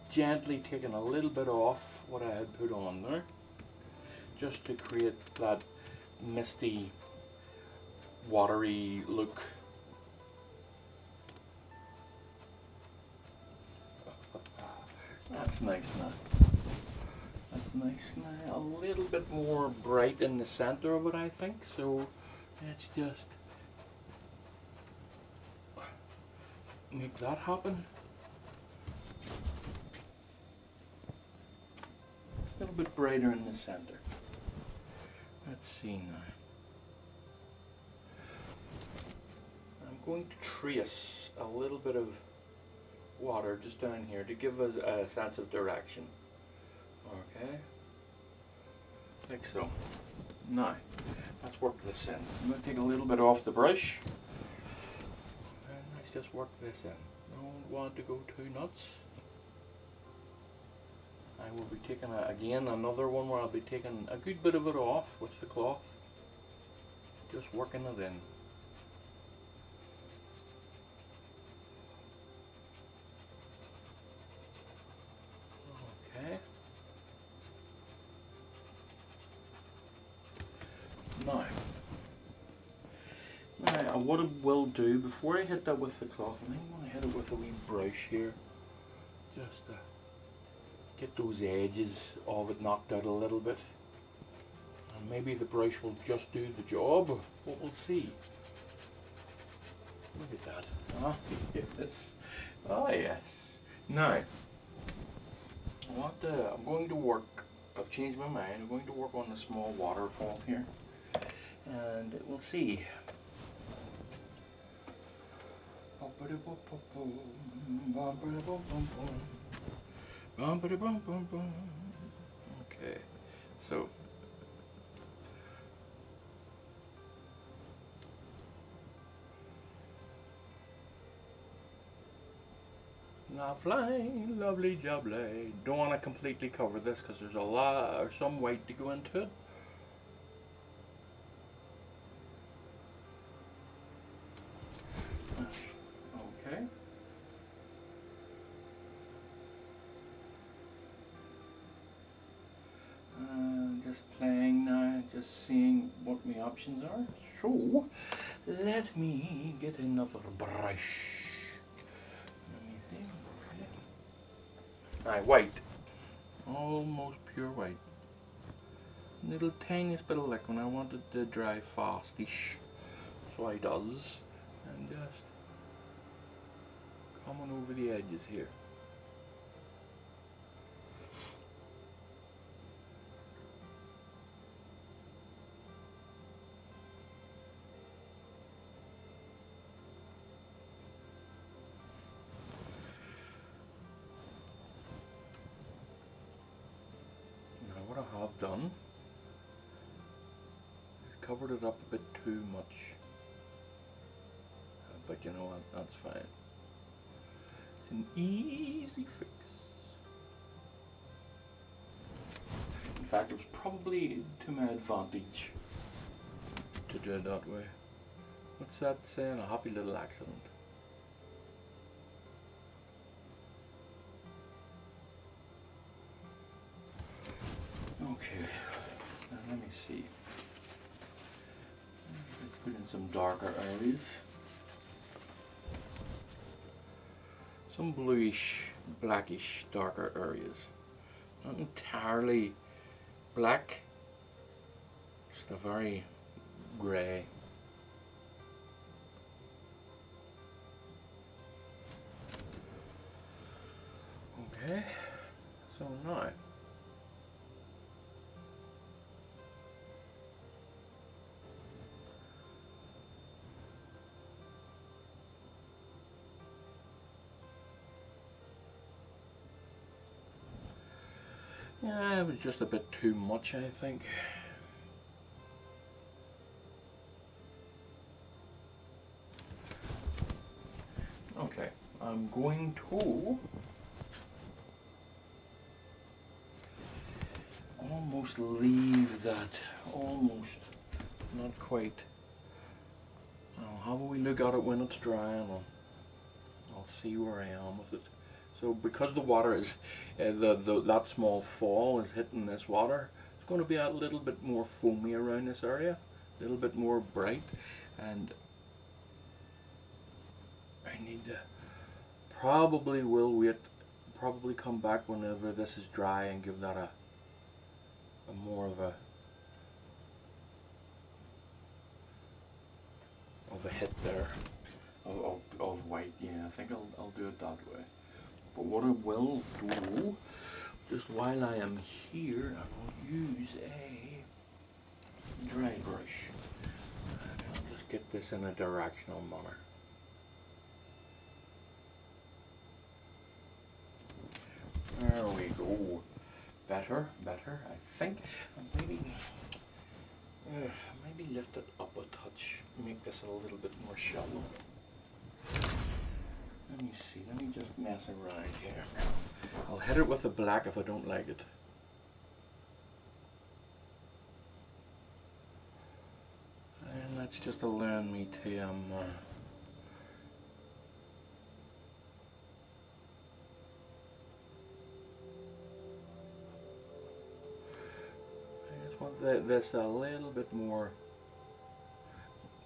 gently taking a little bit off what I had put on there, just to create that misty, watery look. That's nice now. That's nice now. A little bit more bright in the center of it, I think, so let's just make that happen. A little bit brighter in the center. Let's see now. I'm going to trace a little bit of water just down here to give us a sense of direction. Okay, like so. Now, let's work this in. I'm going to take a little bit off the brush and let's just work this in. Don't want to go too nuts. I will be taking again another one where I'll be taking a good bit of it off with the cloth, just working it in. Okay. Now what I will do before I hit that with the cloth, I think I'm going to hit it with a wee brush here, just to get those edges of it knocked out a little bit, and maybe the brush will just do the job, but we'll see. Look at that. Ah, yes. Oh yes. Now, I'm going to work, I've changed my mind, I'm going to work on a small waterfall here, and we'll see. Okay, so lovely jubbly. Don't want to completely cover this because there's a lot or some weight to go into it. Okay. Just playing now, just seeing what my options are. So, let me get another brush. Right, white. Almost pure white. Little tiniest bit of liquid. I want it to dry fastish. So I does. And just coming over the edges here. What I have done is covered it up a bit too much, but you know what, that's fine. It's an easy fix. In fact, it was probably to my advantage to do it that way. What's that saying? A happy little accident. Okay, now let me see. Let's put in some darker areas. Some bluish, blackish, darker areas. Not entirely black, just a very grey. Okay, so now yeah, it was just a bit too much, I think. I'm going to almost leave that, almost, not quite. I'll have a wee look at it when it's dry, and I'll see where I am with it. So because the water is, that small fall is hitting this water, it's going to be a little bit more foamy around this area, a little bit more bright, and I need to, probably will wait, probably come back whenever this is dry and give that a more of a hit there of white. Yeah, I think I'll do it that way. But what I will do, just while I am here, I will use a dry brush. And I'll just get this in a directional manner. There we go. Better, I think. Maybe lift it up a touch, make this a little bit more shallow. Let me see, let me just mess around here. I'll hit it with the black if I don't like it. And that's just allowing me to I just want this a little bit more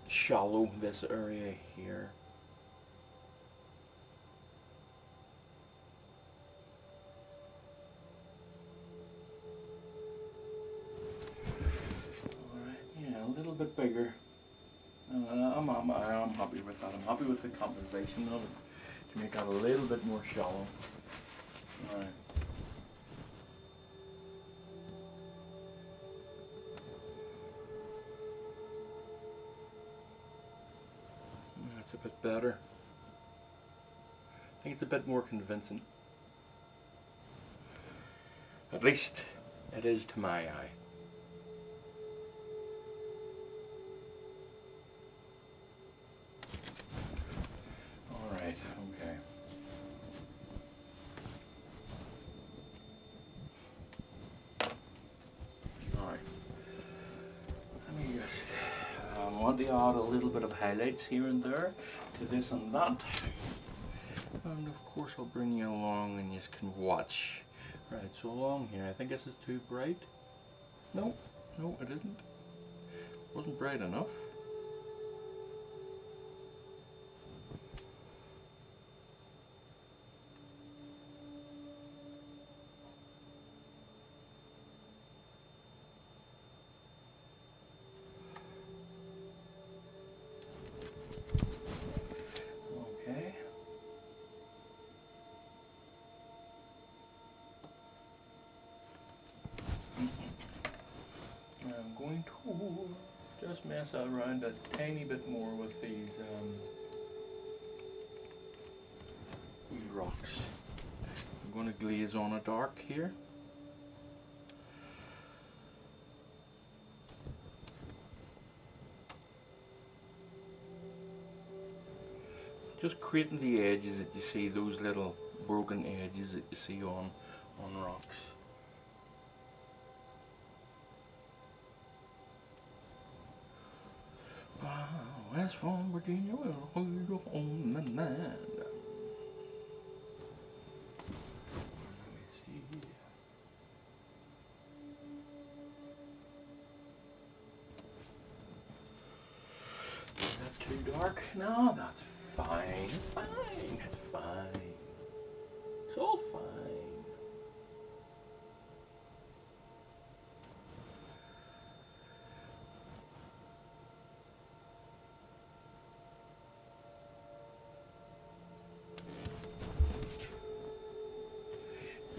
shallow, this area here. A little bit bigger. I'm happy with that. I'm happy with the composition of it to make it a little bit more shallow. Alright. That's a bit better. I think it's a bit more convincing. At least it is to my eye. Okay. Alright. Let me just want to add a little bit of highlights here and there to this and that. And of course I'll bring you along and you can watch. Right, so along here, I think this is too bright. No, it isn't. Wasn't bright enough. I'm going to just mess around a tiny bit more with these rocks. I'm going to glaze on a dark here. Just creating the edges that you see, those little broken edges that you see on rocks. West from Virginia will hold you on my mind. Let me see. Is that too dark? No, that's fine. It's fine. It's fine. It's all fine.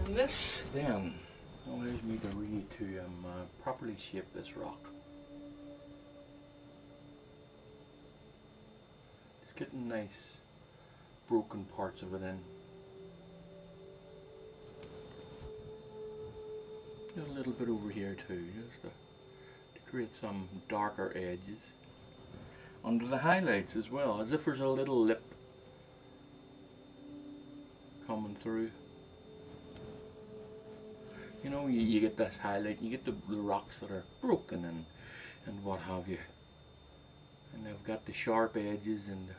And this then allows me to properly shape this rock. It's getting nice broken parts of it in. Just a little bit over here too, just to create some darker edges. Under the highlights as well, as if there's a little lip coming through. You know, you get this highlight, you get the rocks that are broken and what have you. And they've got the sharp edges and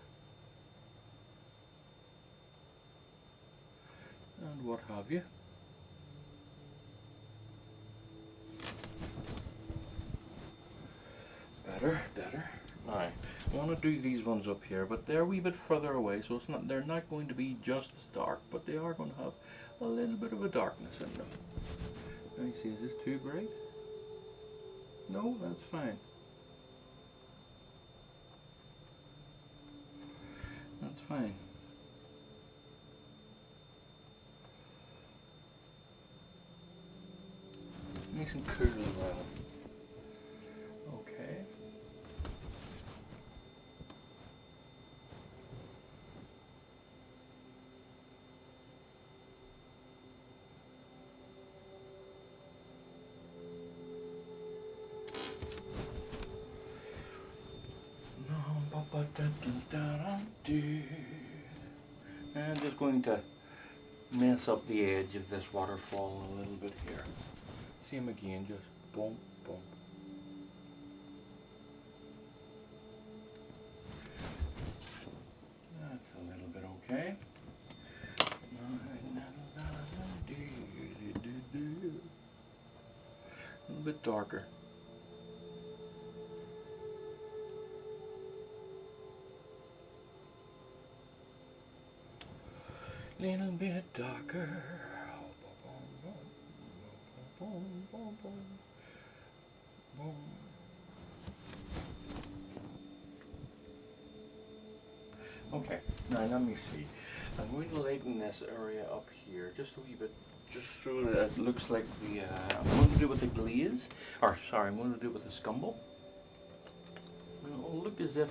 what have you. Better. Now, I want to do these ones up here, but they're a wee bit further away, so they're not going to be just as dark, but they are going to have a little bit of a darkness in them. Let me see, is this too bright? No, that's fine. That's fine. Nice and cool as well. Okay. I'm just going to mess up the edge of this waterfall a little bit here. Same again, just boom, boom. That's a little bit okay. A little bit darker. Little bit darker. Okay, now let me see. I'm going to lighten this area up here just a wee bit, just so that it looks like the. I'm going to do it with a glaze, or sorry, I'm going to do it with a scumble. It'll look as if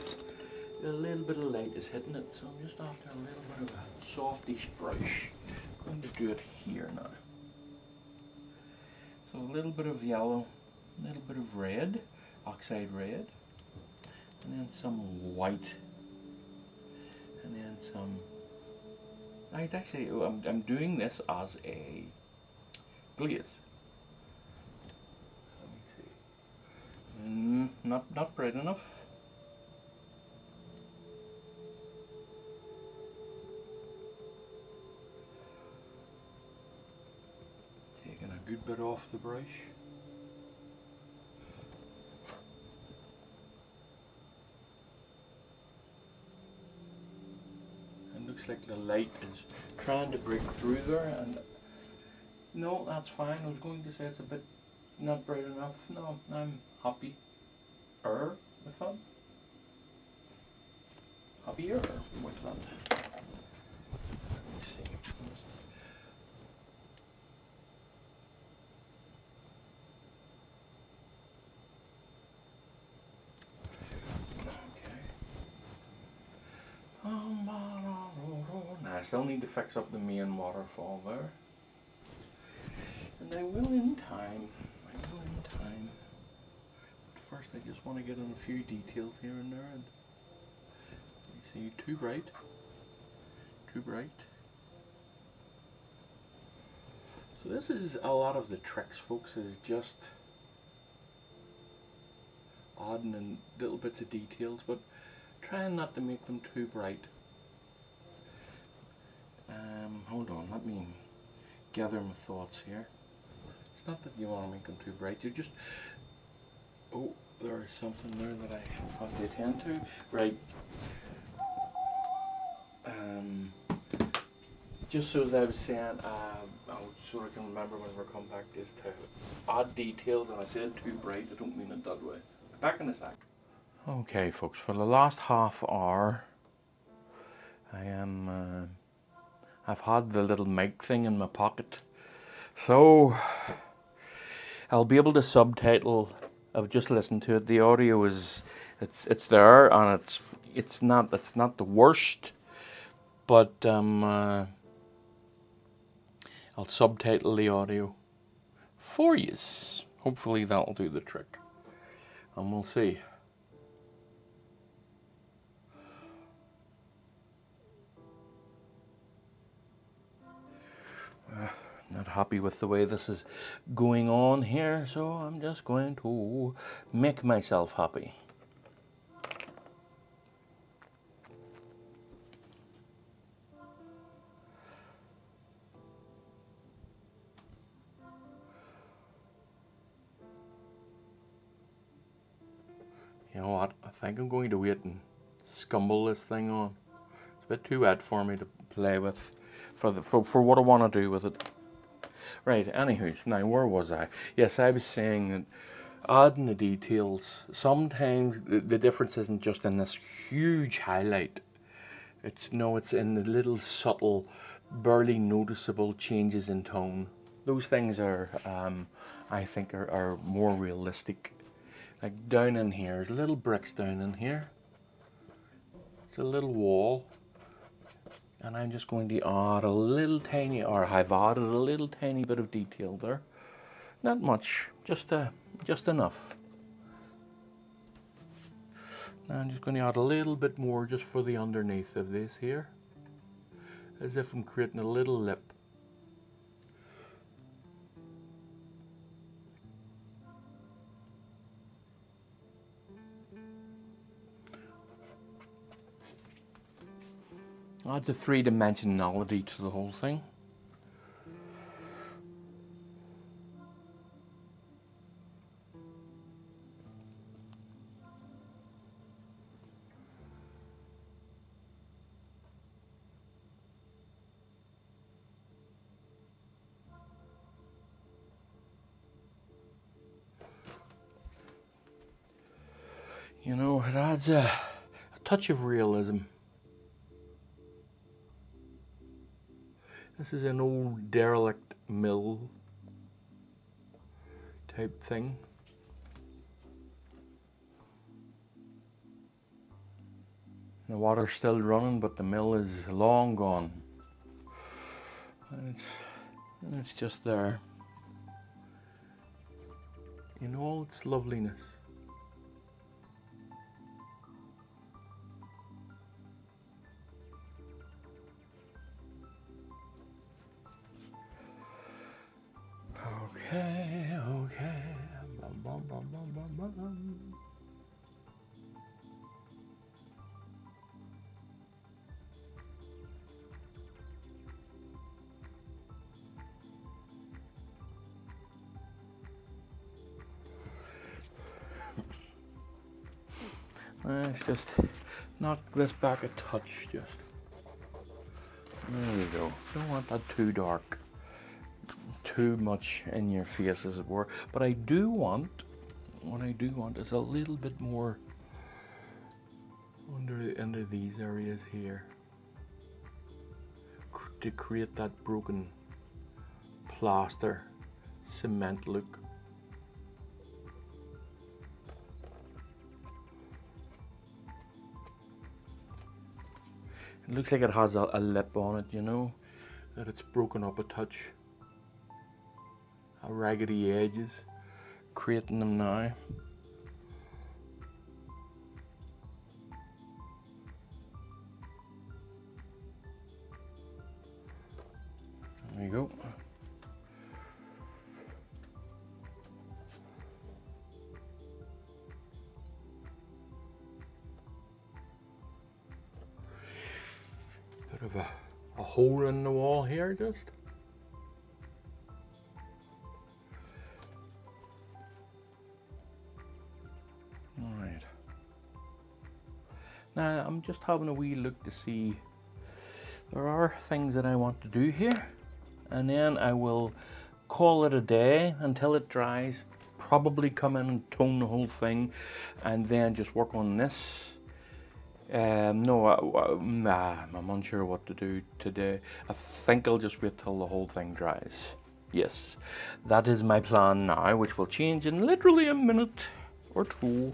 a little bit of light is hitting it, so I'm just after a little bit of a softish brush. I'm going to do it here now. So a little bit of yellow, a little bit of red, oxide red, and then some white, and then some. Actually, I'm doing this as a glaze. Let me see. Not bright enough. Taking a good bit off the brush. It looks like the light is trying to break through there, and no, that's fine. I was going to say it's a bit not bright enough. No, I'm happy with that. Happier with that. Let me see. Now I still need to fix up the main waterfall there. And I will in time. But first I just want to get in a few details here and there. And you see, too bright. So this is a lot of the tricks, folks, is just adding in little bits of details, but trying not to make them too bright. Hold on, let me gather my thoughts here. It's not that you want to make them too bright, you just... Oh, there is something there that I have to attend to. Right. Just so as I was saying, so I can remember when we come back, is to add details, and I said too bright, I don't mean it that way. Back in a sec. Okay folks, for the last half hour, I've had the little mic thing in my pocket, so I'll be able to subtitle. I've just listened to it. The audio is, it's there, and it's not the worst, but I'll subtitle the audio for you. Hopefully that'll do the trick, and we'll see. happy with the way this is going on here, so I'm just going to make myself happy. You know what? I think I'm going to wait and scumble this thing on. It's a bit too wet for me to play with, for what I want to do with it. Right, anywho, now where was I? Yes, I was saying that adding the details, sometimes the difference isn't just in this huge highlight. It's in the little subtle, barely noticeable changes in tone. Those things are, I think, are more realistic. Like down in here, there's little bricks down in here. It's a little wall. And I'm just going to add a little tiny, or I've added a little tiny bit of detail there. Not much, just enough. Now I'm just going to add a little bit more just for the underneath of this here. As if I'm creating a little lip. Adds a three-dimensionality to the whole thing. You know, it adds a touch of realism. This is an old derelict mill type thing. The water's still running, but the mill is long gone. And it's just there in all its loveliness. Okay. Bum, bum, bum, bum, bum, bum. Let's just knock this back a touch, just. There we go. Don't want that too dark. Too much in your face, as it were. But what I do want is a little bit more under these areas here to create that broken plaster cement look. It looks like it has a lip on it, you know, that it's broken up a touch. Raggedy edges, creating them now. There you go. Bit of a hole in the wall here, just. Alright. Now I'm just having a wee look to see there are things that I want to do here, and then I will call it a day until it dries. Probably come in and tone the whole thing, and then just work on this. No, I'm unsure what to do today. I think I'll just wait till the whole thing dries. Yes, that is my plan now, which will change in literally a minute or two.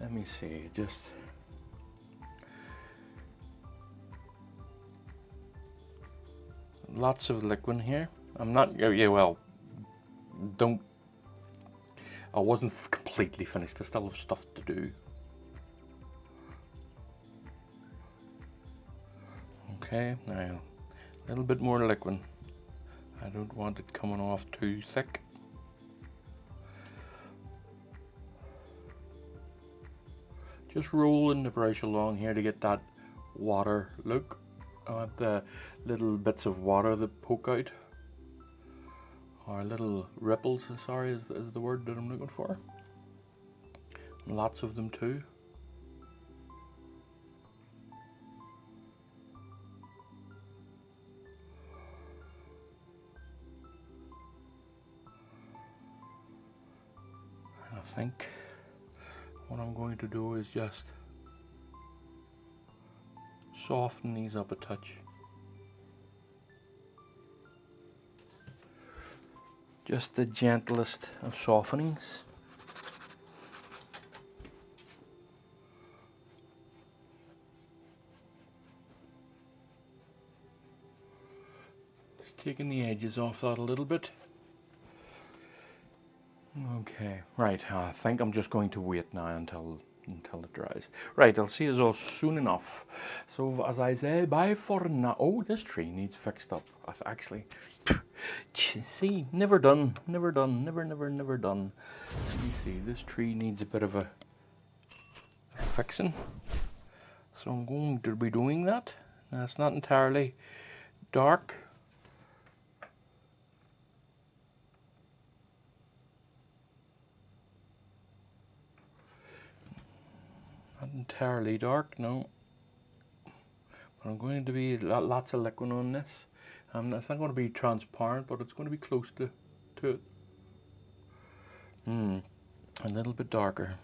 Let me see, just. Lots of liquid here. I'm not, yeah, well, don't. I wasn't completely finished. I still have stuff to do. Okay, now a little bit more liquid. I don't want it coming off too thick. Just rolling the brush along here to get that water look. I want the little bits of water that poke out, or little ripples, sorry, is the word that I'm looking for. Lots of them too. And I think what I'm going to do is just soften these up a touch. Just the gentlest of softenings. Just taking the edges off that a little bit. Okay, right, I think I'm just going to wait now until it dries. Right, I'll see you all soon enough. So as I say, bye for now. Oh, this tree needs fixed up. Actually, see, never done, never done, never done. Let me see, this tree needs a bit of a fixing. So I'm going to be doing that. Now it's not entirely dark. Not entirely dark, no. But I'm going to be lots of liquid on this. It's not going to be transparent, but it's going to be close to it. A little bit darker.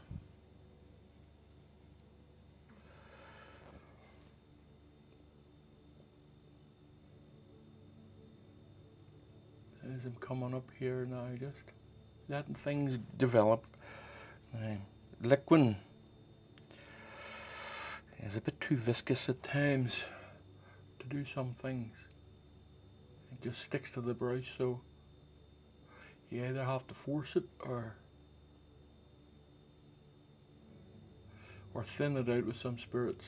As I'm coming up here now, just letting things develop. Liquid is a bit too viscous at times to do some things. It just sticks to the brush, so you either have to force it or thin it out with some spirits.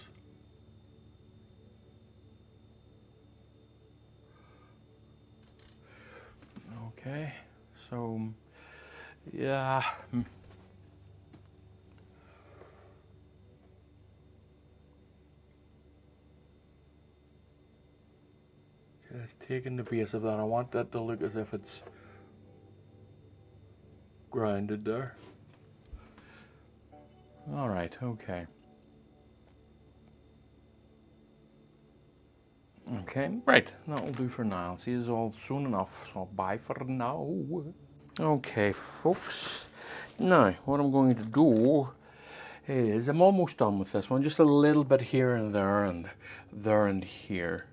Okay, so yeah. Just taking the base of that. I want that to look as if it's grounded there. All right, okay. Okay, right, that'll do for now. I'll see you all soon enough, so bye for now. Okay, folks, now what I'm going to do is I'm almost done with this one, just a little bit here and there and there and here.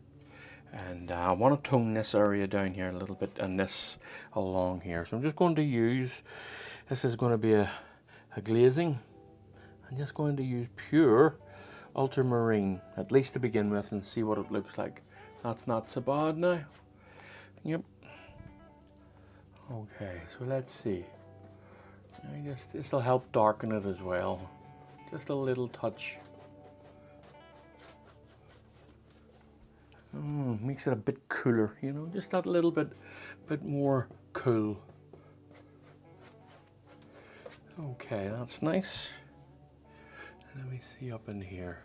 And I want to tone this area down here a little bit and this along here. So I'm just going to use, this is going to be a glazing. I'm just going to use pure ultramarine, at least to begin with, and see what it looks like. That's not so bad now. Yep. Okay, so let's see. This will help darken it as well. Just a little touch. Makes it a bit cooler, you know, just that little bit more cool. Okay, that's nice. Let me see up in here.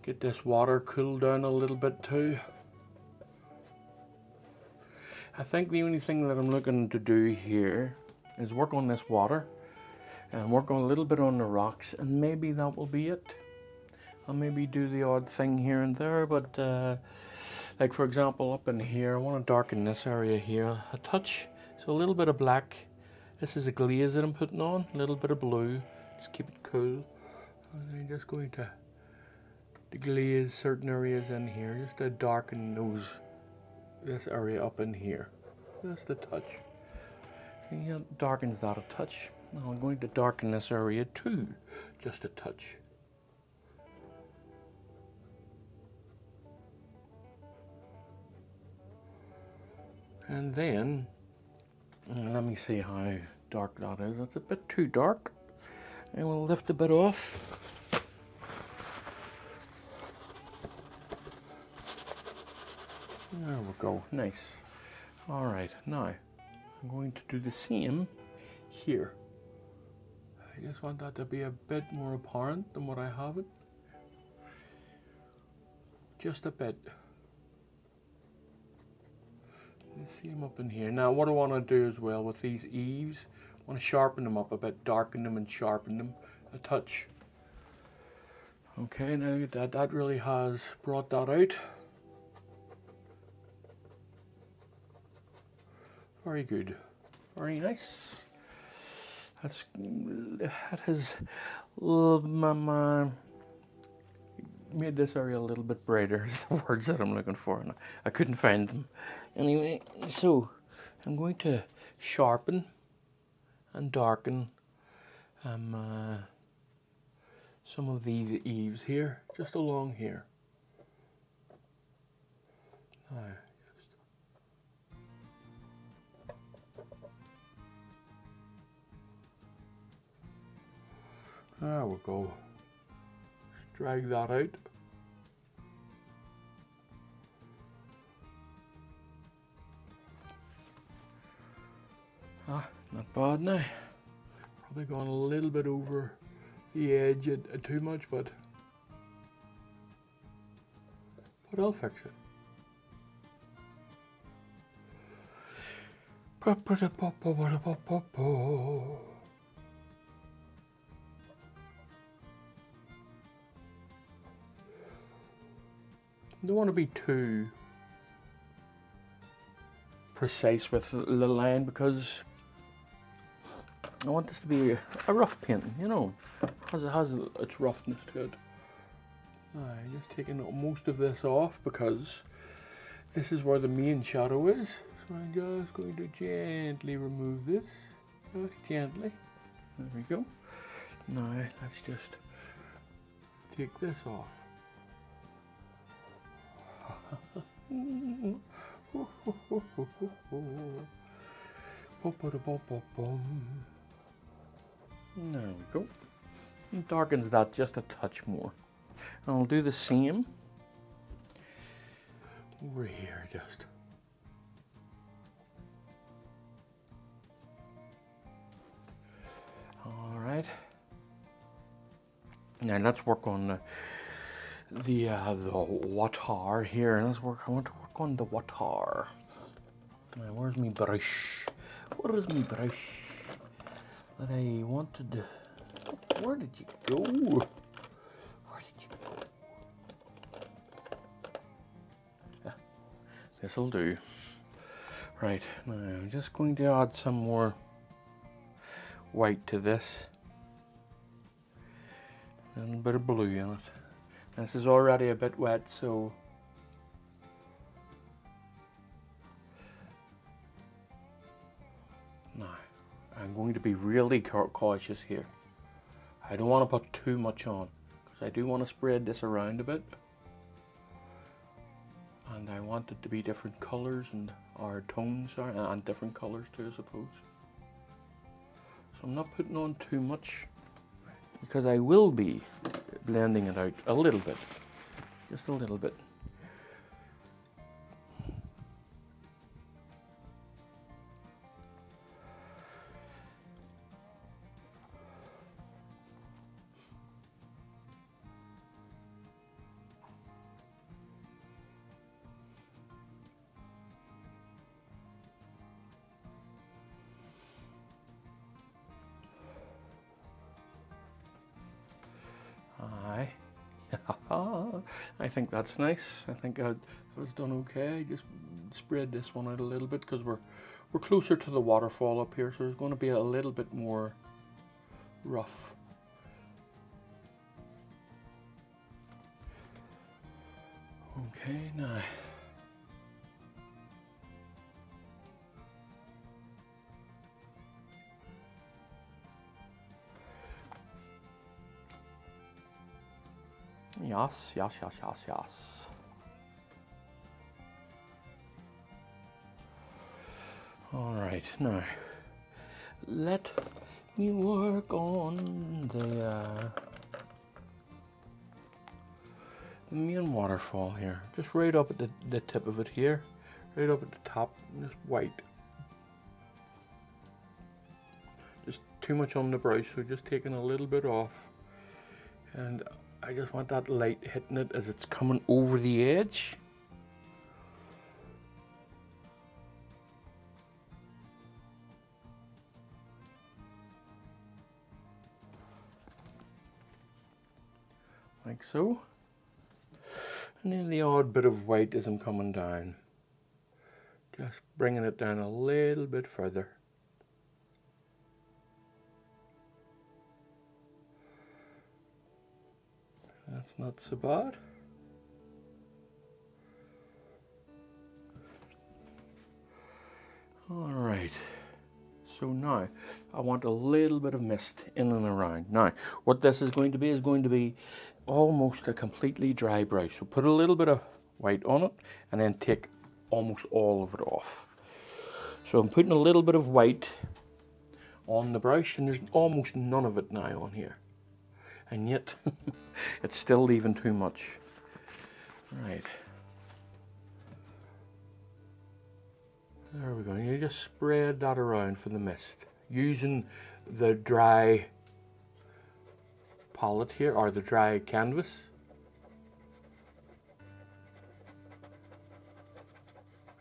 Get this water cooled down a little bit too. I think the only thing that I'm looking to do here is work on this water and work on a little bit on the rocks, and maybe that will be it. I'll maybe do the odd thing here and there, but like for example up in here, I want to darken this area here a touch. So a little bit of black. This is a glaze that I'm putting on, a little bit of blue, just keep it cool. And I'm just going to glaze certain areas in here, just to darken this area up in here, just a touch. See, it darkens that a touch. Now I'm going to darken this area too, just a touch. And then, let me see how dark that is. That's a bit too dark. And we'll lift a bit off. There we go, nice. All right, now I'm going to do the same here. I just want that to be a bit more apparent than what I have it. Just a bit. The same up in here. Now what I want to do as well with these eaves, I want to sharpen them up a bit, darken them and sharpen them a touch. Okay, now that really has brought that out. Very good, very nice. That has made this area a little bit brighter, is the words that I'm looking for, and I couldn't find them. Anyway, so I'm going to sharpen and darken some of these eaves here, just along here. There we go. Just drag that out. Not bad now. Probably gone a little bit over the edge too much, but I'll fix it. Don't want to be too precise with the line because I want this to be a rough painting, you know, because it has its roughness to it. I'm just taking most of this off because this is where the main shadow is. So I'm just going to gently remove this, just gently. There we go. Now let's just take this off. There we go. It darkens that just a touch more. And I'll do the same over here just. All right. Now let's work on the water here. I want to work on the water. Now where's my brush? Where is my brush? That I wanted. Where did you go? Where did you go? This'll do. Right, now I'm just going to add some more white to this. And a bit of blue in it. This is already a bit wet, so now I'm going to be really cautious here. I don't want to put too much on because I do want to spread this around a bit, and I want it to be different colors and our tones and different colors too, I suppose. So I'm not putting on too much because I will be blending it out a little bit, just a little bit. I think that's nice. I think that was done okay. Just spread this one out a little bit because we're closer to the waterfall up here, so there's going to be a little bit more rough. Okay, now. Yes, yes, yes, yes, yes. All right, now let me work on the main waterfall here. Just right up at the tip of it here. Right up at the top, just white. Just too much on the brush, so just taking a little bit off. And I just want that light hitting it as it's coming over the edge. Like so. And then the odd bit of white as I'm coming down. Just bringing it down a little bit further. That's not so bad. Alright, so now I want a little bit of mist in and around. Now, what this is going to be almost a completely dry brush. So put a little bit of white on it and then take almost all of it off. So I'm putting a little bit of white on the brush and there's almost none of it now on here. And yet, it's still leaving too much. Right. There we go. You just spread that around for the mist. Using the dry palette here, or the dry canvas.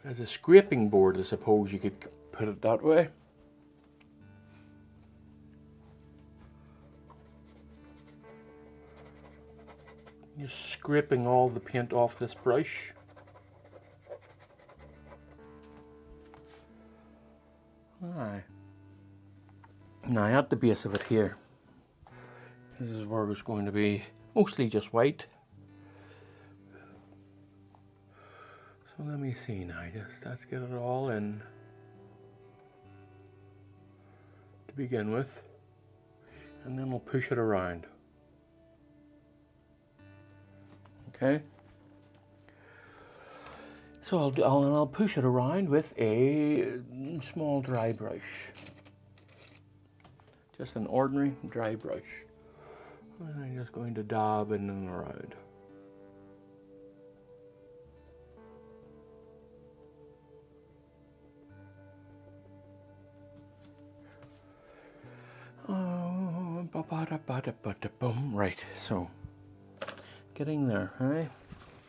As a scraping board, I suppose you could put it that way. Just scraping all the paint off this brush. Alright. Now at the base of it here, this is where it's going to be mostly just white. So let me see now, let's get it all in to begin with, and then we'll push it around. Okay, so I'll push it around with a small dry brush, just an ordinary dry brush, and I'm just going to dab in and around. Right, so getting there, right?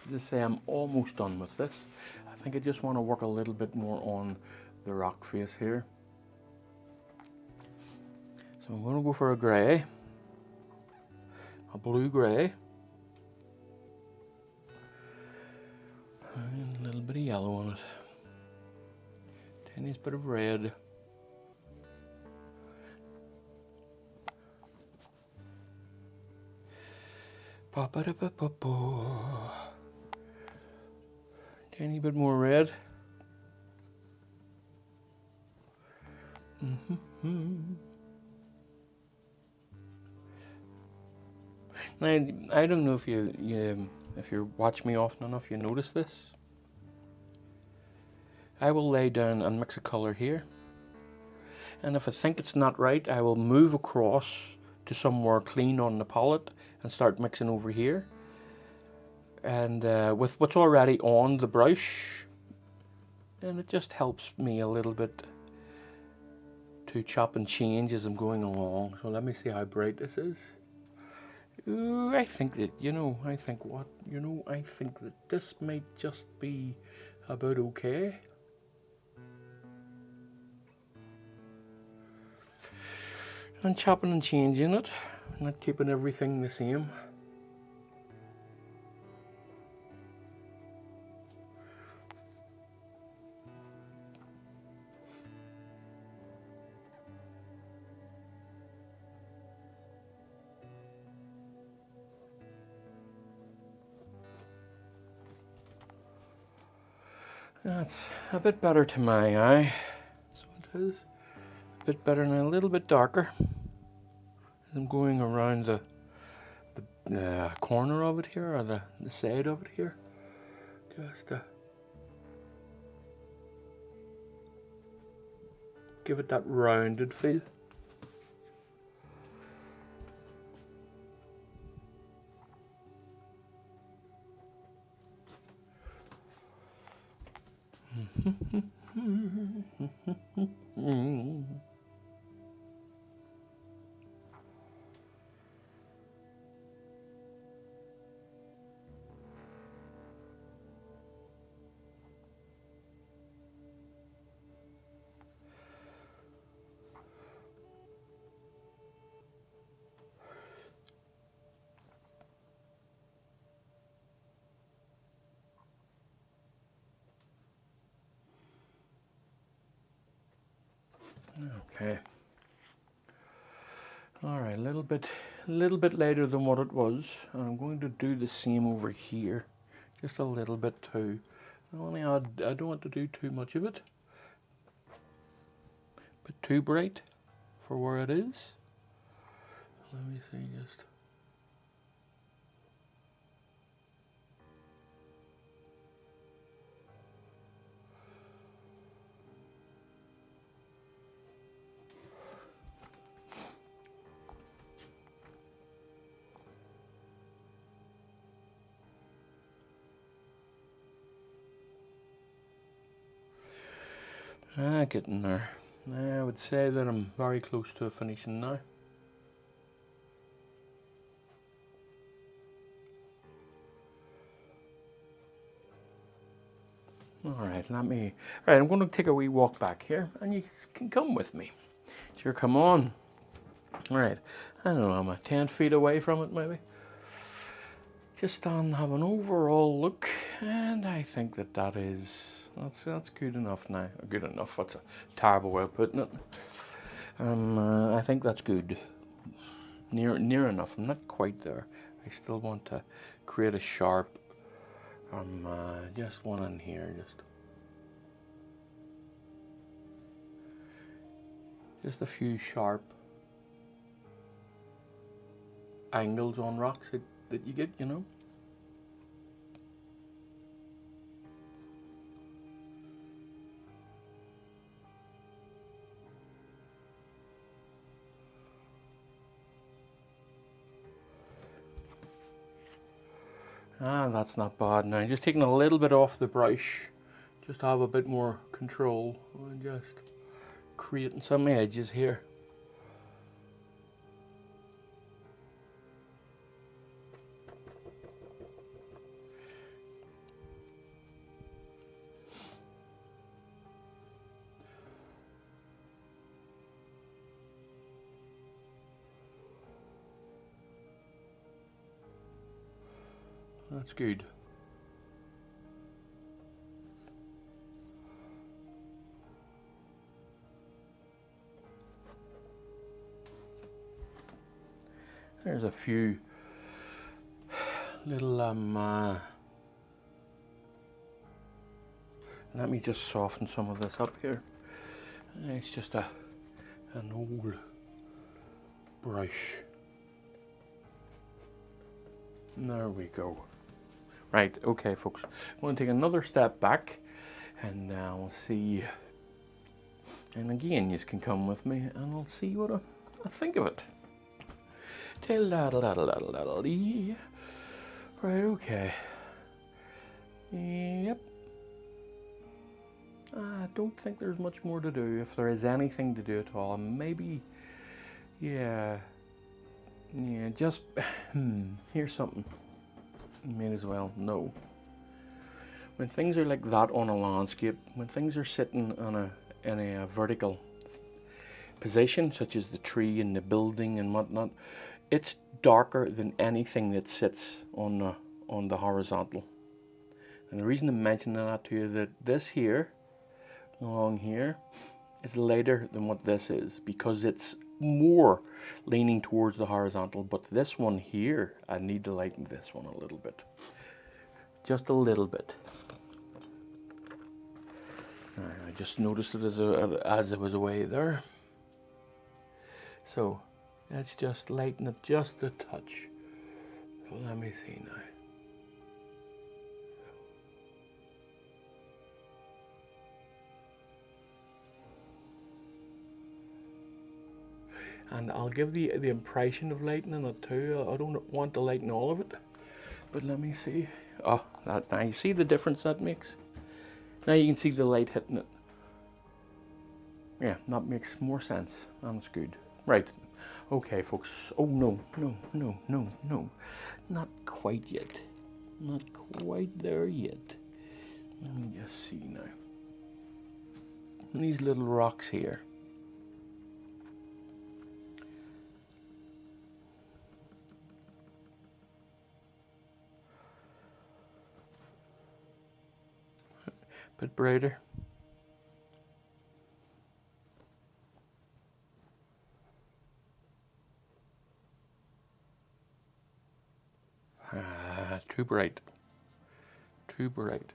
As I say, I'm almost done with this. I think I just want to work a little bit more on the rock face here. So I'm going to go for a grey, a blue grey, and a little bit of yellow on it. Tiniest bit of red. Tiny bit more red. Now, I don't know if if you watch me often enough, you notice this. I will lay down and mix a color here, and if I think it's not right, I will move across to somewhere clean on the palette and start mixing over here. And with what's already on the brush, and it just helps me a little bit to chop and change as I'm going along. So let me see how bright this is. Ooh, I think that, I think that this might just be about okay. And chopping and changing it, not keeping everything the same. That's a bit better to my eye. So it is a bit better and a little bit darker. As I'm going around the corner of it here, or the side of it here. Just give it that rounded feel. Okay. All right, a little bit later than what it was. I'm going to do the same over here, just a little bit too. Only I don't want to do too much of it, but too bright for where it is. Let me see just. Getting there. I would say that I'm very close to finishing now. Alright, I'm going to take a wee walk back here, and you can come with me. Sure, come on. Alright, I don't know, I'm 10 feet away from it maybe. Just have an overall look, and I think that's good enough now. Good enough, that's a terrible way of putting it. I think that's good. Near enough, I'm not quite there. I still want to create a sharp, just one in here, just a few sharp angles on rocks that you get, you know. That's not bad now. Just taking a little bit off the brush, just to have a bit more control, and just creating some edges here. That's good. There's a few little let me just soften some of this up here. It's just an old brush. There we go. Right, okay folks, I'm going to take another step back, and we'll see, and again you can come with me and we'll see what I think of it. Right, okay. Yep. I don't think there's much more to do, if there is anything to do at all. Maybe, yeah, just, here's something. May as well know. When things are like that on a landscape, when things are sitting in a vertical position, such as the tree and the building and whatnot, it's darker than anything that sits on the horizontal. And the reason I'm mentioning that to you is that this here, along here, is lighter than what this is, because it's more leaning towards the horizontal. But this one here, I need to lighten this one a little bit, just a little bit. I just noticed it as it was away there, so let's just lighten it just a touch. So let me see now. And I'll give the impression of lightening it too. I don't want to lighten all of it, but let me see. Oh, now you see the difference that makes? Now you can see the light hitting it. Yeah, that makes more sense. That's good. Right. Okay, folks. Oh, no. Not quite yet. Not quite there yet. Let me just see now. These little rocks here. Bit brighter. too bright. Too bright.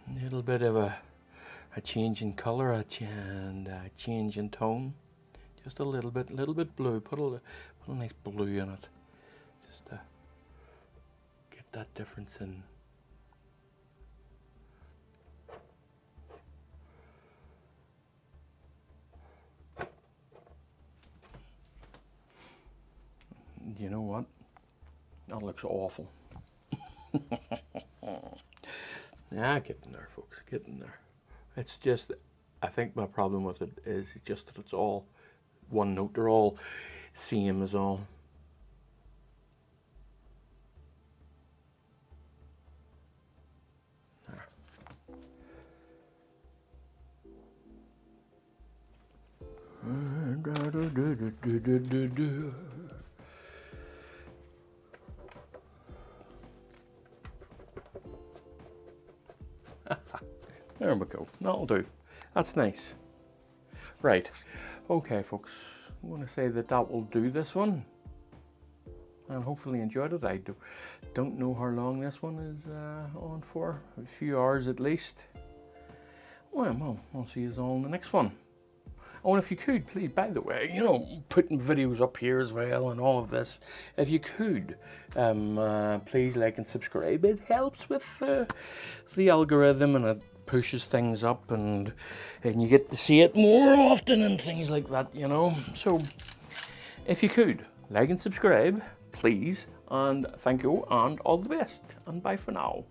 A little bit of a change in color, and a change in tone. Just a little bit blue. Put a nice blue in it, just to get that difference in. You know what? That looks awful. Yeah, get in there, folks. Get in there. It's just, I think my problem with it is just that it's all one note. They're all same as all. There we go. That'll do. That's nice. Right. Okay, folks. I'm going to say that will do this one. And hopefully enjoyed it. I don't know how long this one is on for. A few hours at least. Well, I'll see you all in the next one. Oh, and if you could, please, by the way, you know, putting videos up here as well and all of this, if you could, please like and subscribe. It helps with the algorithm, and it pushes things up, and you get to see it more often and things like that, you know. So, if you could, like and subscribe, please, and thank you, and all the best, and bye for now.